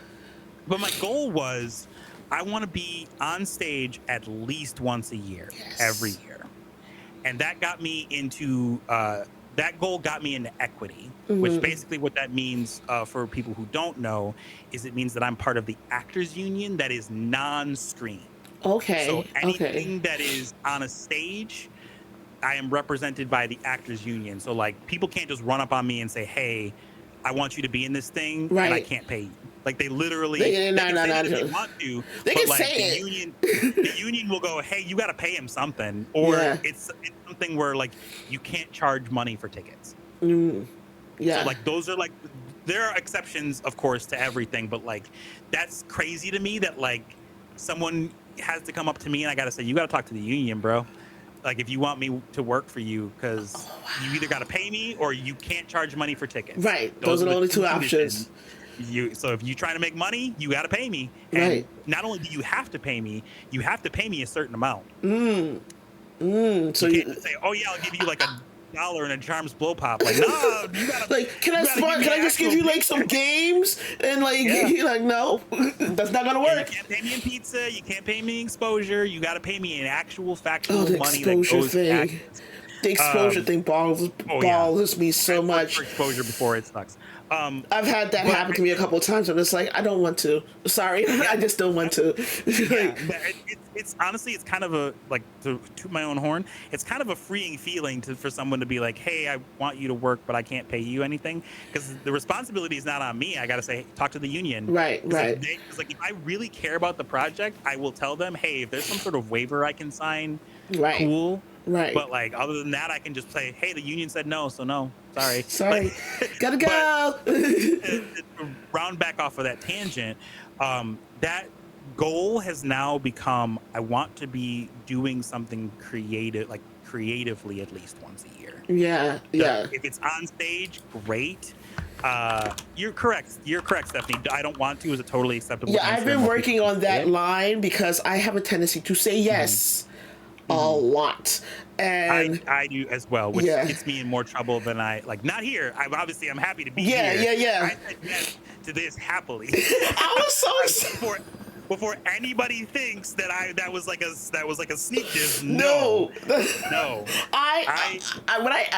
but my goal was, I want to be on stage at least once a year, every Yes. year. And that got me into that goal got me into equity, which Hmm. basically what that means for people who don't know is it means that I'm part of the actors union that is non-screen. So Okay. Okay. anything that is on a stage, I am represented by the actors union. So like people can't just run up on me and say, "Hey, I want you to be in this thing," and I Right. can't pay you. Like they literally they No. can No. say No. that if they No. want to, They but can like say the it. union will go, "Hey, you got to pay him something," or Yeah. it's something where like you can't charge money for tickets. Mm. So Yeah. like those are like there are exceptions, of course, to everything, but like that's crazy to me that like someone has to come up to me and I got to say, "You got to talk to the union, bro." Like if you want me to work for you, because you either got to pay me or you can't charge money for tickets. Right. Those are the only two options. So if you're trying to make money, you got to pay me. And Right. not only do you have to pay me, you have to pay me a certain amount. So you can't just say, "Oh yeah, I'll give you like $1 and a Charms blow pop." Like, no, you gotta. like, can I just give you like some games? And like, you're like, no, that's not gonna work. You can't pay me in pizza. You can't pay me in exposure. You got to pay me in actual factual the money that exposure goes thing. back. The exposure thing bothers me so much. For exposure before it sucks. I've had that happen to me a couple of times. I'm just like, I don't want to. Sorry, I just don't want to. It's honestly, it's kind of a, like, to toot my own horn, it's kind of a freeing feeling for someone to be like, hey, I want you to work, but I can't pay you anything, because the responsibility is not on me. I gotta say, hey, talk to the union. Right. Because like, if I really care about the project, I will tell them, hey, if there's some sort of waiver I can sign, cool. Right. But like, other than that, I can just say, hey, the union said no, so no. Sorry. Gotta go. To round back off of that tangent, that goal has now become, I want to be doing something creative, like creatively, at least once a year. Yeah. If it's on stage, great. You're correct, Stephanie. I don't want to is a totally acceptable. Yeah, I've been working on that line because I have a tendency to say yes a lot. And I do as well, which gets me in more trouble than I like. Not here. I'm happy to be here. Yeah. I said yes to this happily. I was so excited. Before anybody thinks that was like a sneak diss. No.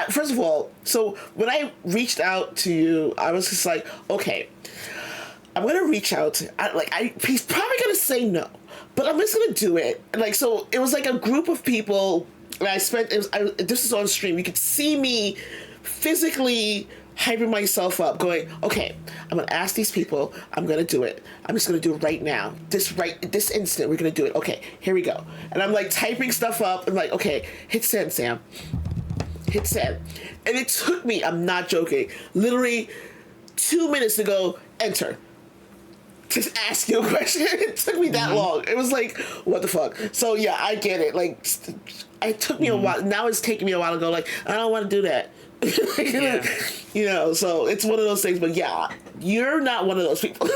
First of all, so when I reached out to you, I was just like, okay, I'm gonna reach out. He's probably gonna say no, but I'm just gonna do it. Like, so it was like a group of people. This is on stream. You could see me physically hyping myself up, going, okay, I'm gonna ask these people. I'm gonna do it. I'm just gonna do it right now. This instant, we're gonna do it. Okay, here we go. And I'm like typing stuff up. I'm like, okay, hit send, Sam. Hit send. And it took me, I'm not joking, literally 2 minutes to go enter. To ask you a question. It took me that long. It was like, what the fuck? So yeah, I get it. Like, it took me a while. Now it's taking me a while to go, like, I don't want to do that. You know, so it's one of those things. But yeah, you're not one of those people.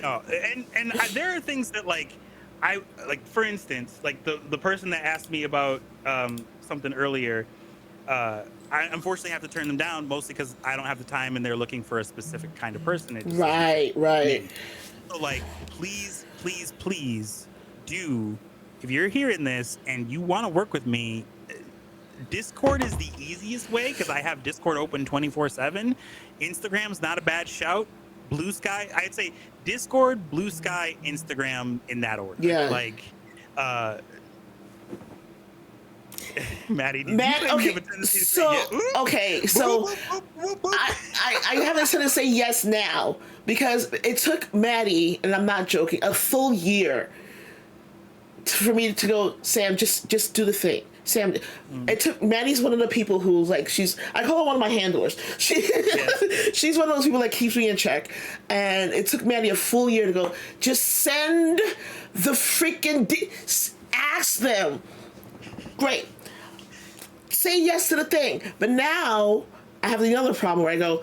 No, and there are things that like, for instance, like the person that asked me about something earlier, I unfortunately have to turn them down, mostly because I don't have the time and they're looking for a specific kind of person. Right. So like, please do, if you're hearing this and you want to work with me, Discord is the easiest way because I have Discord open 24/7. Instagram's not a bad shout. Blue Sky, I'd say Discord, Blue Sky, Instagram in that order. Yeah. Like, Maddie, so I have a tendency to say yes now because it took Maddie, and I'm not joking, a full year for me to go, Sam, just do the thing. Sam, it took, Maddie's one of the people who, like, I call her one of my handlers. She's one of those people that keeps me in check. And it took Maddie a full year to go, just send the freaking, ask them. Great. Say yes to the thing. But now I have the other problem where I go,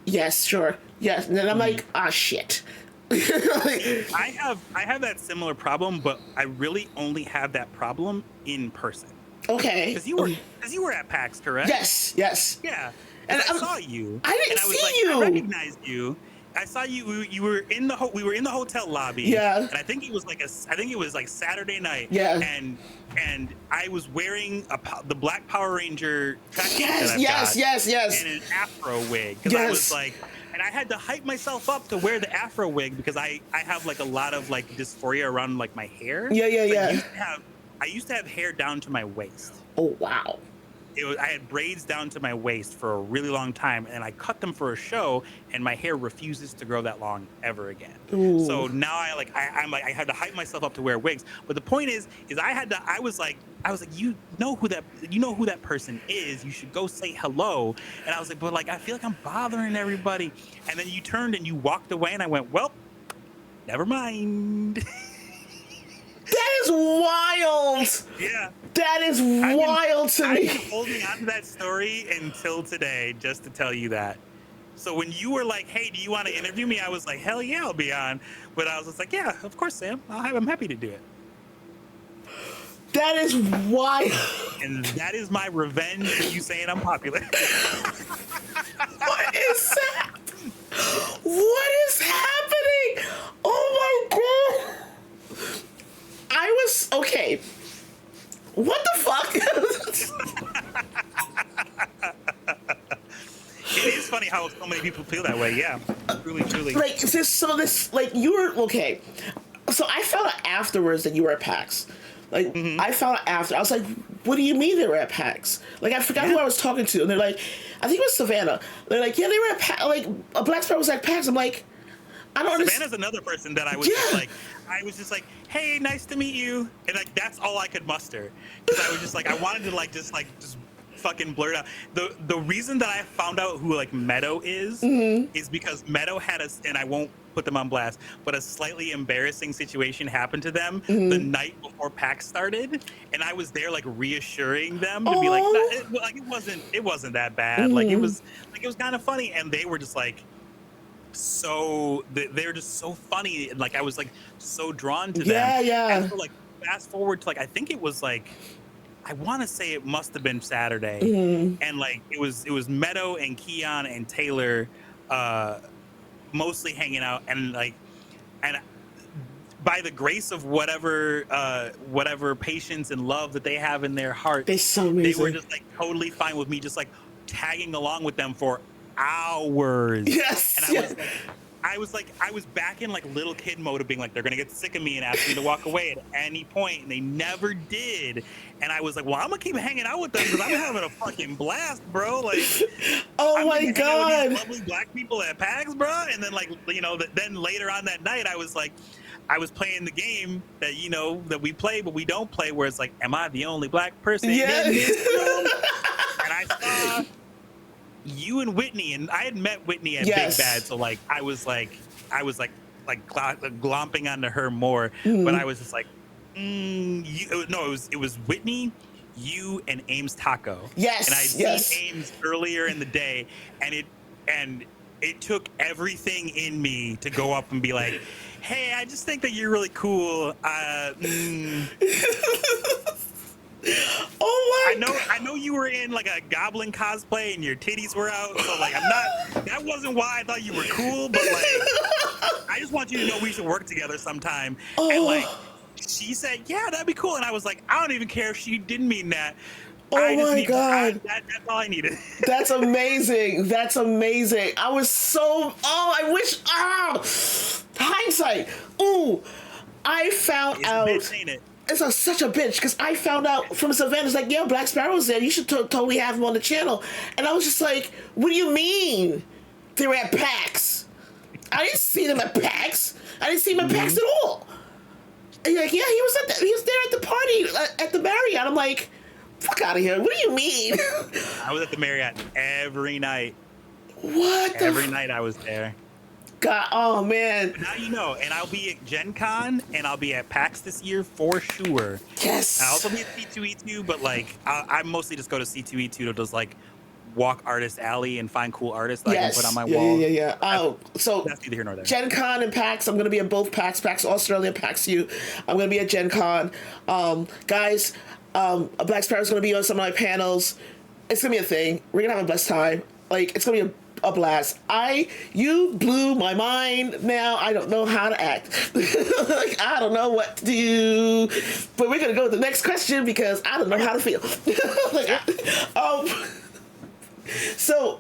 yes, sure, yes. And then I'm like, shit. I have that similar problem, but I really only have that problem in person. Okay. Because you were at PAX, correct? Yes. Yeah. And I saw you. I didn't see you. I recognized you. I saw you. You were in the we were in the hotel lobby. Yeah. And I think it was like Saturday night. Yeah. And I was wearing the Black Power Ranger tracksuit yes. and an afro wig, because I was like, and I had to hype myself up to wear the afro wig because I have like a lot of like dysphoria around like my hair. Yeah. I used to have hair down to my waist. Oh wow. I had braids down to my waist for a really long time, and I cut them for a show, and my hair refuses to grow that long ever again. Ooh. So now I had to hype myself up to wear wigs. But the point is I was like, you know who that person is. You should go say hello. And I was like, but like, I feel like I'm bothering everybody. And then you turned and you walked away, and I went, well, never mind. That is wild. Yeah. That is I've been, wild to I've me. been holding on to that story until today, just to tell you that. So when you were like, "Hey, do you want to interview me?" I was like, "Hell yeah, I'll be on." But I was just like, "Yeah, of course, Sam. I'm happy to do it." That is wild. And that is my revenge for you saying I'm popular. What is that? What is happening? Oh my god. I was okay. What the fuck? It is funny how so many people feel that way. Yeah, truly, truly. Like this like you were okay. So I found out afterwards that you were at PAX. Like I found out after. I was like, "What do you mean they were at PAX?" Like I forgot who I was talking to, and they're like, "I think it was Savannah." They're like, "Yeah, they were at PAX." Like a Black Sparrow was at PAX. I'm like, I don't understand. Savannah's another person that I was just like, "Hey, nice to meet you," and like that's all I could muster because I was just like, I wanted to just fucking blurt out. The reason that I found out who like Meadow is because Meadow had and I won't put them on blast, but a slightly embarrassing situation happened to them the night before PAX started, and I was there like reassuring them to be like, it wasn't that bad. Like it was kind of funny, and they were just like they're just so funny, and like I was like so drawn to them. Yeah. And so like fast forward to like I think it was like I want to say it must have been Saturday, and like it was Meadow and Keon and Taylor, mostly hanging out, and by the grace of whatever patience and love that they have in their heart, They're so amazing. they were just like totally fine with me, just like tagging along with them for hours. Yes. And I was back in like little kid mode of being like, they're gonna get sick of me and ask me to walk away at any point, and they never did. And I was like, well, I'm gonna keep hanging out with them because I'm having a fucking blast, bro. Like, oh my god, with these lovely black people at PAX, bro. And then like then later on that night, I was playing the game that that we play but we don't play, where it's like, am I the only black person in this room? And I saw you and Whitney, and I had met Whitney at Big Bad, so like I was glomping onto her more, but I was just like, it was Whitney, you, and Ames Taco. Yes, and I'd seen Ames earlier in the day, and it took everything in me to go up and be like, hey, I just think that you're really cool. Oh my! I know you were in like a goblin cosplay and your titties were out, so like that wasn't why I thought you were cool, but like I just want you to know we should work together sometime. And like she said, yeah, that'd be cool, and I was like, I don't even care if she didn't mean that. Oh my god! That's all I needed. That's amazing. That's amazing. I was so I wish hindsight. Ooh, I found out. Bitch, ain't it? It's such a bitch because I found out from Savannah. It's like, yeah, Black Sparrow's there. You should totally have him on the channel. And I was just like, what do you mean they were at PAX? I didn't see them at PAX. I didn't see him at PAX at all. And you're like, yeah, he was there at the party at the Marriott. I'm like, fuck out of here. What do you mean? I was at the Marriott every night. What? Every night I was there. God, oh man. Now you know, and I'll be at Gen Con and I'll be at PAX this year for sure. Yes. I'll also be at C2E2, but like I mostly just go to C2E2 to just like walk Artist Alley and find cool artists that I can put on my wall. Yeah. Oh, so that's neither here nor there. Gen Con and PAX. I'm going to be at both PAX Australia, PAX U. I'm going to be at Gen Con. Guys, Black Sparrow's going to be on some of my panels. It's going to be a thing. We're going to have a blessed time. Like, it's going to be a blast. You blew my mind. Now I don't know how to act. Like, I don't know what to do. But we're gonna go to the next question because I don't know how to feel. So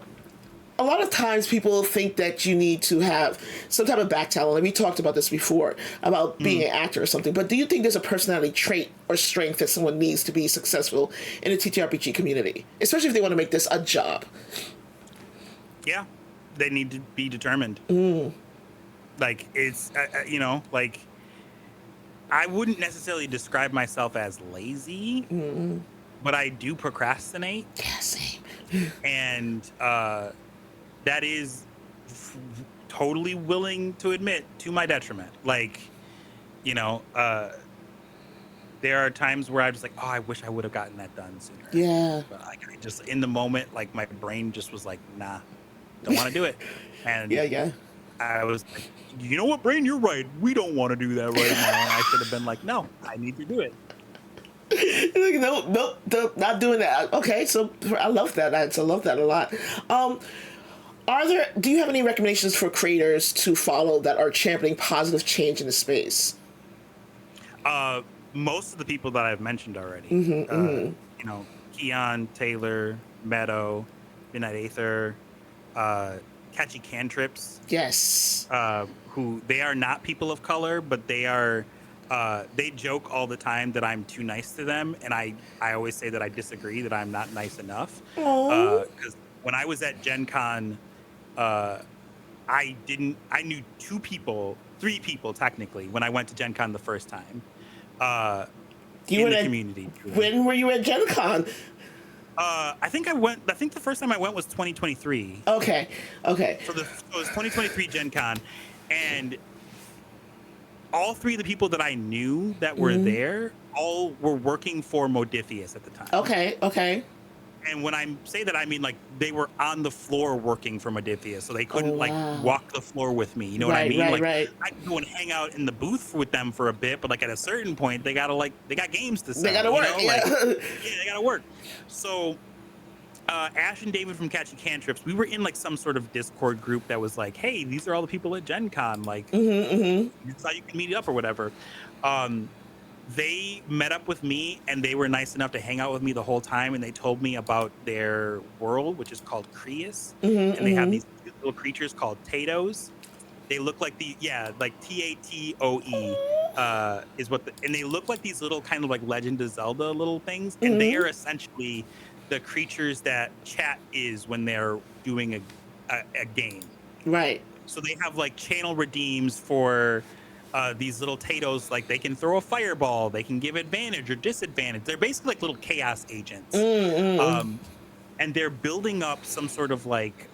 a lot of times people think that you need to have some type of back talent. And we talked about this before about being an actor or something. But do you think there's a personality trait or strength that someone needs to be successful in the TTRPG community, especially if they want to make this a job? Yeah, they need to be determined. Like, it's, like, I wouldn't necessarily describe myself as lazy, but I do procrastinate. Yeah, same. And that is totally willing to admit to my detriment. Like, there are times where I'm just like, oh, I wish I would have gotten that done sooner. Yeah. But like, I just in the moment, like my brain just was like, nah, don't want to do it. And Yeah, yeah. I was like, you know what, brain, you're right. We don't want to do that right now. And I should have been like, no, I need to do it. Like, nope, nope, nope, not doing that. Okay, so I love that. I love that a lot. Do you have any recommendations for creators to follow that are championing positive change in the space? Uh, Most of the people that I've mentioned already, you know, Keon, Taylor, Meadow, Midnight Aether, uh, Catchy Cantrips, Yes. who they are not people of color, but they are. They joke all the time that I'm too nice to them, and I always say that I disagree, that I'm not nice enough. Oh. Because when I was at Gen Con, uh, I knew three people technically when I went to Gen Con the first time. Uh, You in were the at, community. Truly. when were you at Gen Con? I think the first time I went was 2023. Okay. Okay. So it was 2023 Gen Con, and all three of the people that I knew that were there all were working for Modifius at the time. Okay. Okay. And when I say that, I mean like they were on the floor working for Modifius, so they couldn't like Wow. walk the floor with me. You know what I Right, mean? right, Like right. I could go and hang out in the booth with them for a bit, but like at a certain point, they got games to sell. They gotta work. You know? Yeah. Like, yeah, they gotta work. So Ash and David from Catchy Cantrips, we were in like some sort of Discord group that was like, hey, these are all the people at Gen Con. Like, this is how you can meet up or whatever. They met up with me and they were nice enough to hang out with me the whole time. And they told me about their world, which is called Creus. And they have these cute little creatures called Tatos. They look like like Tatoe is and they look like these little kind of like Legend of Zelda little things. And they are essentially the creatures that chat is when they're doing a game. Right. So they have like channel redeems for these little Tatos. Like they can throw a fireball, they can give advantage or disadvantage. They're basically like little chaos agents. And they're building up some sort of like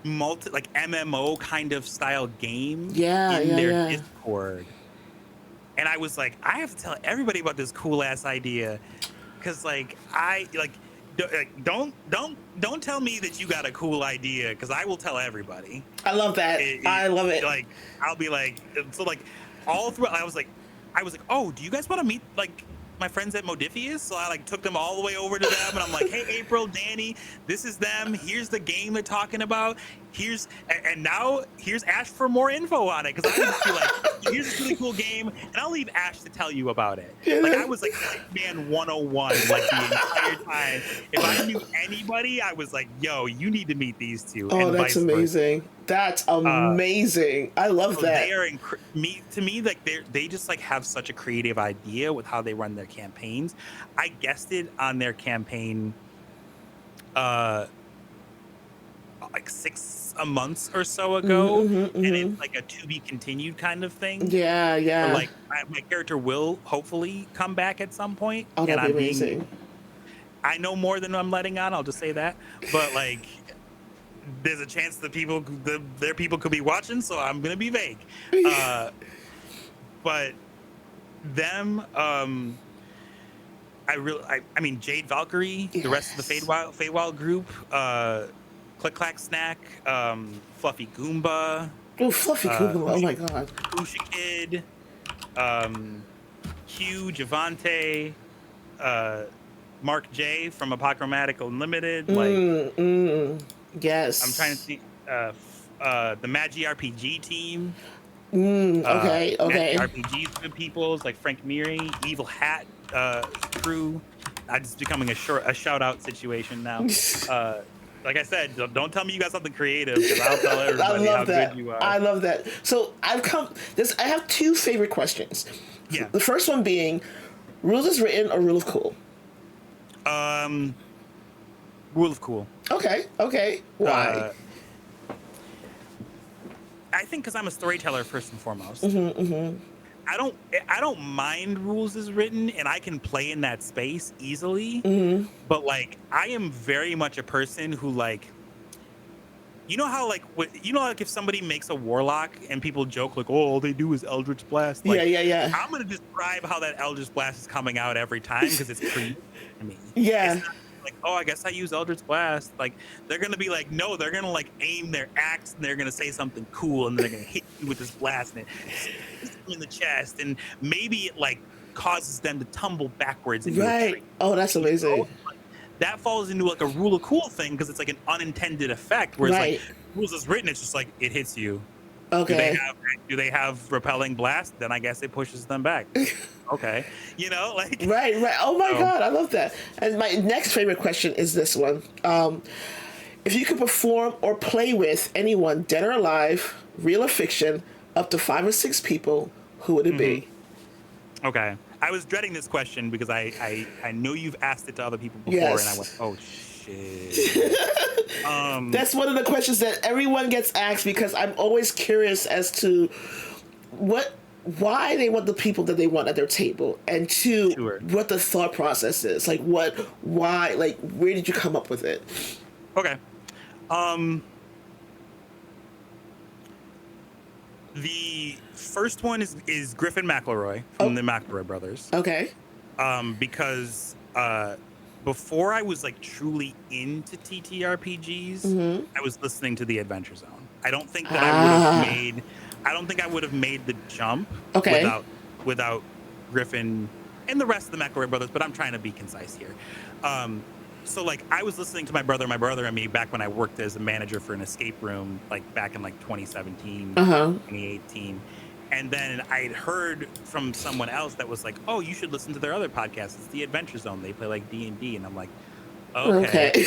MMO kind of style game in their Discord. And I was like, I have to tell everybody about this cool ass idea, because like don't tell me that you got a cool idea, because I will tell everybody. I love that. I love it. Like I'll be like, so like all through. I was like, oh, do you guys want to meet like my friends at Modifius? So I like took them all the way over to them, and I'm like, hey, April, Danny, this is them. Here's the game they're talking about. Now here's Ash for more info on it, because I would just be like, here's this really cool game, and I'll leave Ash to tell you about it. Like I was like man 101 like the entire time. If I knew anybody, I was like, yo, you need to meet these two. Oh, and that's vice versa. amazing. That's amazing. I love So that. they are to me like they just like have such a creative idea with how they run their campaigns. I guested on their campaign like 6 months or so ago, and it's like a to be continued kind of thing. Yeah, yeah. Or like my character will hopefully come back at some point. Oh, that'd be amazing. I know more than I'm letting on, I'll just say that. But like there's a chance that their people could be watching, so I'm gonna be vague. But them, I mean Jade Valkyrie, the rest of the Feywild group, Click Clack Snack, Fluffy Goomba. Oh, Fluffy Goomba! Oh my god. Usha Kid, Hugh, Javante, Mark J from Apochromatic Unlimited. Yes. I'm trying to think. The Magi RPG team. Okay. Magi RPG's good peoples like Frank Miri, Evil Hat crew. It's becoming a shout out situation now. Like I said, don't tell me you got something creative, because I'll tell everybody how good you are. I love that. So I have two favorite questions. Yeah. The first one being, rules is written or rule of cool? Rule of cool. Okay. Why? I think because I'm a storyteller first and foremost. I don't mind rules as written, and I can play in that space easily. But like, I am very much a person who like, You know how like like if somebody makes a warlock and people joke like, oh, all they do is Eldritch Blast. Yeah, Like, yeah, yeah. I'm gonna describe how that Eldritch Blast is coming out every time because it's creepy to me. It's Yeah. not like, oh, I guess I use Eldritch Blast. Like, they're gonna be like, no, they're gonna like aim their axe and they're gonna say something cool and then they're gonna hit you with this blast and it hits you in the chest and maybe it like causes them to tumble backwards into a Right. tree. Oh, that's You know? amazing. That falls into like a rule of cool thing because it's like an unintended effect. Whereas like Right. rules is written, it's just like it hits you. Do they Okay. have repelling blast? Then I guess it pushes them back. Okay, like Right, right. Oh my so. God, I love that. And my next favorite question is this one. If you could perform or play with anyone, dead or alive, real or fiction, up to 5 or 6 people, who would it Mhm. be? Okay, I was dreading this question because I know you've asked it to other people before, and I went, Yes. oh shit. That's one of the questions that everyone gets asked because I'm always curious as to what why they want the people that they want at their table, and two, Sure. what the thought process is. Like why, like where did you come up with it? Okay. Um. The first one is Griffin McElroy from Oh, the McElroy brothers. okay. Because before I was like truly into TTRPGs, I was listening to the Adventure Zone. I don't think that Ah, I don't think I would have made the jump okay. without Griffin and the rest of the McElroy brothers. But I'm trying to be concise here. So like I was listening to my brother and me back when I worked as a manager for an escape room, like back in like 2017, Uh-huh. 2018. And then I'd heard from someone else that was like, oh, you should listen to their other podcast. It's the Adventure Zone. They play like D&D. And I'm like, okay. Okay.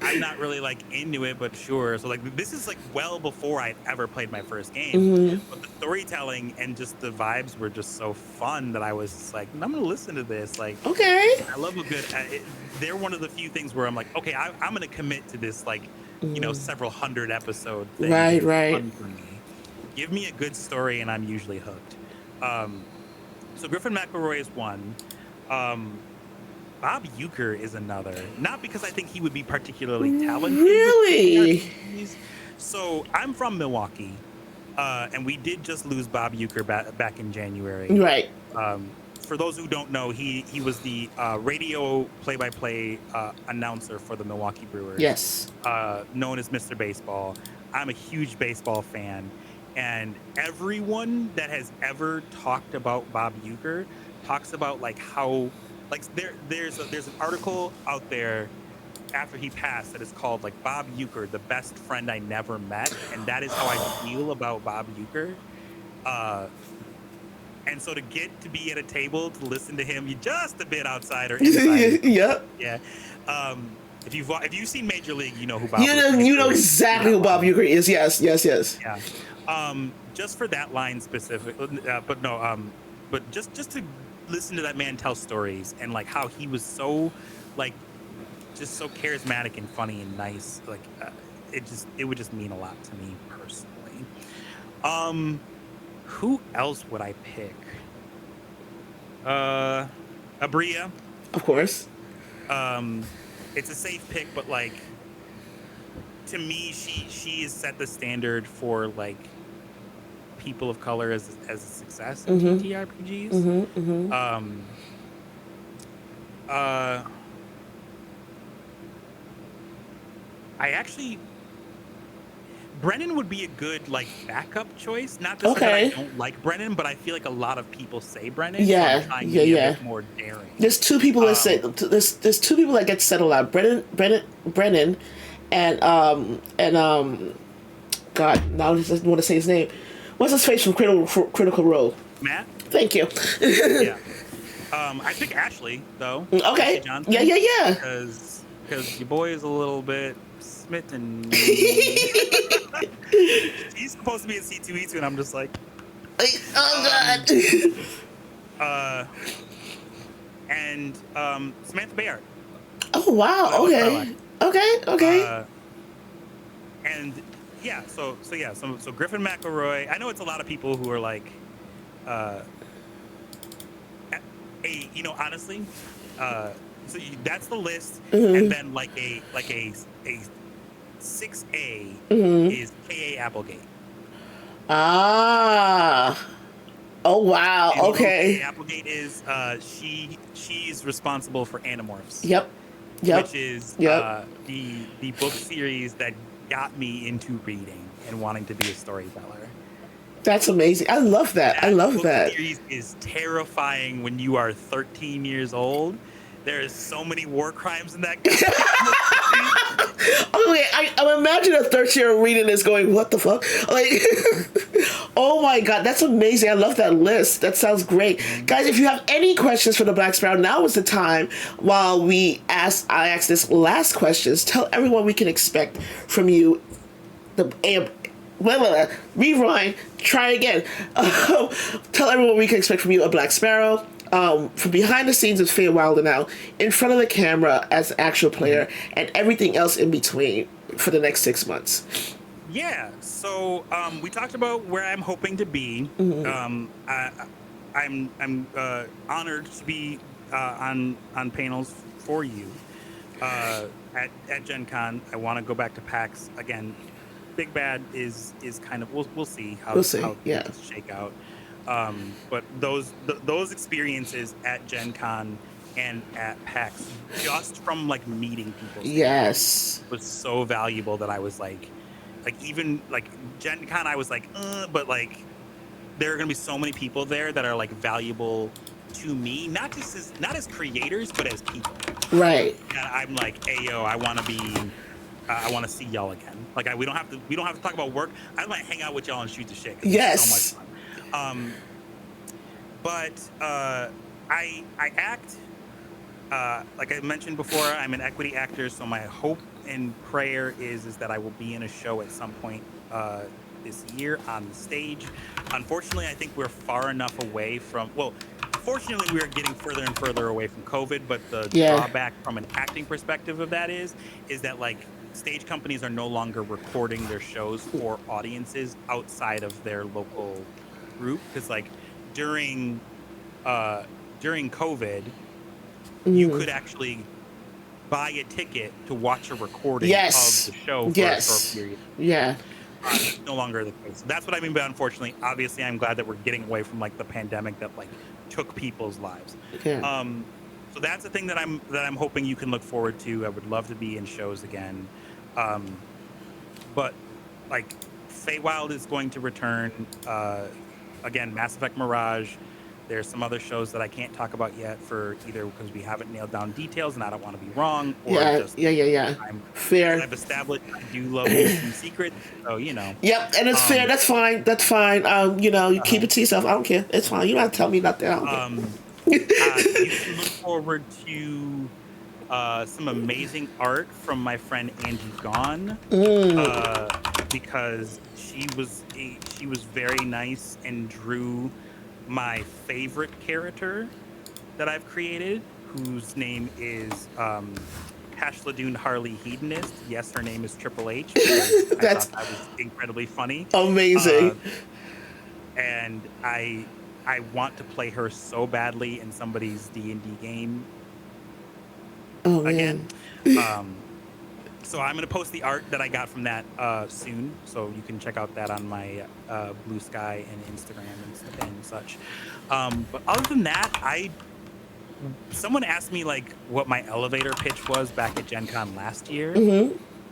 I'm not really like into it, but sure. So like this is like well before I'd ever played my first game. hmm But the storytelling and just the vibes were just so fun that I was just like, I'm gonna listen to this. Like Okay. I love a good. They're one of the few things where I'm like, okay, I'm gonna commit to this like, several hundred episode thing. 'Cause Right, it's right. fun for me. Give me a good story and I'm usually hooked. Um, so Griffin McElroy is one. Um, Bob Euchre is another. Not because I think he would be particularly talented with Really? RPGs. So I'm from Milwaukee, and we did just lose Bob Euchre back in January. Right. For those who don't know, he was the radio play-by-play announcer for the Milwaukee Brewers, Yes. known as Mr. Baseball. I'm a huge baseball fan, and everyone that has ever talked about Bob Euchre talks about like how like there's an article out there after he passed that is called like Bob Euchre, the best friend I never met, and that is how I feel about Bob Euchre. And so to get to be at a table to listen to him, you just a bit outside or inside. Yep. Yeah. If you've seen Major League, you know who You know, you know Euchre is. exactly who Bob Euchre is. Yes, yes, yes. Yeah. Just for that line specific, but no. But just to listen to that man tell stories and like how he was so like just so charismatic and funny and nice. Like it would just mean a lot to me personally. Who else would I pick? Abria. Of course. It's a safe pick, but like to me, she has set the standard for like people of color as a success in TTRPGs. I actually Brennan would be a good like backup choice. Not to say that I don't like Brennan, but I feel like a lot of people say Brennan. So I'm Yeah, trying to yeah, be a yeah. bit more daring. There's two people that say there's two people that get said a lot. Brennan, and God, now I just want to say his name. What's his face from Critical Role? Matt? Thank you. Yeah. I pick Ashley though. Okay. Ashley Johnson, Yeah, yeah, yeah. Because your boy is a little bit smitten. He's supposed to be in C2E2, and I'm just like, Oh God. And Samantha Bayard. Oh wow. Okay. Okay. And yeah, so Griffin McElroy. I know it's a lot of people who are like, honestly, so that's the list, and then like a 6A Mm-hmm. is K.A. Applegate. Ah. Oh wow. And you know who K.A. Okay. Applegate is? She's responsible for Animorphs, Yep. Yep. which is Yep. the book series that got me into reading and wanting to be a storyteller. That's amazing. I love that. I That love book that. series is terrifying when you are 13 years old. There is so many war crimes in that goddamn book series. Okay, I'm imagine a 13-year-old reading this going, what the fuck? Like, oh my god, that's amazing. I love that list. That sounds great. Guys, if you have any questions for the Black Sparrow, now is the time while I ask this last questions. Tell everyone we can expect from you. Rewind, try again. Tell everyone we can expect from you a Black Sparrow. From behind the scenes of Feywild and now, in front of the camera as an actual player, and everything else in between for the next 6 months. Yeah. So we talked about where I'm hoping to be. I'm honored to be on panels for you at Gen Con. I want to go back to PAX again. Big Bad is kind of we'll see how Yeah. things shake out. But those experiences at Gen Con and at PAX, just from like meeting people, Yes. was so valuable that I was like even like Gen Con, I was like, but like there are gonna be so many people there that are like valuable to me, not as creators, but as people. Right. And I'm like, hey yo, I want to see y'all again. Like we don't have to talk about work. I might hang out with y'all and shoot the shit. Yes. It's so much fun. But I act like I mentioned before. I'm an equity actor, so my hope and prayer is that I will be in a show at some point this year on the stage. Unfortunately, I think we're far enough away from. Well, fortunately, we are getting further and further away from COVID. But the drawback from an acting perspective of that is that like stage companies are no longer recording their shows for audiences outside of their local group, because like during COVID, you could actually buy a ticket to watch a recording of the show for a short period. Yeah. It's no longer the case. That's what I mean by unfortunately. Obviously, I'm glad that we're getting away from like the pandemic that like took people's lives. Yeah. So that's the thing that I'm hoping you can look forward to. I would love to be in shows again. But like Feywild is going to return. Again, Mass Effect Mirage. There's some other shows that I can't talk about yet for either because we haven't nailed down details and I don't want to be wrong. Or Yeah. Fair. I've established I do love some secrets, so you know. Yep, and it's fair. That's fine. That's fine. You keep it to yourself. I don't care. It's fine. You don't have to tell me nothing. I don't care. You can look forward to some amazing art from my friend Angie Gone, because she was very nice and drew my favorite character that I've created, whose name is Hashladoon Harley Hedonist. Yes, her name is Triple H. I thought that was incredibly funny. Amazing. And I want to play her so badly in somebody's D&D game again. So I'm going to post the art that I got from that soon, so you can check out that on my Blue Sky and Instagram and such. But other than that, someone asked me like what my elevator pitch was back at Gen Con last year,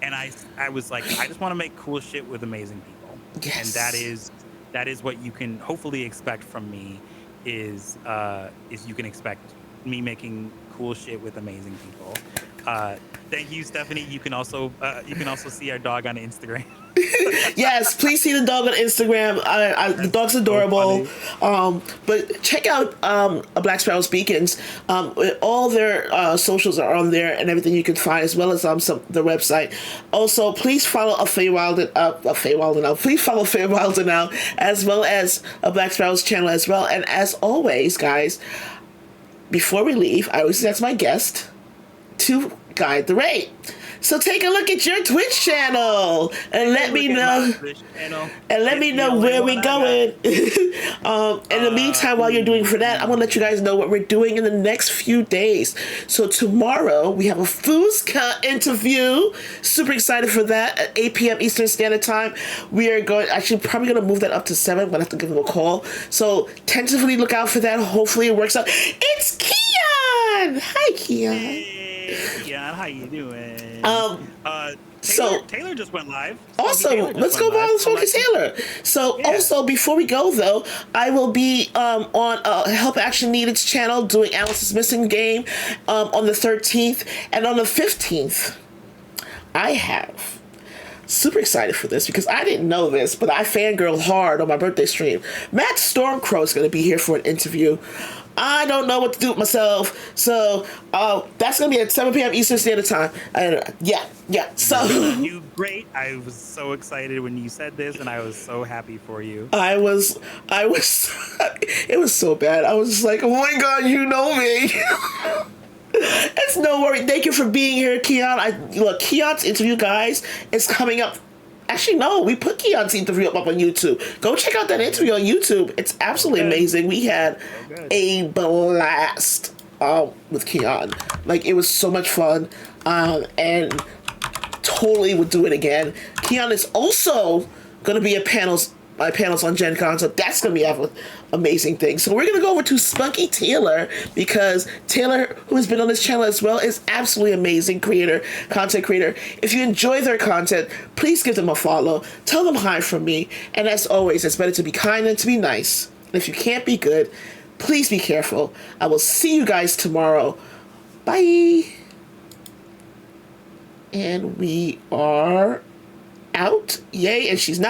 and I was like, I just want to make cool shit with amazing people. Yes. And that is what you can hopefully expect from me is you can expect me making cool shit with amazing people. Thank you, Stephanie. You can also see our dog on Instagram. Yes, please see the dog on Instagram. The dog's adorable. So but check out a Black Sparrow's Beacons. All their socials are on there and everything you can find, as well as the website. Also, please follow Please follow Feywild Now, as well as a Black Sparrow's channel as well. And as always, guys, before we leave, I always ask my guest to guide the rate. So take a look at your Twitch channel and let me know. And let me know where we're going. In the meantime, while you're doing for that, I'm gonna let you guys know what we're doing in the next few days. So tomorrow we have a Fuzka interview. Super excited for that at 8 p.m. Eastern Standard Time. We are probably gonna move that up to 7. I'm gonna have to give them a call. So tentatively look out for that. Hopefully it works out. It's Keon. Hi, Keon. Hey, Keon, how you doing? Taylor just went live. Also, let's go by and talk to Taylor. So, also, before we go, though, I will be on Help Action Needed's channel doing Alice's Missing Game on the 13th. And on the 15th, I have super excited for this because I didn't know this, but I fangirl hard on my birthday stream. Matt Stormcrow is going to be here for an interview. I don't know what to do with myself, so that's gonna be at 7 p.m. Eastern Standard Time. Yeah. So you great. I was so excited when you said this, and I was so happy for you. I was. It was so bad. I was just like, oh my god, you know me. It's no worry. Thank you for being here, Keon. Look, Keon's interview, guys, is coming up. Actually, no, we put Keon's interview up on YouTube. Go check out that interview on YouTube. It's absolutely amazing. We had a blast with Keon. Like, it was so much fun. And totally would do it again. Keon is also going to be at my panels on Gen Con, so that's going to be an amazing thing. So we're going to go over to Spunky Taylor, because Taylor, who has been on this channel as well, is absolutely amazing content creator. If you enjoy their content, please give them a follow. Tell them hi from me. And as always, it's better to be kind than to be nice. And if you can't be good, please be careful. I will see you guys tomorrow. Bye. And we are out. Yay. And she's not